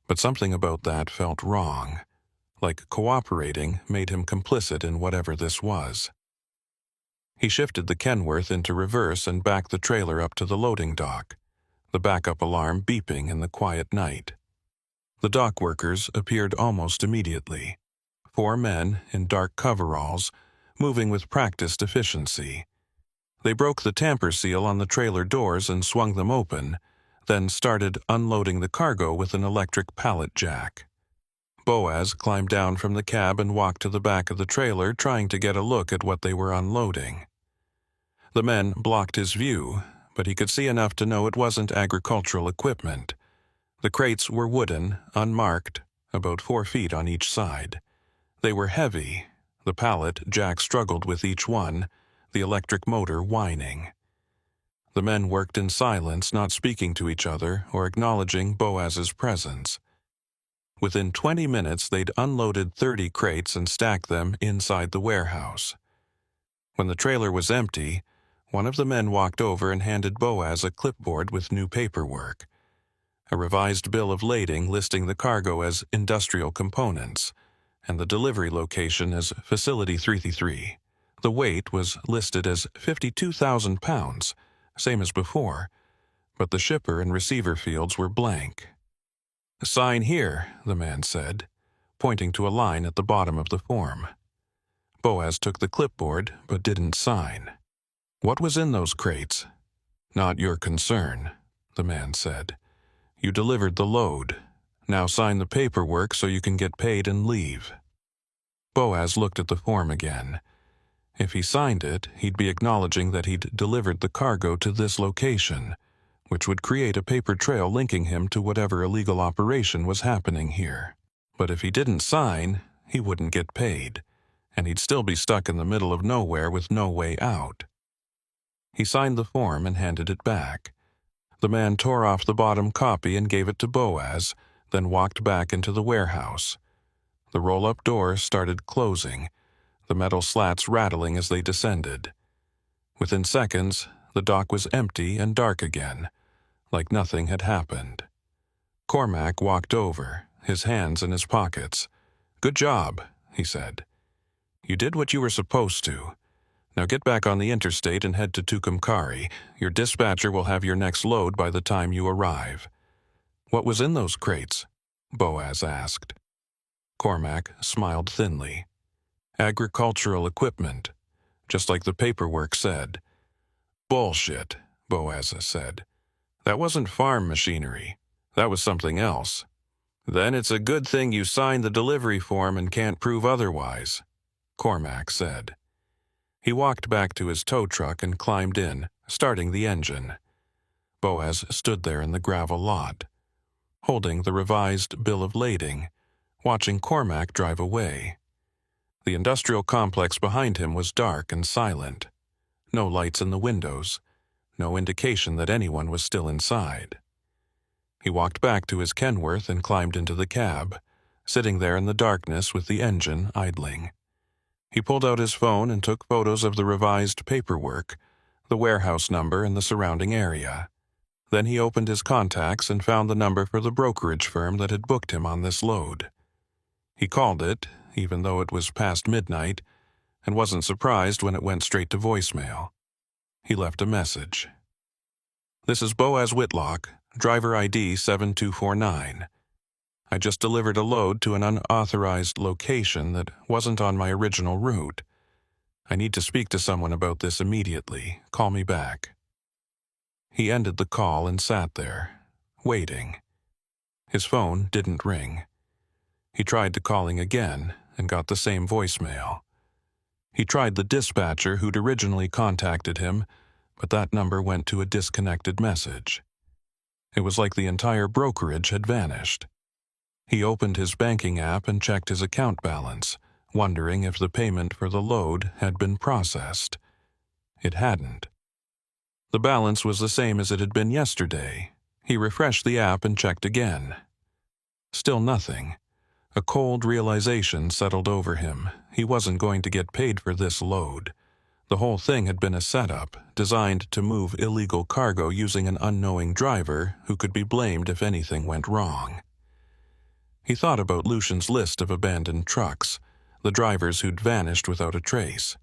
But something about that felt wrong, like cooperating made him complicit in whatever this was. He shifted the Kenworth into reverse and backed the trailer up to the loading dock, the backup alarm beeping in the quiet night. The dock workers appeared almost immediately, 4 men in dark coveralls, moving with practiced efficiency. They broke the tamper seal on the trailer doors and swung them open, then started unloading the cargo with an electric pallet jack. Boaz climbed down from the cab and walked to the back of the trailer, trying to get a look at what they were unloading. The men blocked his view, but he could see enough to know it wasn't agricultural equipment. The crates were wooden, unmarked, about 4 feet on each side. They were heavy. The pallet jack struggled with each one, the electric motor whining. The men worked in silence, not speaking to each other or acknowledging Boaz's presence. Within 20 minutes, they'd unloaded 30 crates and stacked them inside the warehouse. When the trailer was empty, one of the men walked over and handed Boaz a clipboard with new paperwork. A revised bill of lading listing the cargo as industrial components, and the delivery location as Facility 333. The weight was listed as 52,000 pounds, same as before, but the shipper and receiver fields were blank. "Sign here," the man said, pointing to a line at the bottom of the form. Boaz took the clipboard, but didn't sign. "What was in those crates?" "Not your concern," the man said. "You delivered the load. Now sign the paperwork so you can get paid and leave." Boaz looked at the form again. If he signed it, he'd be acknowledging that he'd delivered the cargo to this location, which would create a paper trail linking him to whatever illegal operation was happening here. But if he didn't sign, he wouldn't get paid, and he'd still be stuck in the middle of nowhere with no way out. He signed the form and handed it back. The man tore off the bottom copy and gave it to Boaz, then walked back into the warehouse. The roll-up door started closing, the metal slats rattling as they descended. Within seconds, the dock was empty and dark again, like nothing had happened. Cormac walked over, his hands in his pockets. "Good job," he said. "You did what you were supposed to. Now get back on the interstate and head to Tucumcari. Your dispatcher will have your next load by the time you arrive." "What was in those crates?" Boaz asked. Cormac smiled thinly. "Agricultural equipment, just like the paperwork said." "Bullshit," Boaz said. "That wasn't farm machinery. That was something else." "Then it's a good thing you signed the delivery form and can't prove otherwise," Cormac said. He walked back to his tow truck and climbed in, starting the engine. Boaz stood there in the gravel lot, holding the revised bill of lading, watching Cormac drive away. The industrial complex behind him was dark and silent. No lights in the windows, no indication that anyone was still inside. He walked back to his Kenworth and climbed into the cab, sitting there in the darkness with the engine idling. He pulled out his phone and took photos of the revised paperwork, the warehouse number and the surrounding area. Then he opened his contacts and found the number for the brokerage firm that had booked him on this load. He called it, even though it was past midnight, and wasn't surprised when it went straight to voicemail. He left a message. "This is Boaz Whitlock, driver ID 7249. I just delivered a load to an unauthorized location that wasn't on my original route. I need to speak to someone about this immediately. Call me back." He ended the call and sat there, waiting. His phone didn't ring. He tried calling again and got the same voicemail. He tried the dispatcher who'd originally contacted him, but that number went to a disconnected message. It was like the entire brokerage had vanished. He opened his banking app and checked his account balance, wondering if the payment for the load had been processed. It hadn't. The balance was the same as it had been yesterday. He refreshed the app and checked again. Still nothing. A cold realization settled over him. He wasn't going to get paid for this load. The whole thing had been a setup, designed to move illegal cargo using an unknowing driver who could be blamed if anything went wrong. He thought about Lucian's list of abandoned trucks, the drivers who'd vanished without a trace.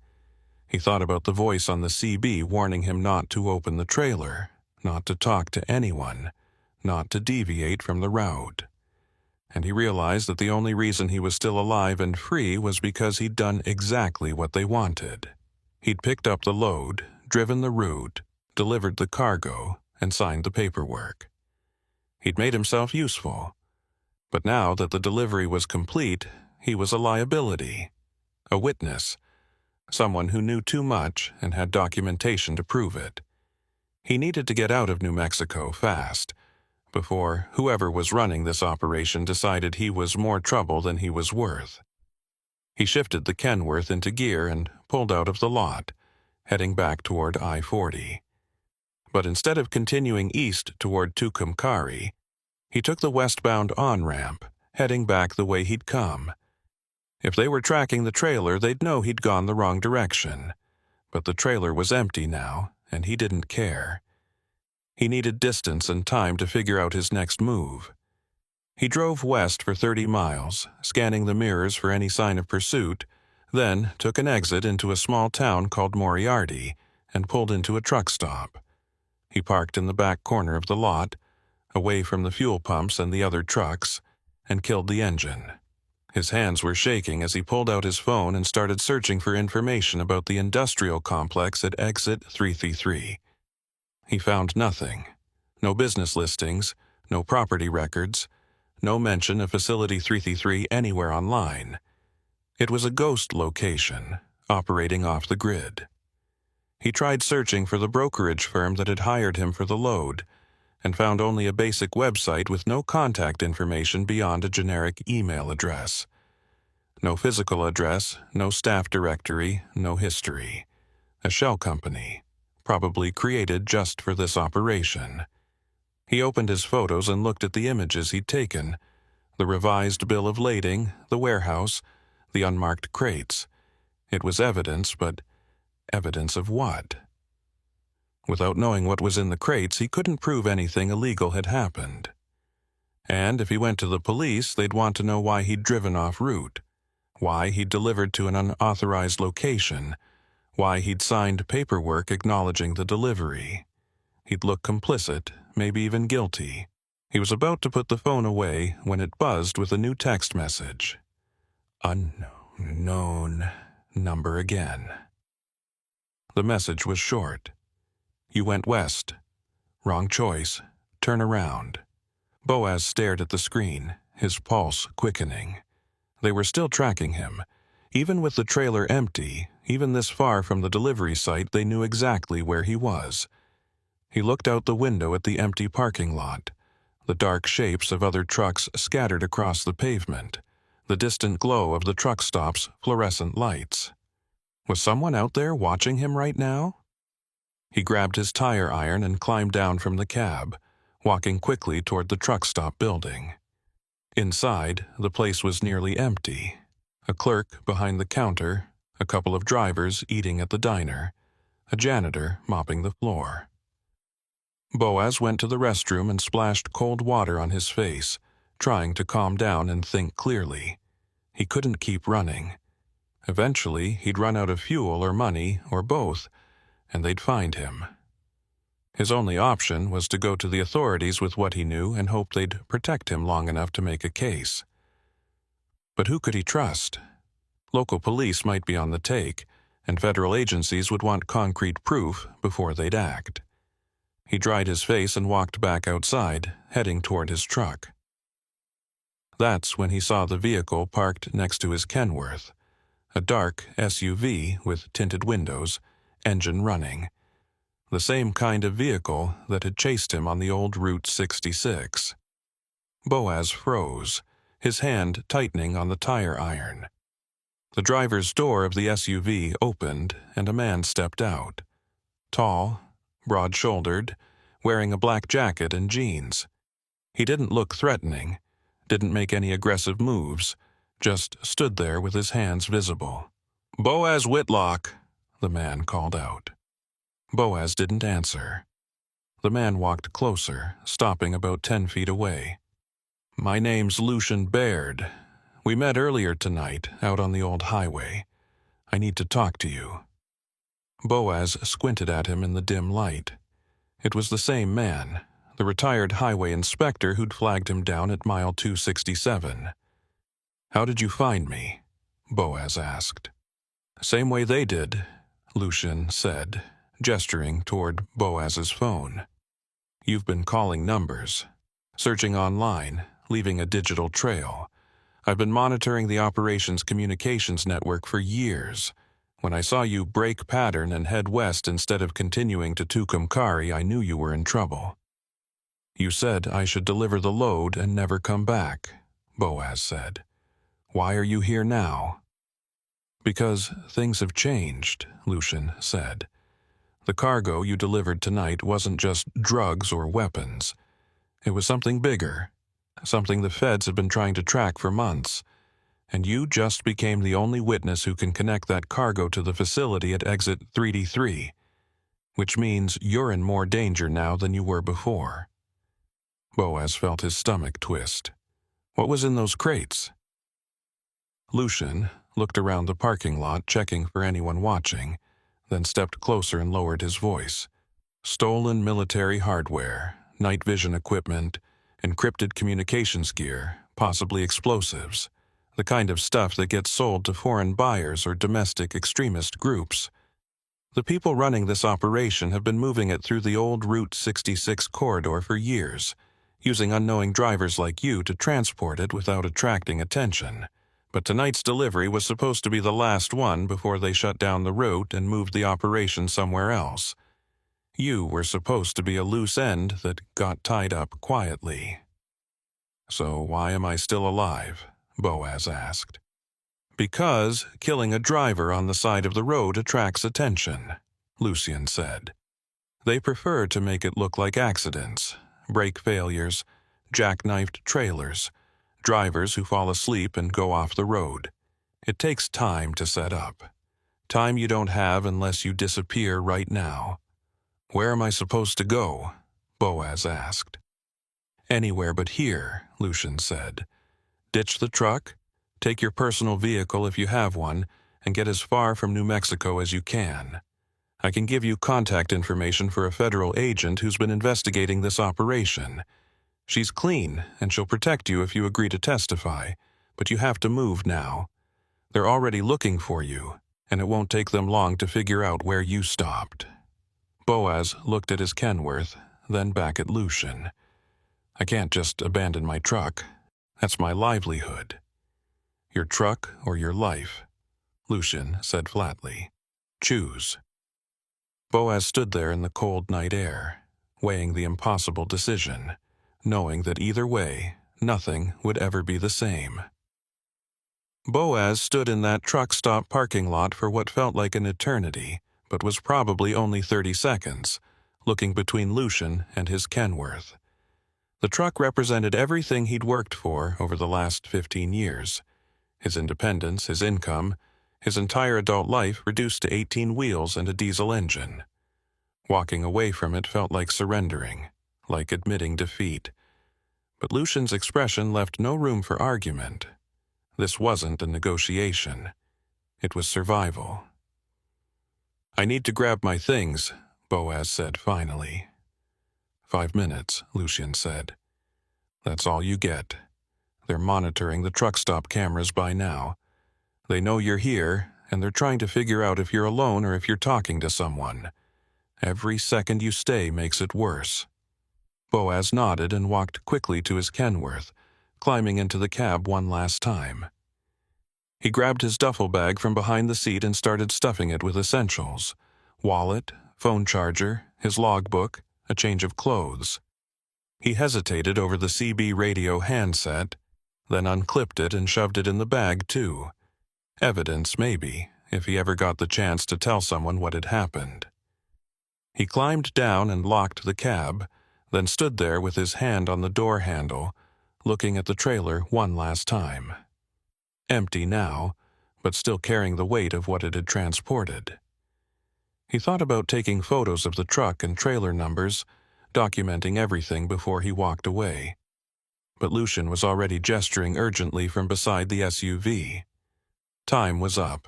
He thought about the voice on the CB warning him not to open the trailer, not to talk to anyone, not to deviate from the route. And he realized that the only reason he was still alive and free was because he'd done exactly what they wanted. He'd picked up the load, driven the route, delivered the cargo, and signed the paperwork. He'd made himself useful. But now that the delivery was complete, he was a liability, a witness, someone who knew too much and had documentation to prove it. He needed to get out of New Mexico fast, before whoever was running this operation decided he was more trouble than he was worth. He shifted the Kenworth into gear and pulled out of the lot, heading back toward I-40. But instead of continuing east toward Tucumcari, he took the westbound on-ramp, heading back the way he'd come. If they were tracking the trailer, they'd know he'd gone the wrong direction. But the trailer was empty now, and he didn't care. He needed distance and time to figure out his next move. He drove west for 30 miles, scanning the mirrors for any sign of pursuit, then took an exit into a small town called Moriarty and pulled into a truck stop. He parked in the back corner of the lot, away from the fuel pumps and the other trucks, and killed the engine. His hands were shaking as he pulled out his phone and started searching for information about the industrial complex at exit 333. He found nothing. No business listings, no property records, no mention of Facility 333 anywhere online. It was a ghost location, operating off the grid. He tried searching for the brokerage firm that had hired him for the load, and found only a basic website with no contact information beyond a generic email address. No physical address, no staff directory, no history. A shell company, probably created just for this operation. He opened his photos and looked at the images he'd taken, the revised bill of lading, the warehouse, the unmarked crates. It was evidence, but evidence of what? Without knowing what was in the crates, he couldn't prove anything illegal had happened. And if he went to the police, they'd want to know why he'd driven off route, why he'd delivered to an unauthorized location, why he'd signed paperwork acknowledging the delivery. He'd look complicit, maybe even guilty. He was about to put the phone away when it buzzed with a new text message. Unknown number again. The message was short. You went west. Wrong choice. Turn around. Boaz stared at the screen, his pulse quickening. They were still tracking him. Even with the trailer empty, even this far from the delivery site, they knew exactly where he was. He looked out the window at the empty parking lot, the dark shapes of other trucks scattered across the pavement, the distant glow of the truck stop's fluorescent lights. Was someone out there watching him right now? He grabbed his tire iron and climbed down from the cab, walking quickly toward the truck stop building. Inside, the place was nearly empty. A clerk behind the counter, a couple of drivers eating at the diner, a janitor mopping the floor. Boaz went to the restroom and splashed cold water on his face, trying to calm down and think clearly. He couldn't keep running. Eventually, he'd run out of fuel or money, or both, and they'd find him. His only option was to go to the authorities with what he knew and hope they'd protect him long enough to make a case. But who could he trust? Local police might be on the take, and federal agencies would want concrete proof before they'd act. He dried his face and walked back outside, heading toward his truck. That's when he saw the vehicle parked next to his Kenworth, a dark SUV with tinted windows, engine running. The same kind of vehicle that had chased him on the old Route 66. Boaz froze, his hand tightening on the tire iron. The driver's door of the SUV opened and a man stepped out. Tall, broad-shouldered, wearing a black jacket and jeans. He didn't look threatening, didn't make any aggressive moves, just stood there with his hands visible. "Boaz Whitlock," the man called out. Boaz didn't answer. The man walked closer, stopping about 10 feet away. "My name's Lucian Baird. We met earlier tonight, out on the old highway. I need to talk to you." Boaz squinted at him in the dim light. It was the same man, the retired highway inspector who'd flagged him down at mile 267. "How did you find me?" Boaz asked. "Same way they did," Lucian said, gesturing toward Boaz's phone. "You've been calling numbers, searching online, leaving a digital trail. I've been monitoring the operations communications network for years. When I saw you break pattern and head west instead of continuing to Tucumcari, I knew you were in trouble." "You said I should deliver the load and never come back," Boaz said. "Why are you here now?" "Because things have changed," Lucian said. "The cargo you delivered tonight wasn't just drugs or weapons. It was something bigger, something the feds have been trying to track for months. And you just became the only witness who can connect that cargo to the facility at exit 3D3, which means you're in more danger now than you were before." Boaz felt his stomach twist. What was in those crates? Lucian looked around the parking lot, checking for anyone watching, then stepped closer and lowered his voice. "Stolen military hardware, night vision equipment, encrypted communications gear, possibly explosives. The kind of stuff that gets sold to foreign buyers or domestic extremist groups. The people running this operation have been moving it through the old Route 66 corridor for years, using unknowing drivers like you to transport it without attracting attention. But tonight's delivery was supposed to be the last one before they shut down the route and moved the operation somewhere else. You were supposed to be a loose end that got tied up quietly." "So why am I still alive?" Boaz asked. "Because killing a driver on the side of the road attracts attention," Lucian said. "They prefer to make it look like accidents, brake failures, jackknifed trailers, drivers who fall asleep and go off the road. It takes time to set up. Time you don't have unless you disappear right now." "Where am I supposed to go?" Boaz asked. "Anywhere but here," Lucian said. "Ditch the truck, take your personal vehicle if you have one, and get as far from New Mexico as you can. I can give you contact information for a federal agent who's been investigating this operation. She's clean, and she'll protect you if you agree to testify, but you have to move now. They're already looking for you, and it won't take them long to figure out where you stopped." Boaz looked at his Kenworth, then back at Lucian. "I can't just abandon my truck. That's my livelihood." "Your truck or your life," Lucian said flatly. "Choose." Boaz stood there in the cold night air, weighing the impossible decision, knowing that either way, nothing would ever be the same. Boaz stood in that truck stop parking lot for what felt like an eternity, but was probably only 30 seconds, looking between Lucian and his Kenworth. The truck represented everything he'd worked for over the last 15 years. His independence, his income, his entire adult life reduced to 18 wheels and a diesel engine. Walking away from it felt like surrendering, like admitting defeat. But Lucian's expression left no room for argument. This wasn't a negotiation. It was survival. "I need to grab my things," Boaz said finally. 5 minutes, Lucian said. "That's all you get. They're monitoring the truck stop cameras by now. They know you're here, and they're trying to figure out if you're alone or if you're talking to someone. Every second you stay makes it worse." Boaz nodded and walked quickly to his Kenworth, climbing into the cab one last time. He grabbed his duffel bag from behind the seat and started stuffing it with essentials: wallet, phone charger, his logbook, a change of clothes. He hesitated over the CB radio handset, then unclipped it and shoved it in the bag too. Evidence, maybe, if he ever got the chance to tell someone what had happened. He climbed down and locked the cab, then stood there with his hand on the door handle, looking at the trailer one last time. Empty now, but still carrying the weight of what it had transported. He thought about taking photos of the truck and trailer numbers, documenting everything before he walked away. But Lucian was already gesturing urgently from beside the SUV. Time was up.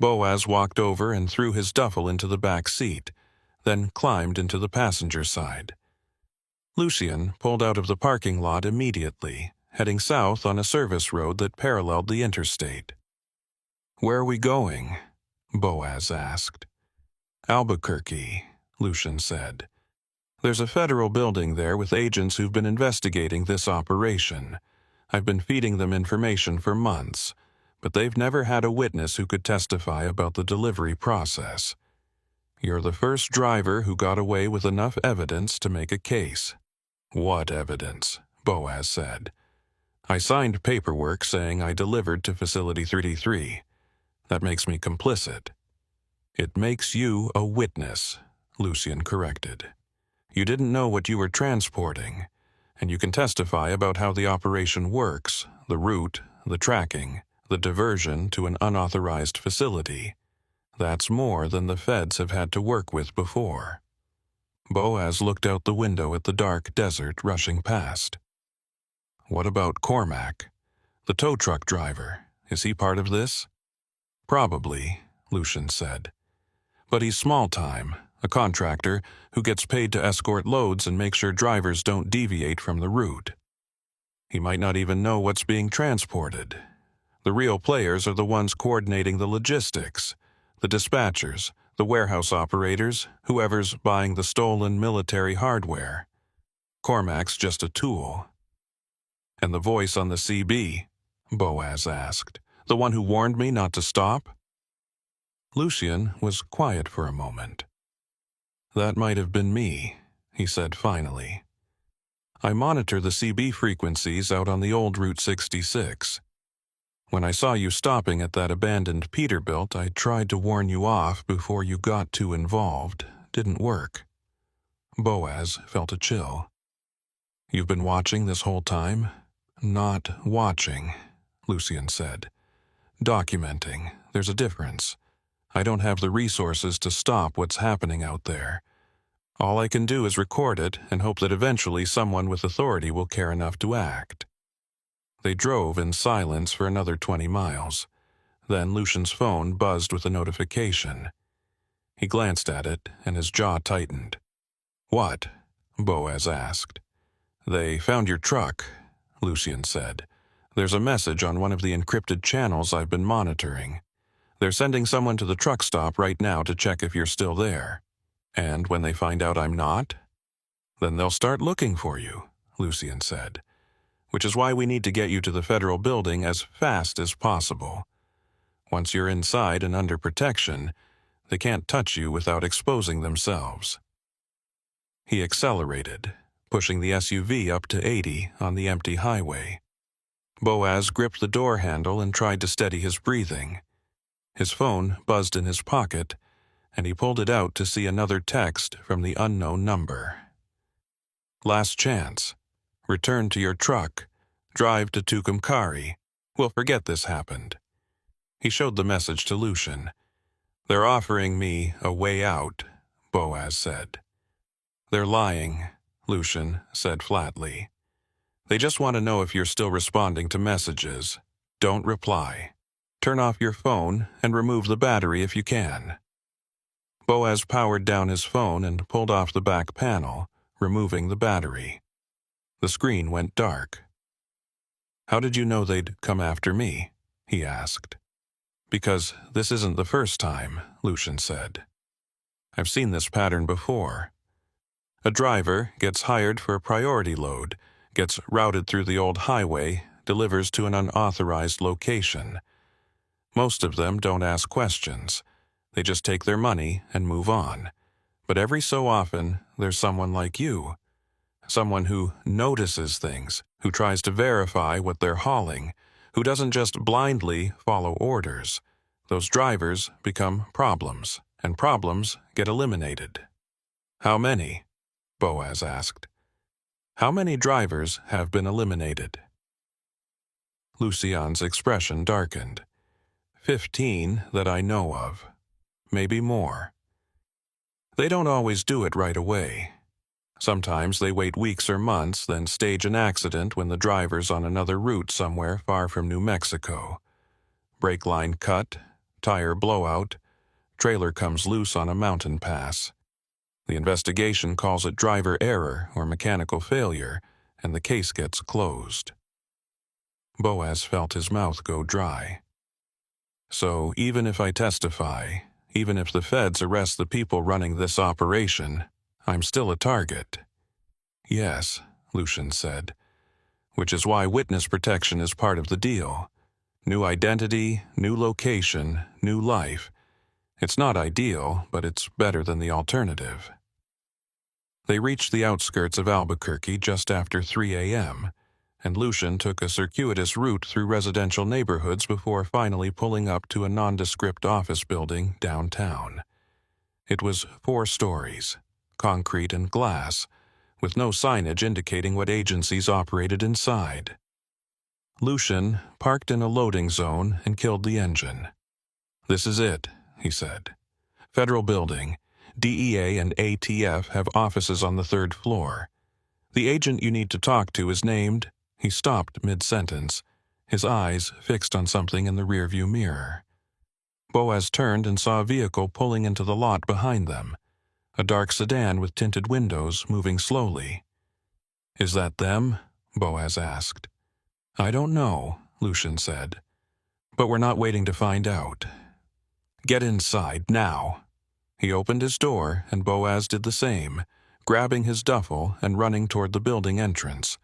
Boaz walked over and threw his duffel into the back seat, then climbed into the passenger side. Lucian pulled out of the parking lot immediately, heading south on a service road that paralleled the interstate. "Where are we going?" Boaz asked. "Albuquerque," Lucian said. "There's a federal building there with agents who've been investigating this operation. I've been feeding them information for months, but they've never had a witness who could testify about the delivery process. You're the first driver who got away with enough evidence to make a case." "What evidence?" Boaz said. "I signed paperwork saying I delivered to Facility 33. That makes me complicit." "It makes you a witness," Lucian corrected. "You didn't know what you were transporting, and you can testify about how the operation works, the route, the tracking, the diversion to an unauthorized facility. That's more than the feds have had to work with before." Boaz looked out the window at the dark desert rushing past. "What about Cormac? The tow truck driver, is he part of this?" "Probably," Lucian said. "But he's small-time, a contractor who gets paid to escort loads and make sure drivers don't deviate from the route. He might not even know what's being transported. The real players are the ones coordinating the logistics, the dispatchers, the warehouse operators, whoever's buying the stolen military hardware. Cormac's just a tool." "And the voice on the CB?" Boaz asked. "The one who warned me not to stop?" Lucian was quiet for a moment. "That might have been me," he said finally. "I monitor the CB frequencies out on the old Route 66. When I saw you stopping at that abandoned Peterbilt, I tried to warn you off before you got too involved. Didn't work." Boaz felt a chill. "You've been watching this whole time?" "Not watching," Lucian said. "Documenting. There's a difference. I don't have the resources to stop what's happening out there. All I can do is record it and hope that eventually someone with authority will care enough to act." They drove in silence for another 20 miles. Then Lucian's phone buzzed with a notification. He glanced at it, and his jaw tightened. "What?" Boaz asked. "They found your truck," Lucian said. "There's a message on one of the encrypted channels I've been monitoring. They're sending someone to the truck stop right now to check if you're still there. And when they find out I'm not, then they'll start looking for you," Lucian said. "Which is why we need to get you to the federal building as fast as possible. Once you're inside and under protection, they can't touch you without exposing themselves." He accelerated, pushing the SUV up to 80 on the empty highway. Boaz gripped the door handle and tried to steady his breathing. His phone buzzed in his pocket, and he pulled it out to see another text from the unknown number. "Last chance. Return to your truck. Drive to Tucumcari. We'll forget this happened." He showed the message to Lucian. "They're offering me a way out," Boaz said. "They're lying," Lucian said flatly. "They just want to know if you're still responding to messages. Don't reply. Turn off your phone and remove the battery if you can." Boaz powered down his phone and pulled off the back panel, removing the battery. The screen went dark. "How did you know they'd come after me?" he asked. Because this isn't the first time, Lucian said. I've seen this pattern before. A driver gets hired for a priority load, gets routed through the old highway, delivers to an unauthorized location. Most of them don't ask questions. They just take their money and move on. But every so often, there's someone like you. Someone who notices things, who tries to verify what they're hauling, who doesn't just blindly follow orders. Those drivers become problems, and problems get eliminated. How many? Boaz asked. How many drivers have been eliminated? Lucian's expression darkened. 15 that I know of. Maybe more. They don't always do it right away. Sometimes they wait weeks or months, then stage an accident when the driver's on another route somewhere far from New Mexico. Brake line cut, tire blowout, trailer comes loose on a mountain pass. The investigation calls it driver error or mechanical failure, and the case gets closed. Boaz felt his mouth go dry. So even if I testify, even if the feds arrest the people running this operation, I'm still a target. Yes, Lucian said, which is why witness protection is part of the deal. New identity, new location, new life. It's not ideal, but it's better than the alternative. They reached the outskirts of Albuquerque just after 3 a.m., and Lucian took a circuitous route through residential neighborhoods before finally pulling up to a nondescript office building downtown. It was 4 stories, concrete and glass, with no signage indicating what agencies operated inside. Lucian parked in a loading zone and killed the engine. This is it, he said. Federal building. DEA and ATF have offices on the 3rd floor. The agent you need to talk to is named... He stopped mid-sentence, his eyes fixed on something in the rearview mirror. Boaz turned and saw a vehicle pulling into the lot behind them, a dark sedan with tinted windows moving slowly. Is that them? Boaz asked. I don't know, Lucian said, but we're not waiting to find out. Get inside, now. He opened his door, and Boaz did the same, grabbing his duffel and running toward the building entrance.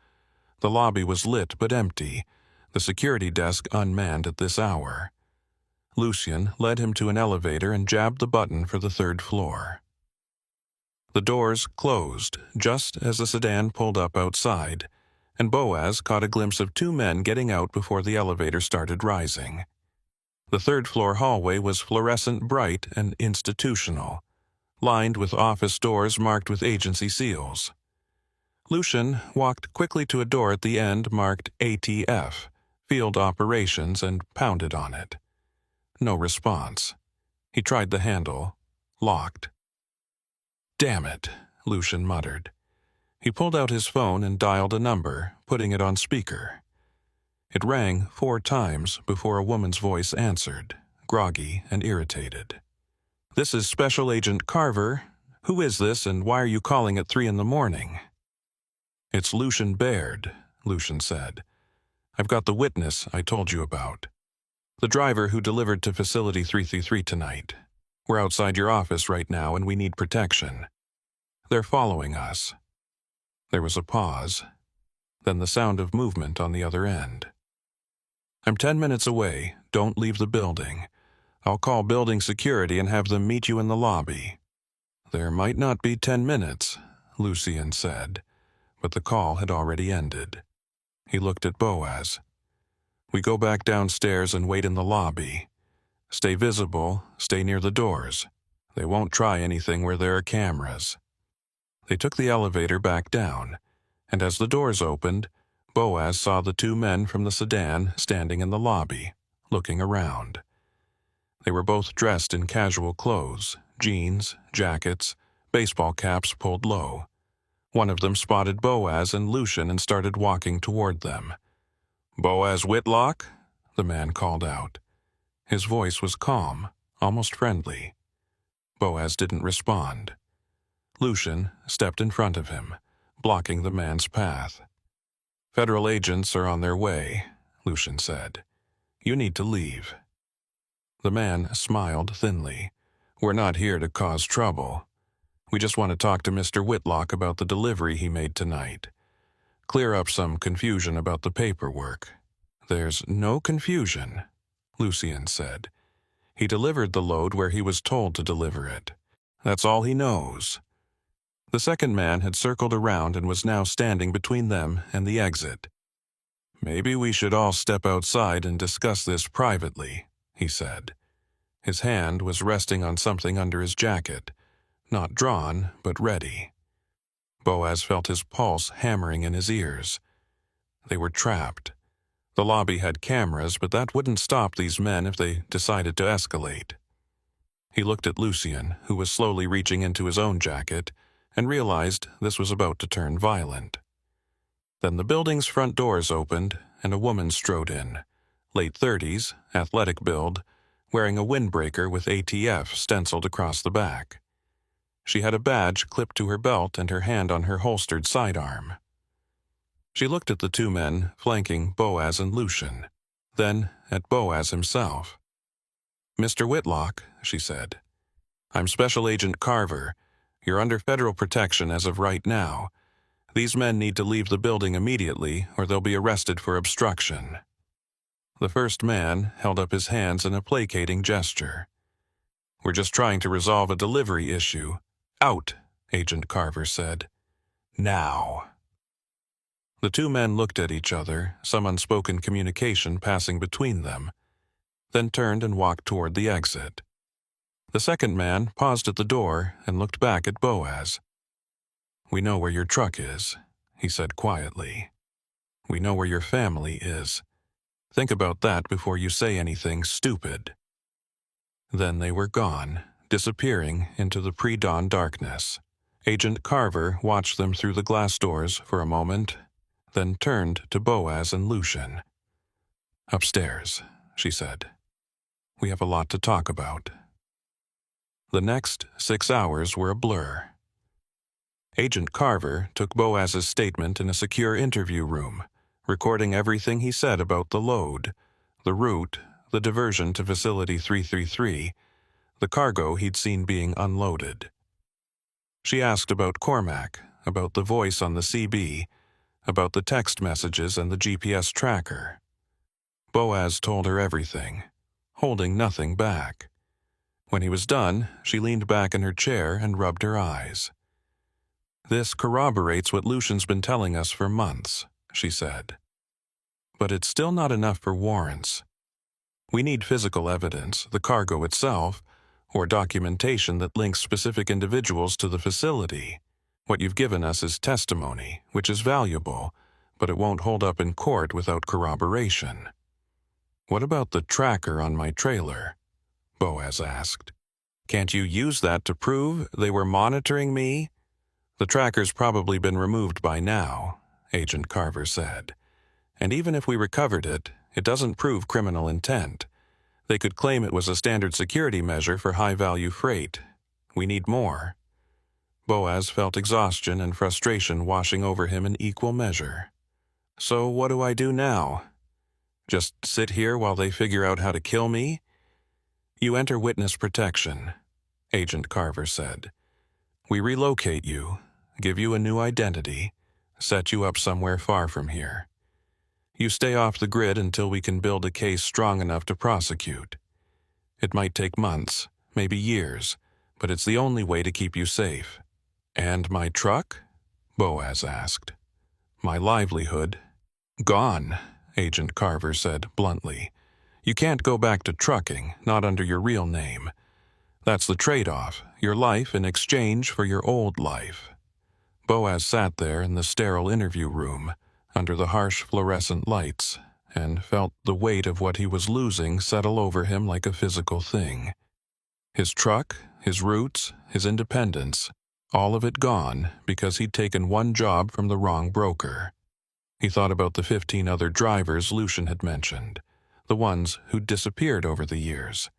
The lobby was lit but empty, the security desk unmanned at this hour. Lucian led him to an elevator and jabbed the button for the 3rd floor. The doors closed just as the sedan pulled up outside, and Boaz caught a glimpse of 2 men getting out before the elevator started rising. The 3rd floor hallway was fluorescent bright and institutional, lined with office doors marked with agency seals. Lucian walked quickly to a door at the end marked ATF, Field Operations, and pounded on it. No response. He tried the handle. Locked. Damn it, Lucian muttered. He pulled out his phone and dialed a number, putting it on speaker. It rang 4 times before a woman's voice answered, groggy and irritated. This is Special Agent Carver. Who is this, and why are you calling at 3 in the morning? It's Lucian Baird, Lucian said. I've got the witness I told you about. The driver who delivered to Facility 333 tonight. We're outside your office right now and we need protection. They're following us. There was a pause, then the sound of movement on the other end. I'm 10 minutes away. Don't leave the building. I'll call building security and have them meet you in the lobby. There might not be 10 minutes, Lucian said, but the call had already ended. He looked at Boaz. We go back downstairs and wait in the lobby. Stay visible, stay near the doors. They won't try anything where there are cameras. They took the elevator back down, and as the doors opened, Boaz saw the 2 men from the sedan standing in the lobby, looking around. They were both dressed in casual clothes, jeans, jackets, baseball caps pulled low. One of them spotted Boaz and Lucian and started walking toward them. Boaz Whitlock? The man called out. His voice was calm, almost friendly. Boaz didn't respond. Lucian stepped in front of him, blocking the man's path. Federal agents are on their way, Lucian said. You need to leave. The man smiled thinly. "We're not here to cause trouble. We just want to talk to Mr. Whitlock about the delivery he made tonight. Clear up some confusion about the paperwork." "There's no confusion," Lucien said. "He delivered the load where he was told to deliver it. That's all he knows." The second man had circled around and was now standing between them and the exit. "Maybe we should all step outside and discuss this privately," he said. His hand was resting on something under his jacket, not drawn, but ready. Boaz felt his pulse hammering in his ears. They were trapped. The lobby had cameras, but that wouldn't stop these men if they decided to escalate. He looked at Lucien, who was slowly reaching into his own jacket, and realized this was about to turn violent. Then the building's front doors opened, and a woman strode in, late 30s, athletic build, wearing a windbreaker with ATF stenciled across the back. She had a badge clipped to her belt and her hand on her holstered sidearm. She looked at the two men flanking Boaz and Lucien, then at Boaz himself. "Mr. Whitlock," she said, "I'm Special Agent Carver. You're under federal protection as of right now. These men need to leave the building immediately or they'll be arrested for obstruction." The first man held up his hands in a placating gesture. "We're just trying to resolve a delivery issue." "Out," Agent Carver said. "Now." The two men looked at each other, some unspoken communication passing between them, then turned and walked toward the exit. The second man paused at the door and looked back at Boaz. "We know where your truck is," he said quietly. "We know where your family is. Think about that before you say anything stupid." Then they were gone, disappearing into the pre-dawn darkness. Agent Carver watched them through the glass doors for a moment, then turned to Boaz and Lucien. "Upstairs," she said. "We have a lot to talk about." The next 6 hours were a blur. Agent Carver took Boaz's statement in a secure interview room, recording everything he said about the load, the route, the diversion to Facility 333, the cargo he'd seen being unloaded. She asked about Cormac, about the voice on the CB, about the text messages and the GPS tracker. Boaz told her everything, holding nothing back. When he was done, she leaned back in her chair and rubbed her eyes. "This corroborates what Lucien's been telling us for months," she said. "But it's still not enough for warrants. We need physical evidence, the cargo itself, or documentation that links specific individuals to the facility. What you've given us is testimony, which is valuable, but it won't hold up in court without corroboration." "What about the tracker on my trailer?" Boaz asked. "Can't you use that to prove they were monitoring me?" "The tracker's probably been removed by now," Agent Carver said. "And even if we recovered it, it doesn't prove criminal intent. They could claim it was a standard security measure for high-value freight. We need more." Boaz felt exhaustion and frustration washing over him in equal measure. "So what do I do now? Just sit here while they figure out how to kill me?" "You enter witness protection," Agent Carver said. "We relocate you, give you a new identity, set you up somewhere far from here. You stay off the grid until we can build a case strong enough to prosecute. It might take months, maybe years, but it's the only way to keep you safe." "And my truck?" Boaz asked. "My livelihood?" "Gone," Agent Carver said bluntly. "You can't go back to trucking, not under your real name. That's the trade-off, your life in exchange for your old life." Boaz sat there in the sterile interview room, under the harsh fluorescent lights, and felt the weight of what he was losing settle over him like a physical thing. His truck, his roots, his independence, all of it gone because he'd taken one job from the wrong broker. He thought about the 15 other drivers Lucien had mentioned, the ones who'd disappeared over the years.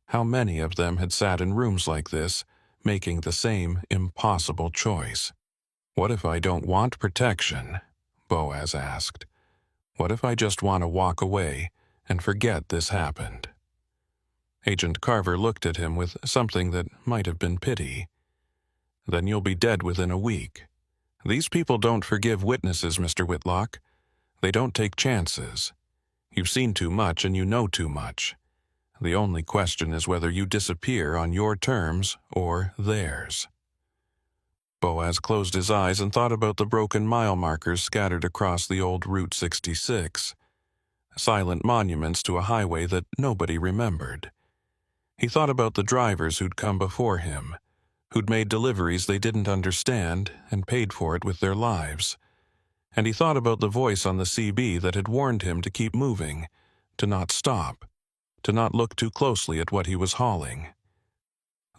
How many of them had sat in rooms like this, making the same impossible choice? "What if I don't want protection?" Boaz asked. "What if I just want to walk away and forget this happened?" Agent Carver looked at him with something that might have been pity. "Then you'll be dead within a week. These people don't forgive witnesses, Mr. Whitlock. They don't take chances. You've seen too much and you know too much. The only question is whether you disappear on your terms or theirs." Boaz closed his eyes and thought about the broken mile markers scattered across the old Route 66, silent monuments to a highway that nobody remembered. He thought about the drivers who'd come before him, who'd made deliveries they didn't understand and paid for it with their lives. And he thought about the voice on the CB that had warned him to keep moving, to not stop, to not look too closely at what he was hauling.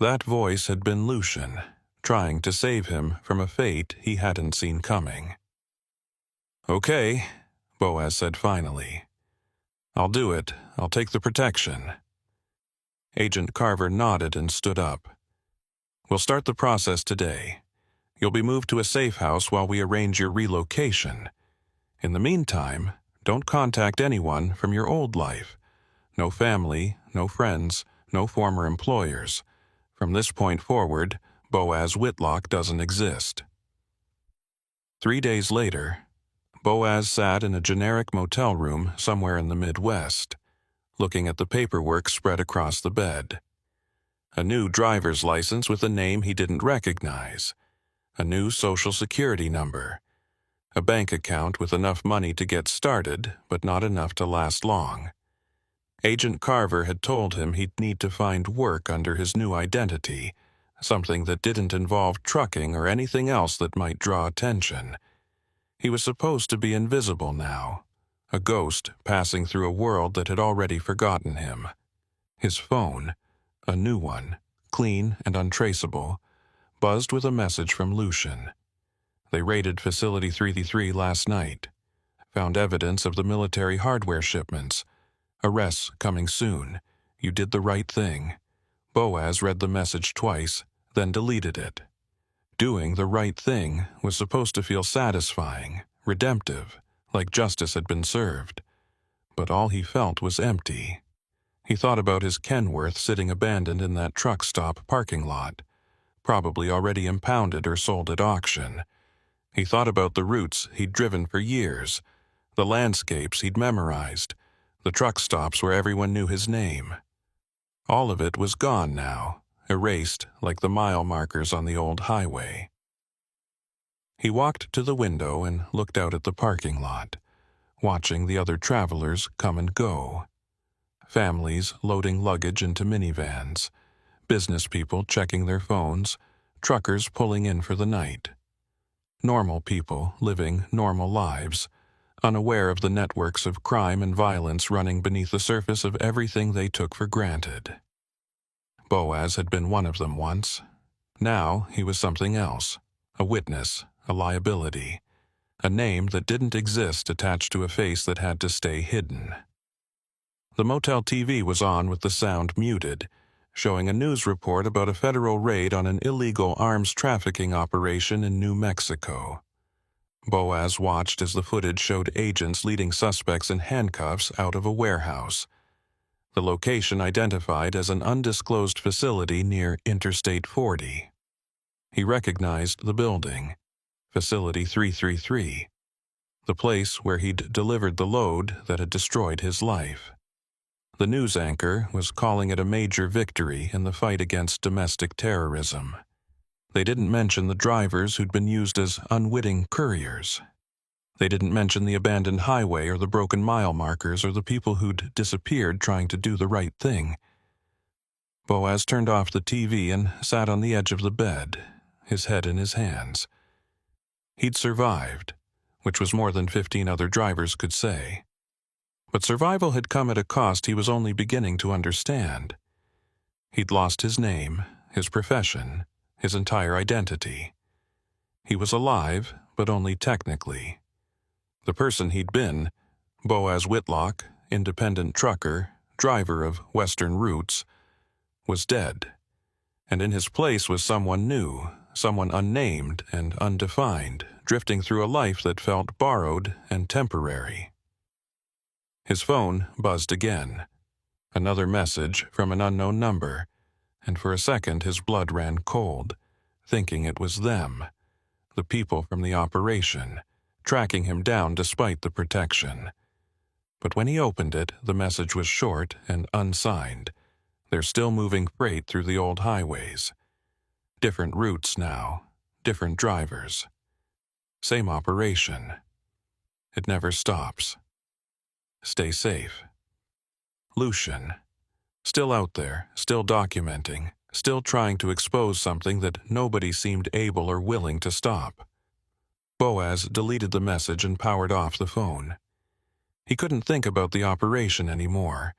That voice had been Lucian, trying to save him from a fate he hadn't seen coming. "Okay," Boaz said finally. "I'll do it. I'll take the protection." Agent Carver nodded and stood up. "We'll start the process today. You'll be moved to a safe house while we arrange your relocation. In the meantime, don't contact anyone from your old life. No family, no friends, no former employers. From this point forward, Boaz Whitlock doesn't exist." 3 days later, Boaz sat in a generic motel room somewhere in the Midwest, looking at the paperwork spread across the bed. A new driver's license with a name he didn't recognize, a new social security number, a bank account with enough money to get started but not enough to last long. Agent Carver had told him he'd need to find work under his new identity, something that didn't involve trucking or anything else that might draw attention. He was supposed to be invisible now, a ghost passing through a world that had already forgotten him. His phone, a new one, clean and untraceable, buzzed with a message from Lucian. They raided Facility 333 last night, found evidence of the military hardware shipments. Arrests coming soon. You did the right thing. Boaz read the message twice, then deleted it. Doing the right thing was supposed to feel satisfying, redemptive, like justice had been served. But all he felt was empty. He thought about his Kenworth sitting abandoned in that truck stop parking lot, probably already impounded or sold at auction. He thought about the routes he'd driven for years, the landscapes he'd memorized, the truck stops where everyone knew his name. All of it was gone now, erased like the mile markers on the old highway. He walked to the window and looked out at the parking lot, watching the other travelers come and go. Families loading luggage into minivans, business people checking their phones, truckers pulling in for the night. Normal people living normal lives, unaware of the networks of crime and violence running beneath the surface of everything they took for granted. Boaz had been one of them once. Now he was something else, a witness, a liability, a name that didn't exist attached to a face that had to stay hidden. The motel TV was on with the sound muted, showing a news report about a federal raid on an illegal arms trafficking operation in New Mexico. Boaz watched as the footage showed agents leading suspects in handcuffs out of a warehouse. The location identified as an undisclosed facility near Interstate 40. He recognized the building, Facility 333, the place where he'd delivered the load that had destroyed his life. The news anchor was calling it a major victory in the fight against domestic terrorism. They didn't mention the drivers who'd been used as unwitting couriers. They didn't mention the abandoned highway or the broken mile markers or the people who'd disappeared trying to do the right thing. Boaz turned off the TV and sat on the edge of the bed, his head in his hands. He'd survived, which was more than 15 other drivers could say. But survival had come at a cost he was only beginning to understand. He'd lost his name, his profession, his entire identity. He was alive, but only technically. The person he'd been, Boaz Whitlock, independent trucker, driver of Western routes, was dead. And in his place was someone new, someone unnamed and undefined, drifting through a life that felt borrowed and temporary. His phone buzzed again. Another message from an unknown number, and for a second his blood ran cold, thinking it was them, the people from the operation, tracking him down despite the protection. But when he opened it, the message was short and unsigned. They're still moving freight through the old highways. Different routes now, different drivers. Same operation. It never stops. Stay safe. Lucian. Still out there, still documenting, still trying to expose something that nobody seemed able or willing to stop. Boaz deleted the message and powered off the phone. He couldn't think about the operation anymore.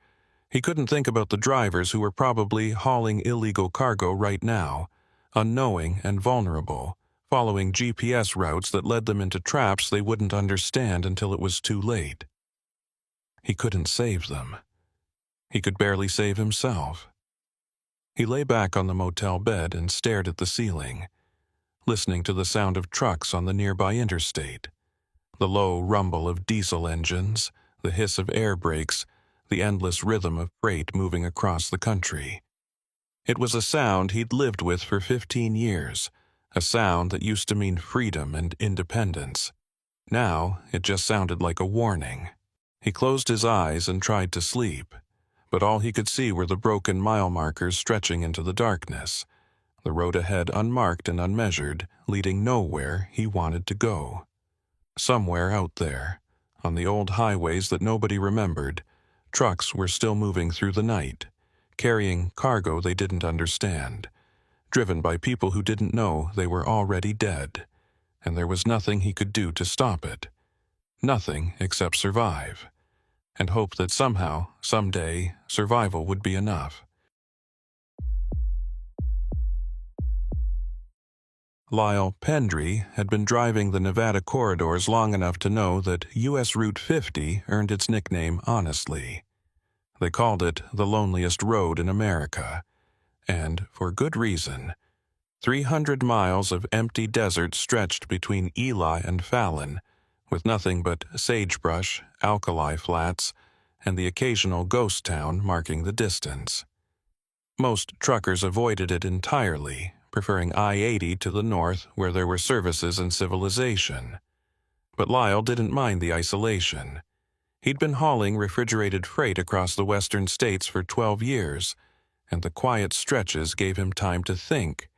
He couldn't think about the drivers who were probably hauling illegal cargo right now, unknowing and vulnerable, following GPS routes that led them into traps they wouldn't understand until it was too late. He couldn't save them. He could barely save himself. He lay back on the motel bed and stared at the ceiling, listening to the sound of trucks on the nearby interstate, the low rumble of diesel engines, the hiss of air brakes, the endless rhythm of freight moving across the country. It was a sound he'd lived with for 15 years, a sound that used to mean freedom and independence. Now it just sounded like a warning. He closed his eyes and tried to sleep, but all he could see were the broken mile markers stretching into the darkness, the road ahead unmarked and unmeasured, leading nowhere he wanted to go. Somewhere out there, on the old highways that nobody remembered, trucks were still moving through the night, carrying cargo they didn't understand, driven by people who didn't know they were already dead, and there was nothing he could do to stop it. Nothing except survive, and hope that somehow, someday, survival would be enough. Lyle Pendry had been driving the Nevada corridors long enough to know that U.S. Route 50 earned its nickname honestly. They called it the loneliest road in America, and for good reason. 300 miles of empty desert stretched between Ely and Fallon, with nothing but sagebrush, alkali flats, and the occasional ghost town marking the distance. Most truckers avoided it entirely, preferring I-80 to the north where there were services and civilization. But Lyle didn't mind the isolation. He'd been hauling refrigerated freight across the western states for 12 years, and the quiet stretches gave him time to think,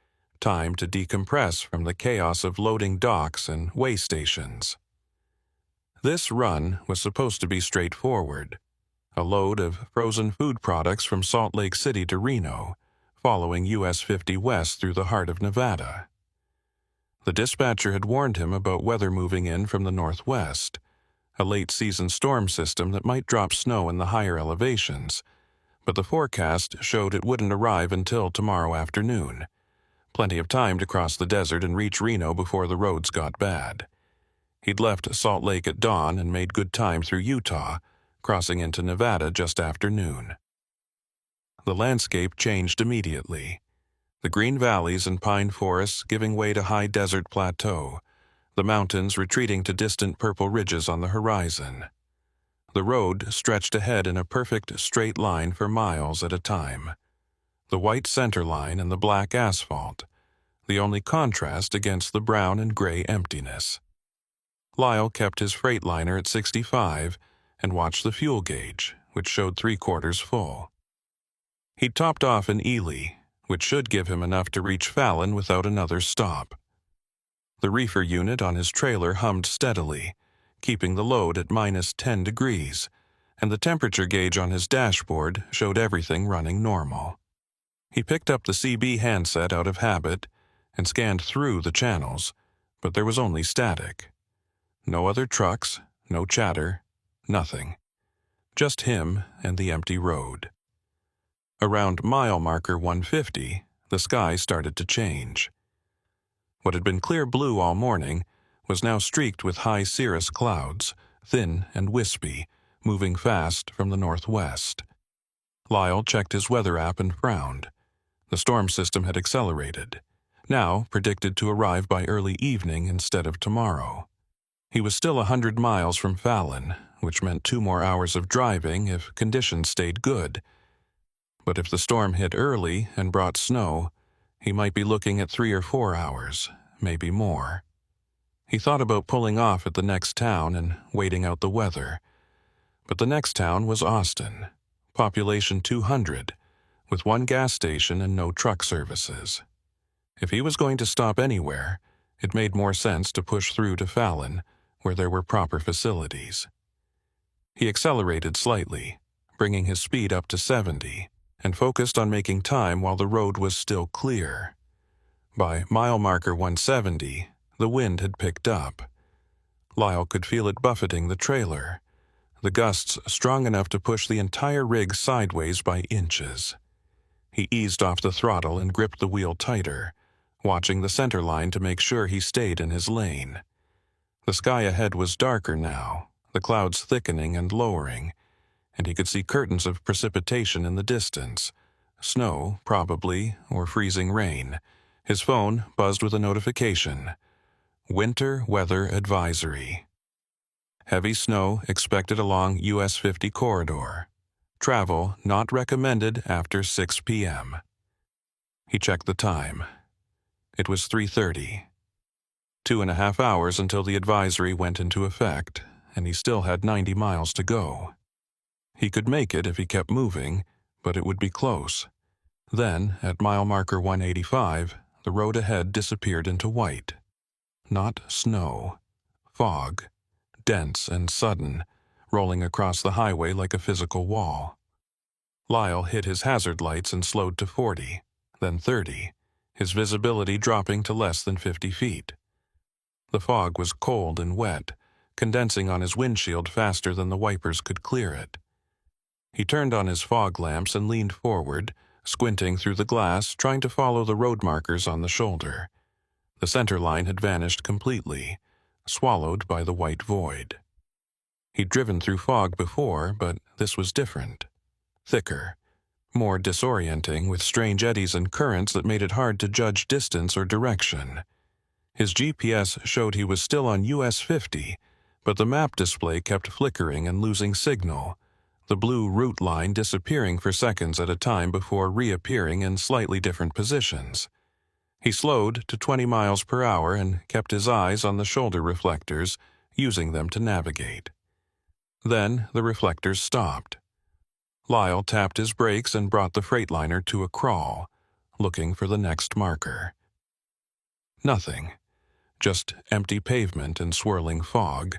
time to decompress from the chaos of loading docks and way stations. This run was supposed to be straightforward. A load of frozen food products from Salt Lake City to Reno, following US 50 west through the heart of Nevada. The dispatcher had warned him about weather moving in from the northwest, a late-season storm system that might drop snow in the higher elevations, but the forecast showed it wouldn't arrive until tomorrow afternoon. Plenty of time to cross the desert and reach Reno before the roads got bad. He'd left Salt Lake at dawn and made good time through Utah, crossing into Nevada just after noon. The landscape changed immediately. The green valleys and pine forests giving way to high desert plateau, the mountains retreating to distant purple ridges on the horizon. The road stretched ahead in a perfect straight line for miles at a time. The white center line and the black asphalt, the only contrast against the brown and gray emptiness. Lyle kept his Freightliner at 65 and watched the fuel gauge, which showed 3/4 full. He'd topped off in Ely, which should give him enough to reach Fallon without another stop. The reefer unit on his trailer hummed steadily, keeping the load at -10 degrees, and the temperature gauge on his dashboard showed everything running normal. He picked up the CB handset out of habit and scanned through the channels, but there was only static. No other trucks, no chatter, nothing. Just him and the empty road. Around mile marker 150, the sky started to change. What had been clear blue all morning was now streaked with high cirrus clouds, thin and wispy, moving fast from the northwest. Lyle checked his weather app and frowned. The storm system had accelerated, now predicted to arrive by early evening instead of tomorrow. He was still 100 miles from Fallon, which meant 2 more hours of driving if conditions stayed good, But if the storm hit early and brought snow, he might be looking at 3 or 4 hours, maybe more. He thought about pulling off at the next town and waiting out the weather. But the next town was Austin, population 200, with 1 gas station and no truck services. If he was going to stop anywhere, it made more sense to push through to Fallon, where there were proper facilities. He accelerated slightly, bringing his speed up to 70, and focused on making time while the road was still clear. By mile marker 170, the wind had picked up. Lyle could feel it buffeting the trailer, the gusts strong enough to push the entire rig sideways by inches. He eased off the throttle and gripped the wheel tighter, watching the center line to make sure he stayed in his lane. The sky ahead was darker now, the clouds thickening and lowering, and he could see curtains of precipitation in the distance. Snow, probably, or freezing rain. His phone buzzed with a notification. Winter Weather Advisory. Heavy snow expected along US 50 corridor. Travel not recommended after 6 p.m. He checked the time. It was 3:30. 2.5 hours until the advisory went into effect, and he still had 90 miles to go. He could make it if he kept moving, but it would be close. Then, at mile marker 185, the road ahead disappeared into white. Not snow. Fog. Dense and sudden, rolling across the highway like a physical wall. Lyle hit his hazard lights and slowed to 40, then 30, his visibility dropping to less than 50 feet. The fog was cold and wet, condensing on his windshield faster than the wipers could clear it. He turned on his fog lamps and leaned forward, squinting through the glass, trying to follow the road markers on the shoulder. The center line had vanished completely, swallowed by the white void. He'd driven through fog before, but this was different. Thicker, more disorienting, with strange eddies and currents that made it hard to judge distance or direction. His GPS showed he was still on US 50, but the map display kept flickering and losing signal, the blue route line disappearing for seconds at a time before reappearing in slightly different positions. He slowed to 20 miles per hour and kept his eyes on the shoulder reflectors, using them to navigate. Then the reflectors stopped. Lyle tapped his brakes and brought the Freightliner to a crawl, looking for the next marker. Nothing. Just empty pavement and swirling fog.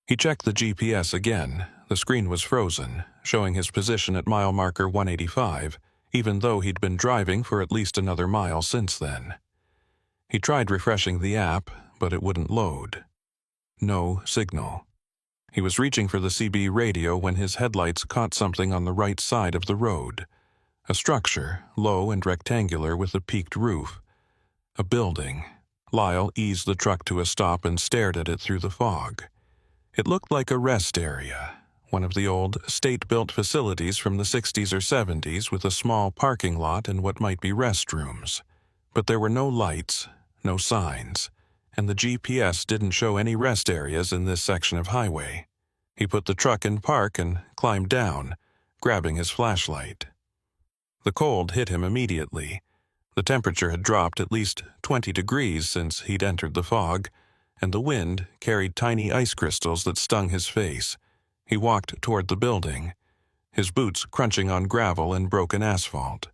He checked the GPS again. The screen was frozen, showing his position at mile marker 185, even though he'd been driving for at least another mile since then. He tried refreshing the app, but it wouldn't load. No signal. He was reaching for the CB radio when his headlights caught something on the right side of the road. A structure, low and rectangular with a peaked roof. A building. Lyle eased the truck to a stop and stared at it through the fog. It looked like a rest area, one of the old state-built facilities from the 60s or 70s with a small parking lot and what might be restrooms. But there were no lights, no signs, and the GPS didn't show any rest areas in this section of highway. He put the truck in park and climbed down, grabbing his flashlight. The cold hit him immediately. The temperature had dropped at least 20 degrees since he'd entered the fog, and the wind carried tiny ice crystals that stung his face. He walked toward the building, his boots crunching on gravel and broken asphalt.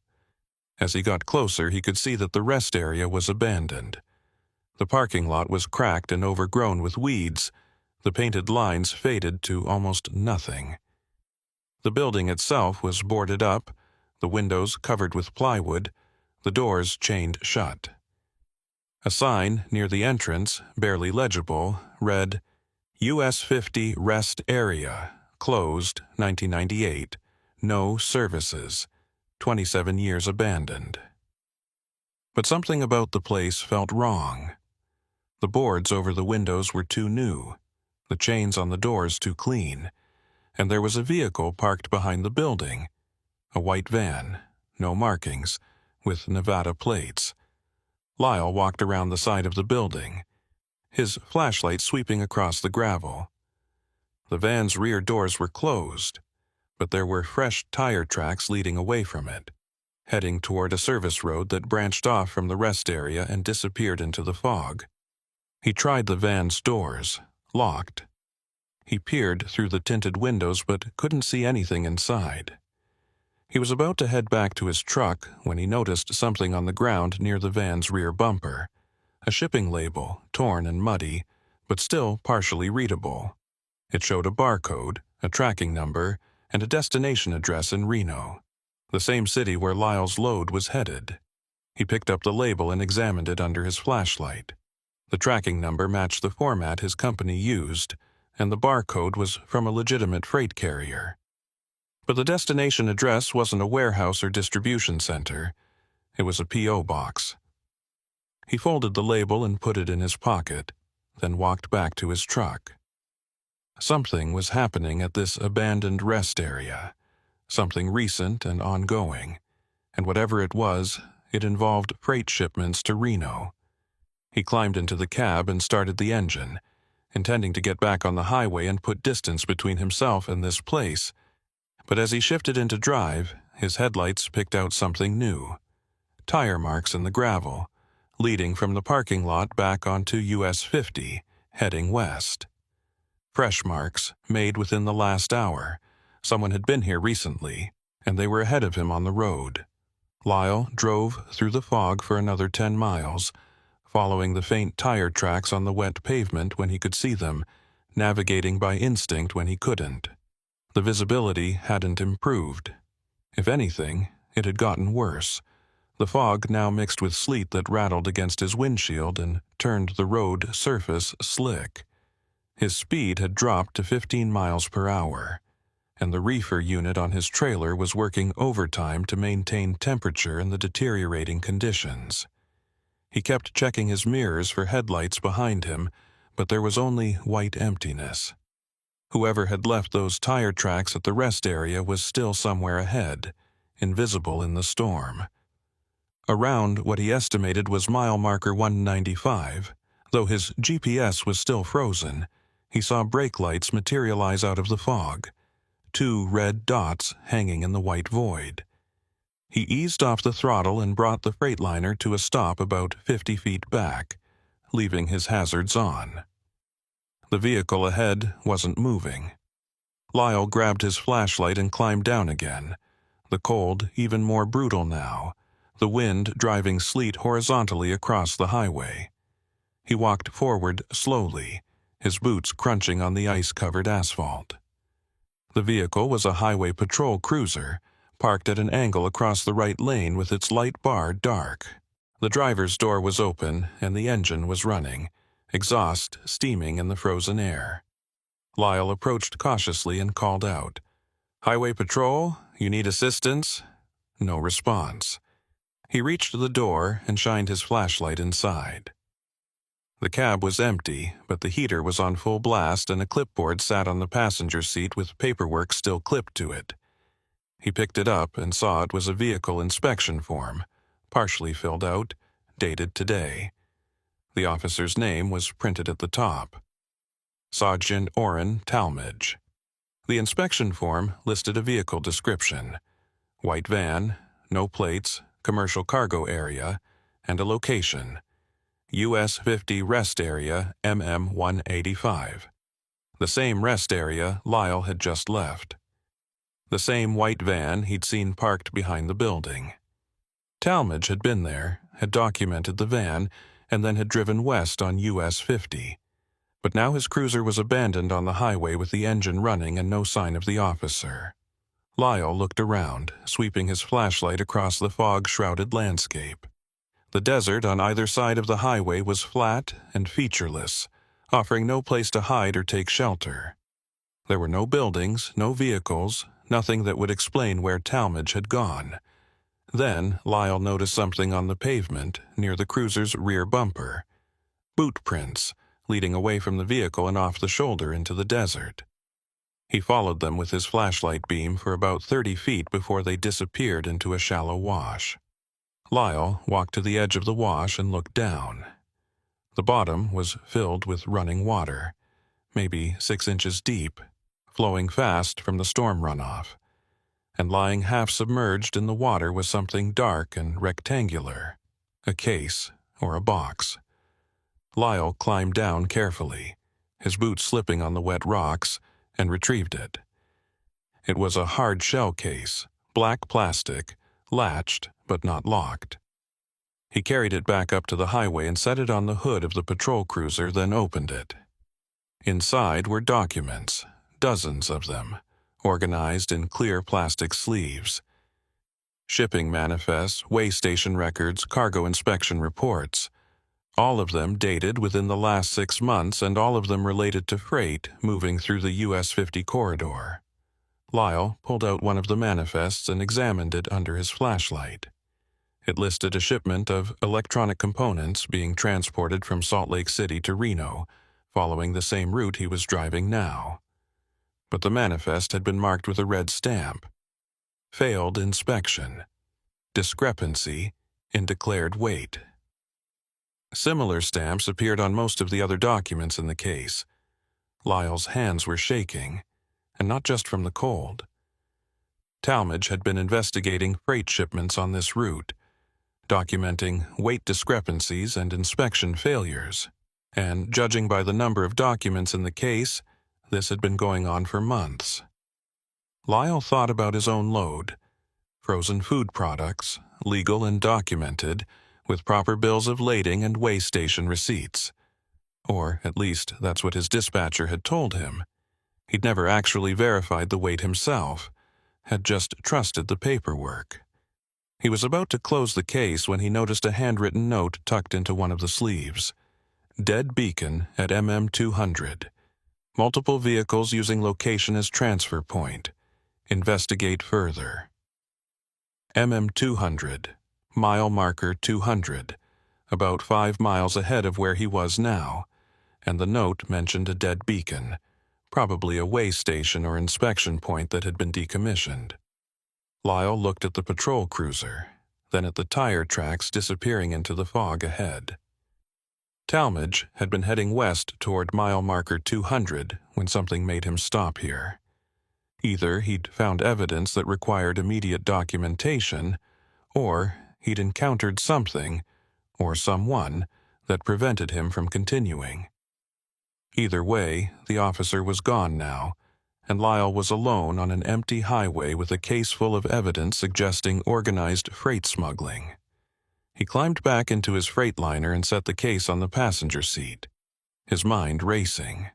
As he got closer, he could see that the rest area was abandoned. The parking lot was cracked and overgrown with weeds. The painted lines faded to almost nothing. The building itself was boarded up, the windows covered with plywood, the doors chained shut. A sign near the entrance, barely legible, read, US 50 Rest Area, closed 1998, no services, 27 years abandoned. But something about the place felt wrong. The boards over the windows were too new, the chains on the doors too clean, and there was a vehicle parked behind the building, a white van, no markings, with Nevada plates. Lyle walked around the side of the building, his flashlight sweeping across the gravel. The van's rear doors were closed. but there were fresh tire tracks leading away from it, heading toward a service road that branched off from the rest area and disappeared into the fog. He tried the van's doors, locked. He peered through the tinted windows but couldn't see anything inside. He was about to head back to his truck when he noticed something on the ground near the van's rear bumper, a shipping label, torn and muddy, but still partially readable. It showed a barcode, a tracking number, and a destination address in Reno, the same city where Lyle's load was headed. He picked up the label and examined it under his flashlight. The tracking number matched the format his company used, and the barcode was from a legitimate freight carrier. But the destination address wasn't a warehouse or distribution center. It was a P.O. box. He folded the label and put it in his pocket, then walked back to his truck. Something was happening at this abandoned rest area, something recent and ongoing, and whatever it was, it involved freight shipments to Reno. He climbed into the cab and started the engine, intending to get back on the highway and put distance between himself and this place. But as he shifted into drive, his headlights picked out something new. Tire marks in the gravel, leading from the parking lot back onto US 50, heading west. Fresh marks, made within the last hour. Someone had been here recently, and they were ahead of him on the road. Lyle drove through the fog for another 10 miles, following the faint tire tracks on the wet pavement when he could see them, navigating by instinct when he couldn't. The visibility hadn't improved. If anything, it had gotten worse. The fog now mixed with sleet that rattled against his windshield and turned the road surface slick. His speed had dropped to 15 miles per hour, and the reefer unit on his trailer was working overtime to maintain temperature in the deteriorating conditions. He kept checking his mirrors for headlights behind him, but there was only white emptiness. Whoever had left those tire tracks at the rest area was still somewhere ahead, invisible in the storm. Around what he estimated was mile marker 195, though his GPS was still frozen, he saw brake lights materialize out of the fog, 2 red dots hanging in the white void. He eased off the throttle and brought the Freightliner to a stop about 50 feet back, leaving his hazards on. The vehicle ahead wasn't moving. Lyle grabbed his flashlight and climbed down again, the cold even more brutal now, the wind driving sleet horizontally across the highway. He walked forward slowly, his boots crunching on the ice-covered asphalt. The vehicle was a highway patrol cruiser, parked at an angle across the right lane with its light bar dark. The driver's door was open and the engine was running, exhaust steaming in the frozen air. Lyle approached cautiously and called out, "Highway Patrol, you need assistance?" No response. He reached the door and shined his flashlight inside. The cab was empty, but the heater was on full blast and a clipboard sat on the passenger seat with paperwork still clipped to it. He picked it up and saw it was a vehicle inspection form, partially filled out, dated today. The officer's name was printed at the top. Sergeant Orrin Talmadge. The inspection form listed a vehicle description: white van, no plates, commercial cargo area, and a location: US 50 rest area, MM 185. The same rest area Lyle had just left. The same white van he'd seen parked behind the building. Talmadge had been there, had documented the van, and then had driven west on US 50. But now his cruiser was abandoned on the highway with the engine running and no sign of the officer. Lyle looked around, sweeping his flashlight across the fog-shrouded landscape. The desert on either side of the highway was flat and featureless, offering no place to hide or take shelter. There were no buildings, no vehicles, nothing that would explain where Talmadge had gone. Then Lyle noticed something on the pavement near the cruiser's rear bumper. Boot prints, leading away from the vehicle and off the shoulder into the desert. He followed them with his flashlight beam for about 30 feet before they disappeared into a shallow wash. Lyle walked to the edge of the wash and looked down. The bottom was filled with running water, maybe 6 inches deep, flowing fast from the storm runoff. and lying half-submerged in the water was something dark and rectangular, a case or a box. Lyle climbed down carefully, his boots slipping on the wet rocks, and retrieved it. It was a hard shell case, black plastic, latched but not locked. He carried it back up to the highway and set it on the hood of the patrol cruiser, then opened it. Inside were documents, dozens of them, organized in clear plastic sleeves. Shipping manifests, weigh station records, cargo inspection reports. All of them dated within the last 6 months, and all of them related to freight moving through the US 50 corridor. Lyle pulled out one of the manifests and examined it under his flashlight. It listed a shipment of electronic components being transported from Salt Lake City to Reno, following the same route he was driving now. But the manifest had been marked with a red stamp. Failed inspection. Discrepancy in declared weight. Similar stamps appeared on most of the other documents in the case. Lyle's hands were shaking, and not just from the cold. Talmadge had been investigating freight shipments on this route, documenting weight discrepancies and inspection failures, and judging by the number of documents in the case, this had been going on for months. Lyle thought about his own load: frozen food products, legal and documented, with proper bills of lading and weigh station receipts. Or, at least, that's what his dispatcher had told him. He'd never actually verified the weight himself, had just trusted the paperwork. He was about to close the case when he noticed a handwritten note tucked into one of the sleeves. Dead beacon at MM200. Multiple vehicles using location as transfer point. Investigate further. MM200. Mile marker 200. About 5 miles ahead of where he was now, and the note mentioned a dead beacon, probably a weigh station or inspection point that had been decommissioned. Lyle looked at the patrol cruiser, then at the tire tracks disappearing into the fog ahead. Talmadge had been heading west toward mile marker 200 when something made him stop here. Either he'd found evidence that required immediate documentation, or he'd encountered something, or someone, that prevented him from continuing. Either way, the officer was gone now, and Lyle was alone on an empty highway with a case full of evidence suggesting organized freight smuggling. He climbed back into his Freightliner and set the case on the passenger seat, his mind racing.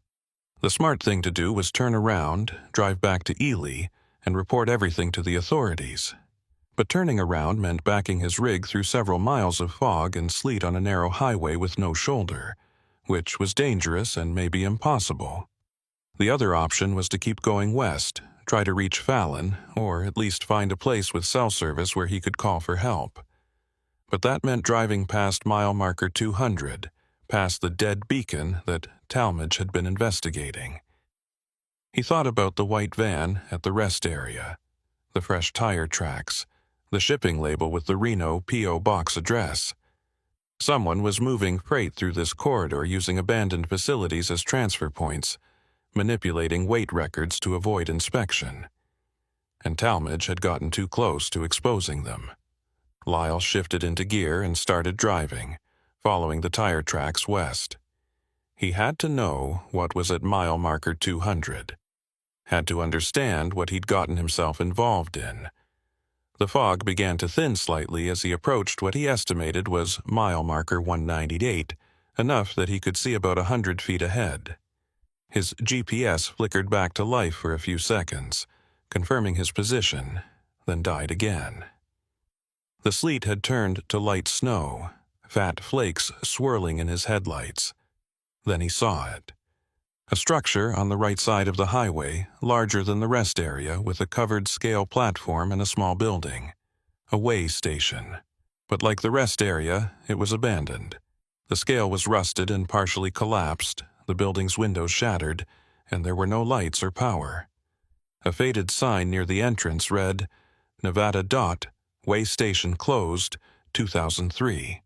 The smart thing to do was turn around, drive back to Ely, and report everything to the authorities. But turning around meant backing his rig through several miles of fog and sleet on a narrow highway with no shoulder, which was dangerous and maybe impossible. The other option was to keep going west, try to reach Fallon, or at least find a place with cell service where he could call for help. But that meant driving past mile marker 200, past the dead beacon that Talmadge had been investigating. He thought about the white van at the rest area, the fresh tire tracks, the shipping label with the Reno P.O. Box address. Someone was moving freight through this corridor using abandoned facilities as transfer points, manipulating weight records to avoid inspection. And Talmadge had gotten too close to exposing them. Lyle shifted into gear and started driving, following the tire tracks west. He had to know what was at mile marker 200. Had to understand what he'd gotten himself involved in. The fog began to thin slightly as he approached what he estimated was mile marker 198, enough that he could see about 100 feet ahead. His GPS flickered back to life for a few seconds, confirming his position, then died again. The sleet had turned to light snow, fat flakes swirling in his headlights. Then he saw it. A structure on the right side of the highway, larger than the rest area, with a covered scale platform and a small building. A weigh station. But like the rest area, it was abandoned. The scale was rusted and partially collapsed, the building's windows shattered, and there were no lights or power. A faded sign near the entrance read, Nevada Dot, Weigh Station Closed, 2003.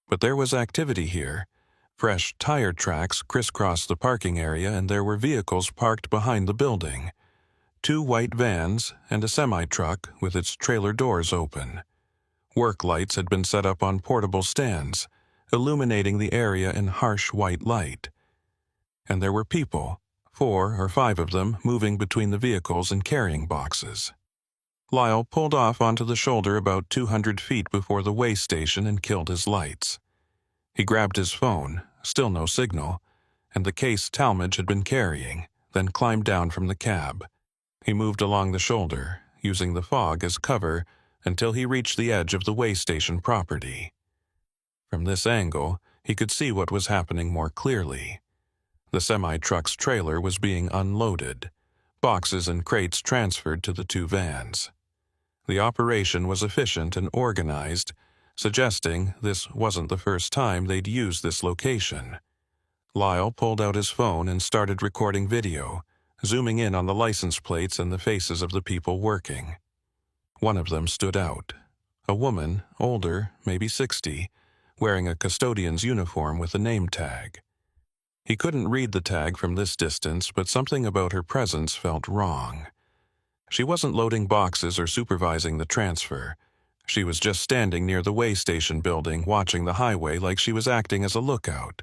But there was activity here. Fresh tire tracks crisscrossed the parking area, and there were vehicles parked behind the building. two white vans, and a semi-truck with its trailer doors open. Work lights had been set up on portable stands, illuminating the area in harsh white light. And there were people, 4 or 5 of them, moving between the vehicles and carrying boxes. Lyle pulled off onto the shoulder about 200 feet before the way station and killed his lights. He grabbed his phone, still no signal, and the case Talmadge had been carrying, then climbed down from the cab. He moved along the shoulder, using the fog as cover, until he reached the edge of the way station property. From this angle, he could see what was happening more clearly. The semi-truck's trailer was being unloaded, boxes and crates transferred to the 2 vans. The operation was efficient and organized, suggesting this wasn't the first time they'd used this location. Lyle pulled out his phone and started recording video, zooming in on the license plates and the faces of the people working. One of them stood out. A woman, older, maybe 60, wearing a custodian's uniform with a name tag. He couldn't read the tag from this distance, but something about her presence felt wrong. She wasn't loading boxes or supervising the transfer. She was just standing near the way station building, watching the highway like she was acting as a lookout.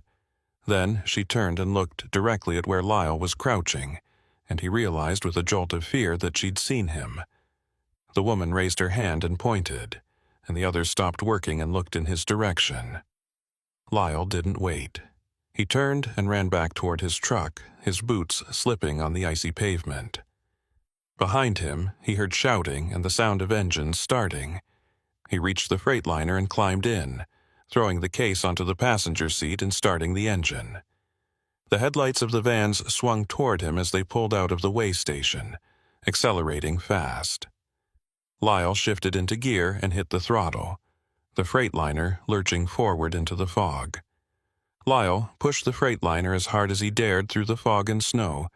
Then she turned and looked directly at where Lyle was crouching, and he realized with a jolt of fear that she'd seen him. The woman raised her hand and pointed, and the others stopped working and looked in his direction. Lyle didn't wait. He turned and ran back toward his truck, his boots slipping on the icy pavement. Behind him, he heard shouting and the sound of engines starting. He reached the Freightliner and climbed in, throwing the case onto the passenger seat and starting the engine. The headlights of the vans swung toward him as they pulled out of the way station, accelerating fast. Lyle shifted into gear and hit the throttle, the Freightliner lurching forward into the fog. Lyle pushed the Freightliner as hard as he dared through the fog and snow,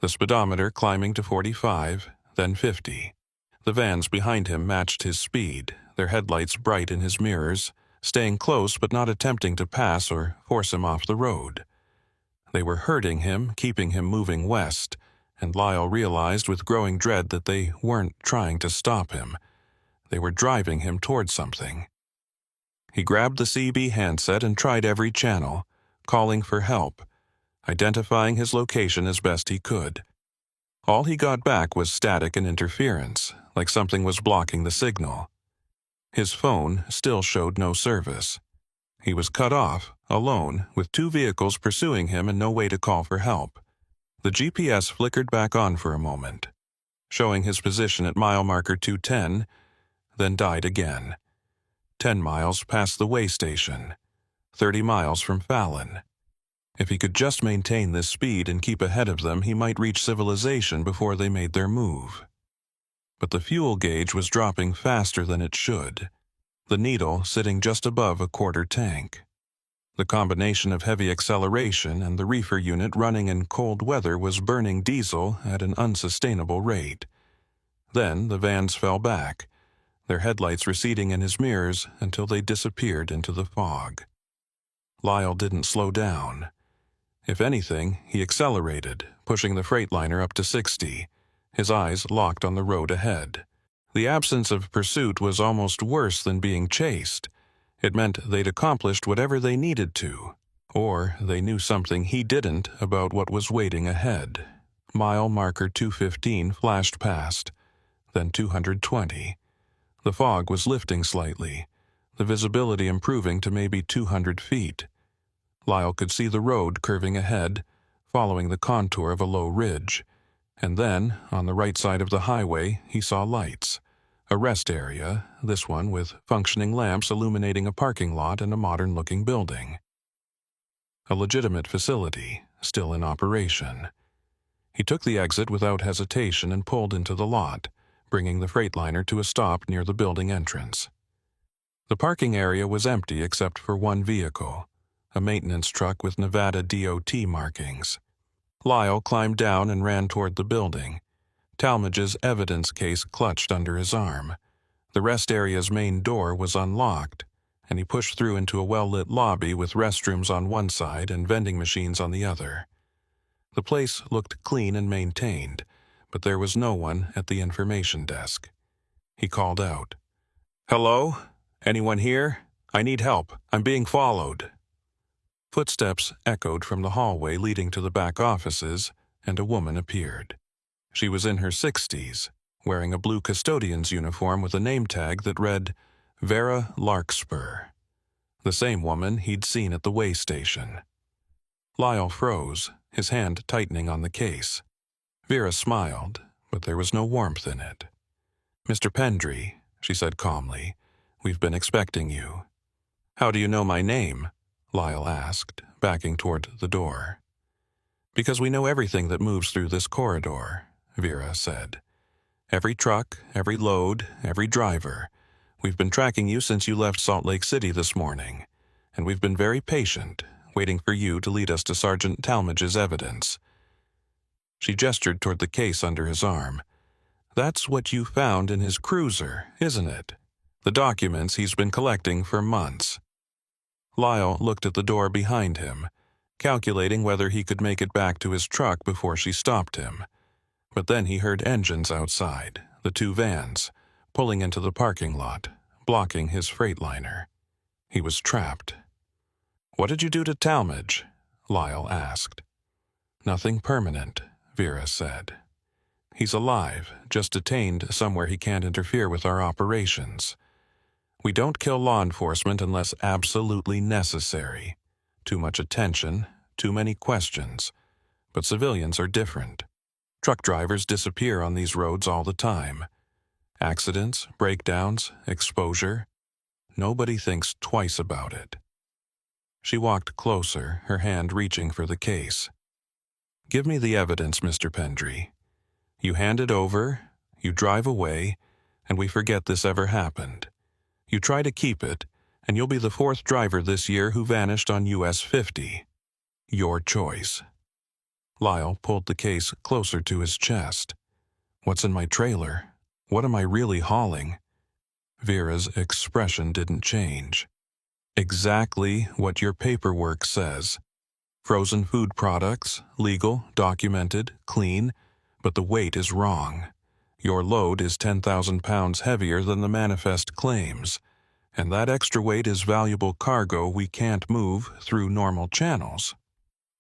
the speedometer climbing to 45, then 50. The vans behind him matched his speed, their headlights bright in his mirrors, staying close but not attempting to pass or force him off the road. They were hurting him, keeping him moving west, and Lyle realized with growing dread that they weren't trying to stop him. They were driving him toward something. He grabbed the CB handset and tried every channel, calling for help, identifying his location as best he could. All he got back was static and interference, like something was blocking the signal. His phone still showed no service. He was cut off, alone, with 2 vehicles pursuing him and no way to call for help. The GPS flickered back on for a moment, showing his position at mile marker 210, then died again. 10 miles past the way station, 30 miles from Fallon. If he could just maintain this speed and keep ahead of them, he might reach civilization before they made their move. But the fuel gauge was dropping faster than it should, the needle sitting just above a quarter tank. The combination of heavy acceleration and the reefer unit running in cold weather was burning diesel at an unsustainable rate. Then the vans fell back, their headlights receding in his mirrors until they disappeared into the fog. Lyle didn't slow down. If anything, he accelerated, pushing the Freightliner up to 60, his eyes locked on the road ahead. The absence of pursuit was almost worse than being chased. It meant they'd accomplished whatever they needed to, or they knew something he didn't about what was waiting ahead. Mile marker 215 flashed past, then 220. The fog was lifting slightly, the visibility improving to maybe 200 feet. Lyle could see the road curving ahead, following the contour of a low ridge, and then, on the right side of the highway, he saw lights. A rest area, this one with functioning lamps illuminating a parking lot and a modern-looking building. A legitimate facility, still in operation. He took the exit without hesitation and pulled into the lot, bringing the Freightliner to a stop near the building entrance. The parking area was empty except for one vehicle, a maintenance truck with Nevada DOT markings. Lyle climbed down and ran toward the building, Talmadge's evidence case clutched under his arm. The rest area's main door was unlocked, and he pushed through into a well-lit lobby with restrooms on one side and vending machines on the other. The place looked clean and maintained, but there was no one at the information desk. He called out, "Hello? Anyone here? I need help. I'm being followed." Footsteps echoed from the hallway leading to the back offices, and a woman appeared. She was in her 60s, wearing a blue custodian's uniform with a name tag that read, Vera Larkspur, the same woman he'd seen at the way station. Lyle froze, his hand tightening on the case. Vera smiled, but there was no warmth in it. "Mr. Pendry," she said calmly, "we've been expecting you." "How do you know my name?" Lyle asked, backing toward the door. "Because we know everything that moves through this corridor," Vera said. "Every truck, every load, every driver. We've been tracking you since you left Salt Lake City this morning, and we've been very patient, waiting for you to lead us to Sergeant Talmadge's evidence." She gestured toward the case under his arm. "That's what you found in his cruiser, isn't it? The documents he's been collecting for months." Lyle looked at the door behind him, calculating whether he could make it back to his truck before she stopped him. But then he heard engines outside, the two vans, pulling into the parking lot, blocking his Freightliner. He was trapped. "What did you do to Talmadge?" Lyle asked. "Nothing permanent," Vera said. "He's alive, just detained somewhere he can't interfere with our operations. We don't kill law enforcement unless absolutely necessary. Too much attention, too many questions. But civilians are different. Truck drivers disappear on these roads all the time. Accidents, breakdowns, exposure. Nobody thinks twice about it." She walked closer, her hand reaching for the case. "Give me the evidence, Mr. Pendry. You hand it over, you drive away, and we forget this ever happened. You try to keep it, and you'll be the fourth driver this year who vanished on US 50. Your choice." Lyle pulled the case closer to his chest. "What's in my trailer? What am I really hauling?" Vera's expression didn't change. "Exactly what your paperwork says. Frozen food products, legal, documented, clean, but the weight is wrong. Your load is 10,000 pounds heavier than the manifest claims, and that extra weight is valuable cargo we can't move through normal channels."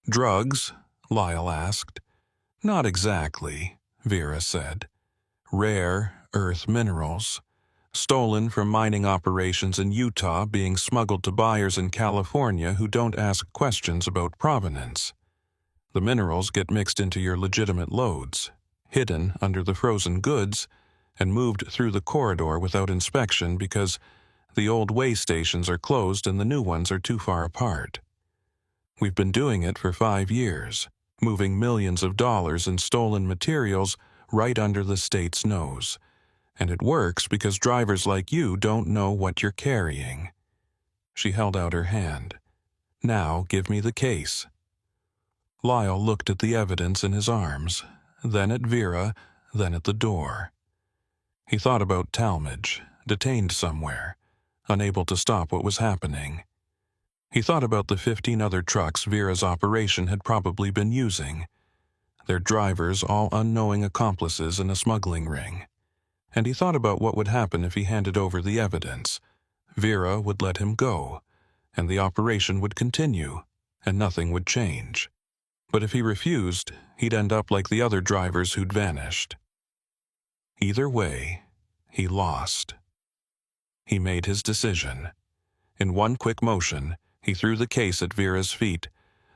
"Drugs?" Lyle asked. "Not exactly," Vera said. "Rare earth minerals, stolen from mining operations in Utah, being smuggled to buyers in California who don't ask questions about provenance. The minerals get mixed into your legitimate loads, hidden under the frozen goods, and moved through the corridor without inspection because the old way stations are closed and the new ones are too far apart. We've been doing it for 5 years, moving millions of dollars in stolen materials right under the state's nose. And it works because drivers like you don't know what you're carrying." She held out her hand. "Now give me the case." Lyle looked at the evidence in his arms, then at Vera, then at the door. He thought about Talmadge, detained somewhere, unable to stop what was happening. He thought about the 15 other trucks Vera's operation had probably been using, their drivers all unknowing accomplices in a smuggling ring. And he thought about what would happen if he handed over the evidence. Vera would let him go, and the operation would continue, and nothing would change. But if he refused, he'd end up like the other drivers who'd vanished. Either way, he lost. He made his decision. In one quick motion, he threw the case at Vera's feet,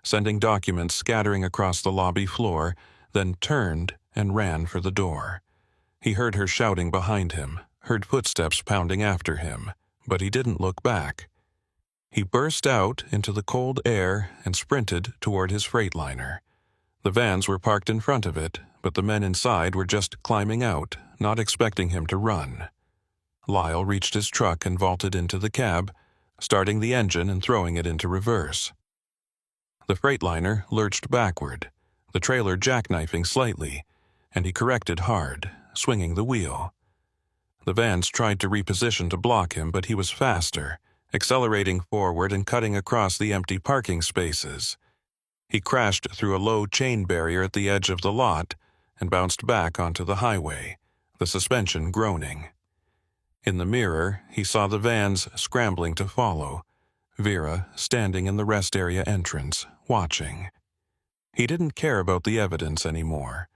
sending documents scattering across the lobby floor, then turned and ran for the door. He heard her shouting behind him, heard footsteps pounding after him, but he didn't look back. He burst out into the cold air and sprinted toward his Freightliner. The vans were parked in front of it, but the men inside were just climbing out, not expecting him to run. Lyle reached his truck and vaulted into the cab, starting the engine and throwing it into reverse. The Freightliner lurched backward, the trailer jackknifing slightly, and he corrected hard, swinging the wheel. The vans tried to reposition to block him, but he was faster, accelerating forward and cutting across the empty parking spaces. He crashed through a low chain barrier at the edge of the lot and bounced back onto the highway, the suspension groaning. In the mirror, he saw the vans scrambling to follow, Vera standing in the rest area entrance, watching. He didn't care about the evidence anymore.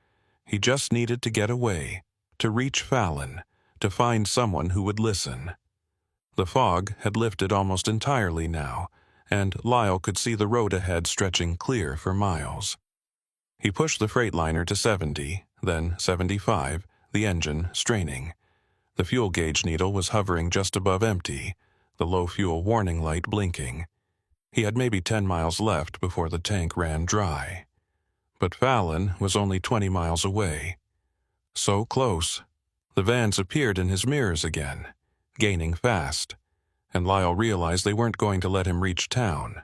He just needed to get away, to reach Fallon, to find someone who would listen. The fog had lifted almost entirely now, and Lyle could see the road ahead stretching clear for miles. He pushed the Freightliner to 70, then 75, the engine straining. The fuel gauge needle was hovering just above empty, the low fuel warning light blinking. He had maybe 10 miles left before the tank ran dry. But Fallon was only 20 miles away. So close. The vans appeared in his mirrors again, gaining fast, and Lyle realized they weren't going to let him reach town.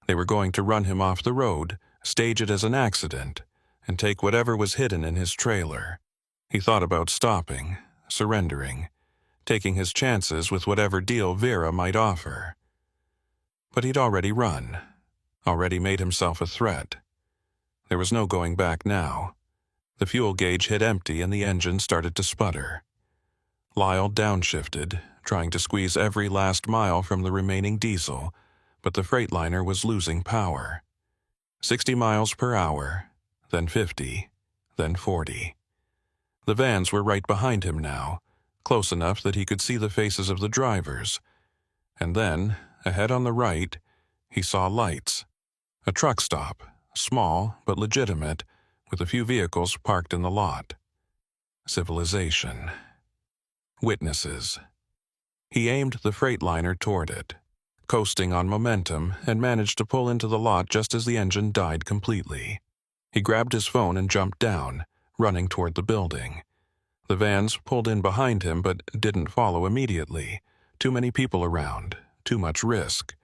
They were going to run him off the road, stage it as an accident, and take whatever was hidden in his trailer. He thought about stopping, surrendering, taking his chances with whatever deal Vera might offer. But he'd already run, already made himself a threat. There was no going back now. The fuel gauge hit empty and the engine started to sputter. Lyle downshifted, trying to squeeze every last mile from the remaining diesel, but the Freightliner was losing power. 60 miles per hour, then 50, then 40. The vans were right behind him now, close enough that he could see the faces of the drivers. And then, ahead on the right, he saw lights. A truck stop, small but legitimate, with a few vehicles parked in the lot. Civilization. Witnesses. He aimed the Freightliner toward it, coasting on momentum, and managed to pull into the lot just as the engine died completely. He grabbed his phone and jumped down, running toward the building. The vans pulled in behind him but didn't follow immediately. Too many people around, too much risk.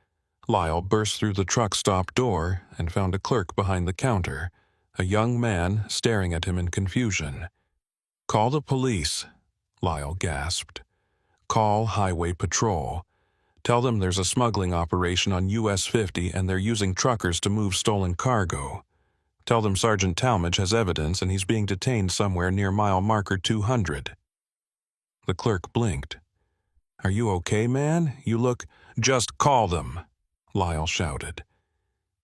Lyle burst through the truck stop door and found a clerk behind the counter, a young man staring at him in confusion. "Call the police," Lyle gasped. "Call Highway Patrol. Tell them there's a smuggling operation on US 50 and they're using truckers to move stolen cargo. Tell them Sergeant Talmadge has evidence and he's being detained somewhere near mile marker 200. The clerk blinked. "Are you okay, man? You look—" "Just call them," Lyle shouted.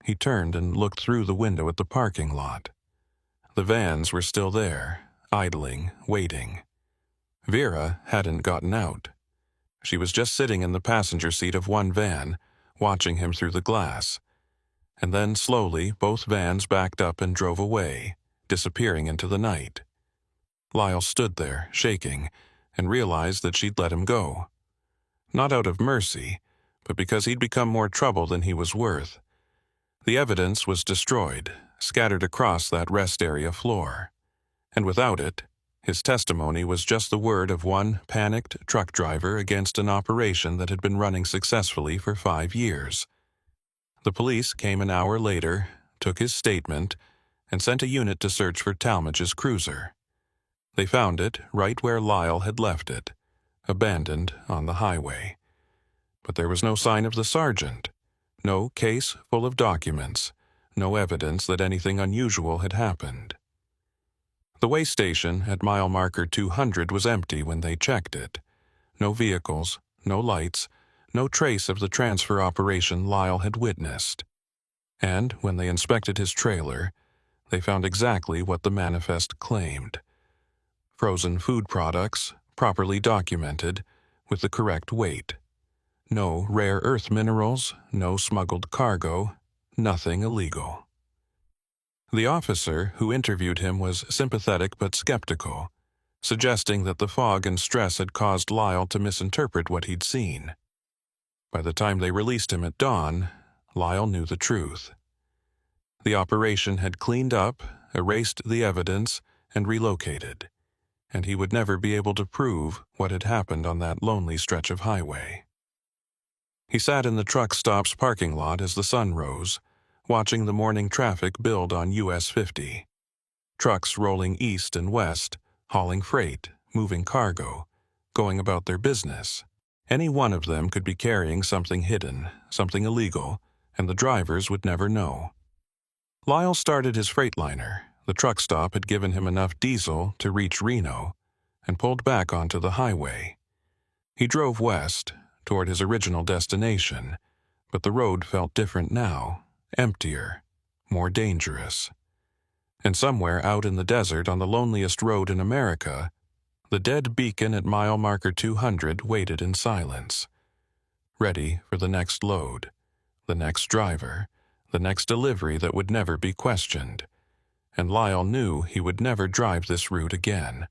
He turned and looked through the window at the parking lot. The vans were still there, idling, waiting. Vera hadn't gotten out. She was just sitting in the passenger seat of one van, watching him through the glass. And then slowly both vans backed up and drove away, disappearing into the night. Lyle stood there, shaking, and realized that she'd let him go. Not out of mercy, but because he'd become more trouble than he was worth. The evidence was destroyed, scattered across that rest area floor. And without it, his testimony was just the word of one panicked truck driver against an operation that had been running successfully for 5 years. The police came an hour later, took his statement, and sent a unit to search for Talmadge's cruiser. They found it right where Lyle had left it, abandoned on the highway. But there was no sign of the sergeant, no case full of documents, no evidence that anything unusual had happened. The way station at mile marker 200 was empty when they checked it. No vehicles, no lights, no trace of the transfer operation Lyle had witnessed. And when they inspected his trailer, they found exactly what the manifest claimed. Frozen food products, properly documented, with the correct weight. No rare earth minerals, no smuggled cargo, nothing illegal. The officer who interviewed him was sympathetic but skeptical, suggesting that the fog and stress had caused Lyle to misinterpret what he'd seen. By the time they released him at dawn, Lyle knew the truth. The operation had cleaned up, erased the evidence, and relocated, and he would never be able to prove what had happened on that lonely stretch of highway. He sat in the truck stop's parking lot as the sun rose, watching the morning traffic build on US 50. Trucks rolling east and west, hauling freight, moving cargo, going about their business. Any one of them could be carrying something hidden, something illegal, and the drivers would never know. Lyle started his Freightliner, The truck stop had given him enough diesel to reach Reno and pulled back onto the highway. He drove west, toward his original destination, but the road felt different now, emptier, more dangerous. And somewhere out in the desert on the loneliest road in America, the dead beacon at mile marker 200 waited in silence, ready for the next load, the next driver, the next delivery that would never be questioned. And Lyle knew he would never drive this route again.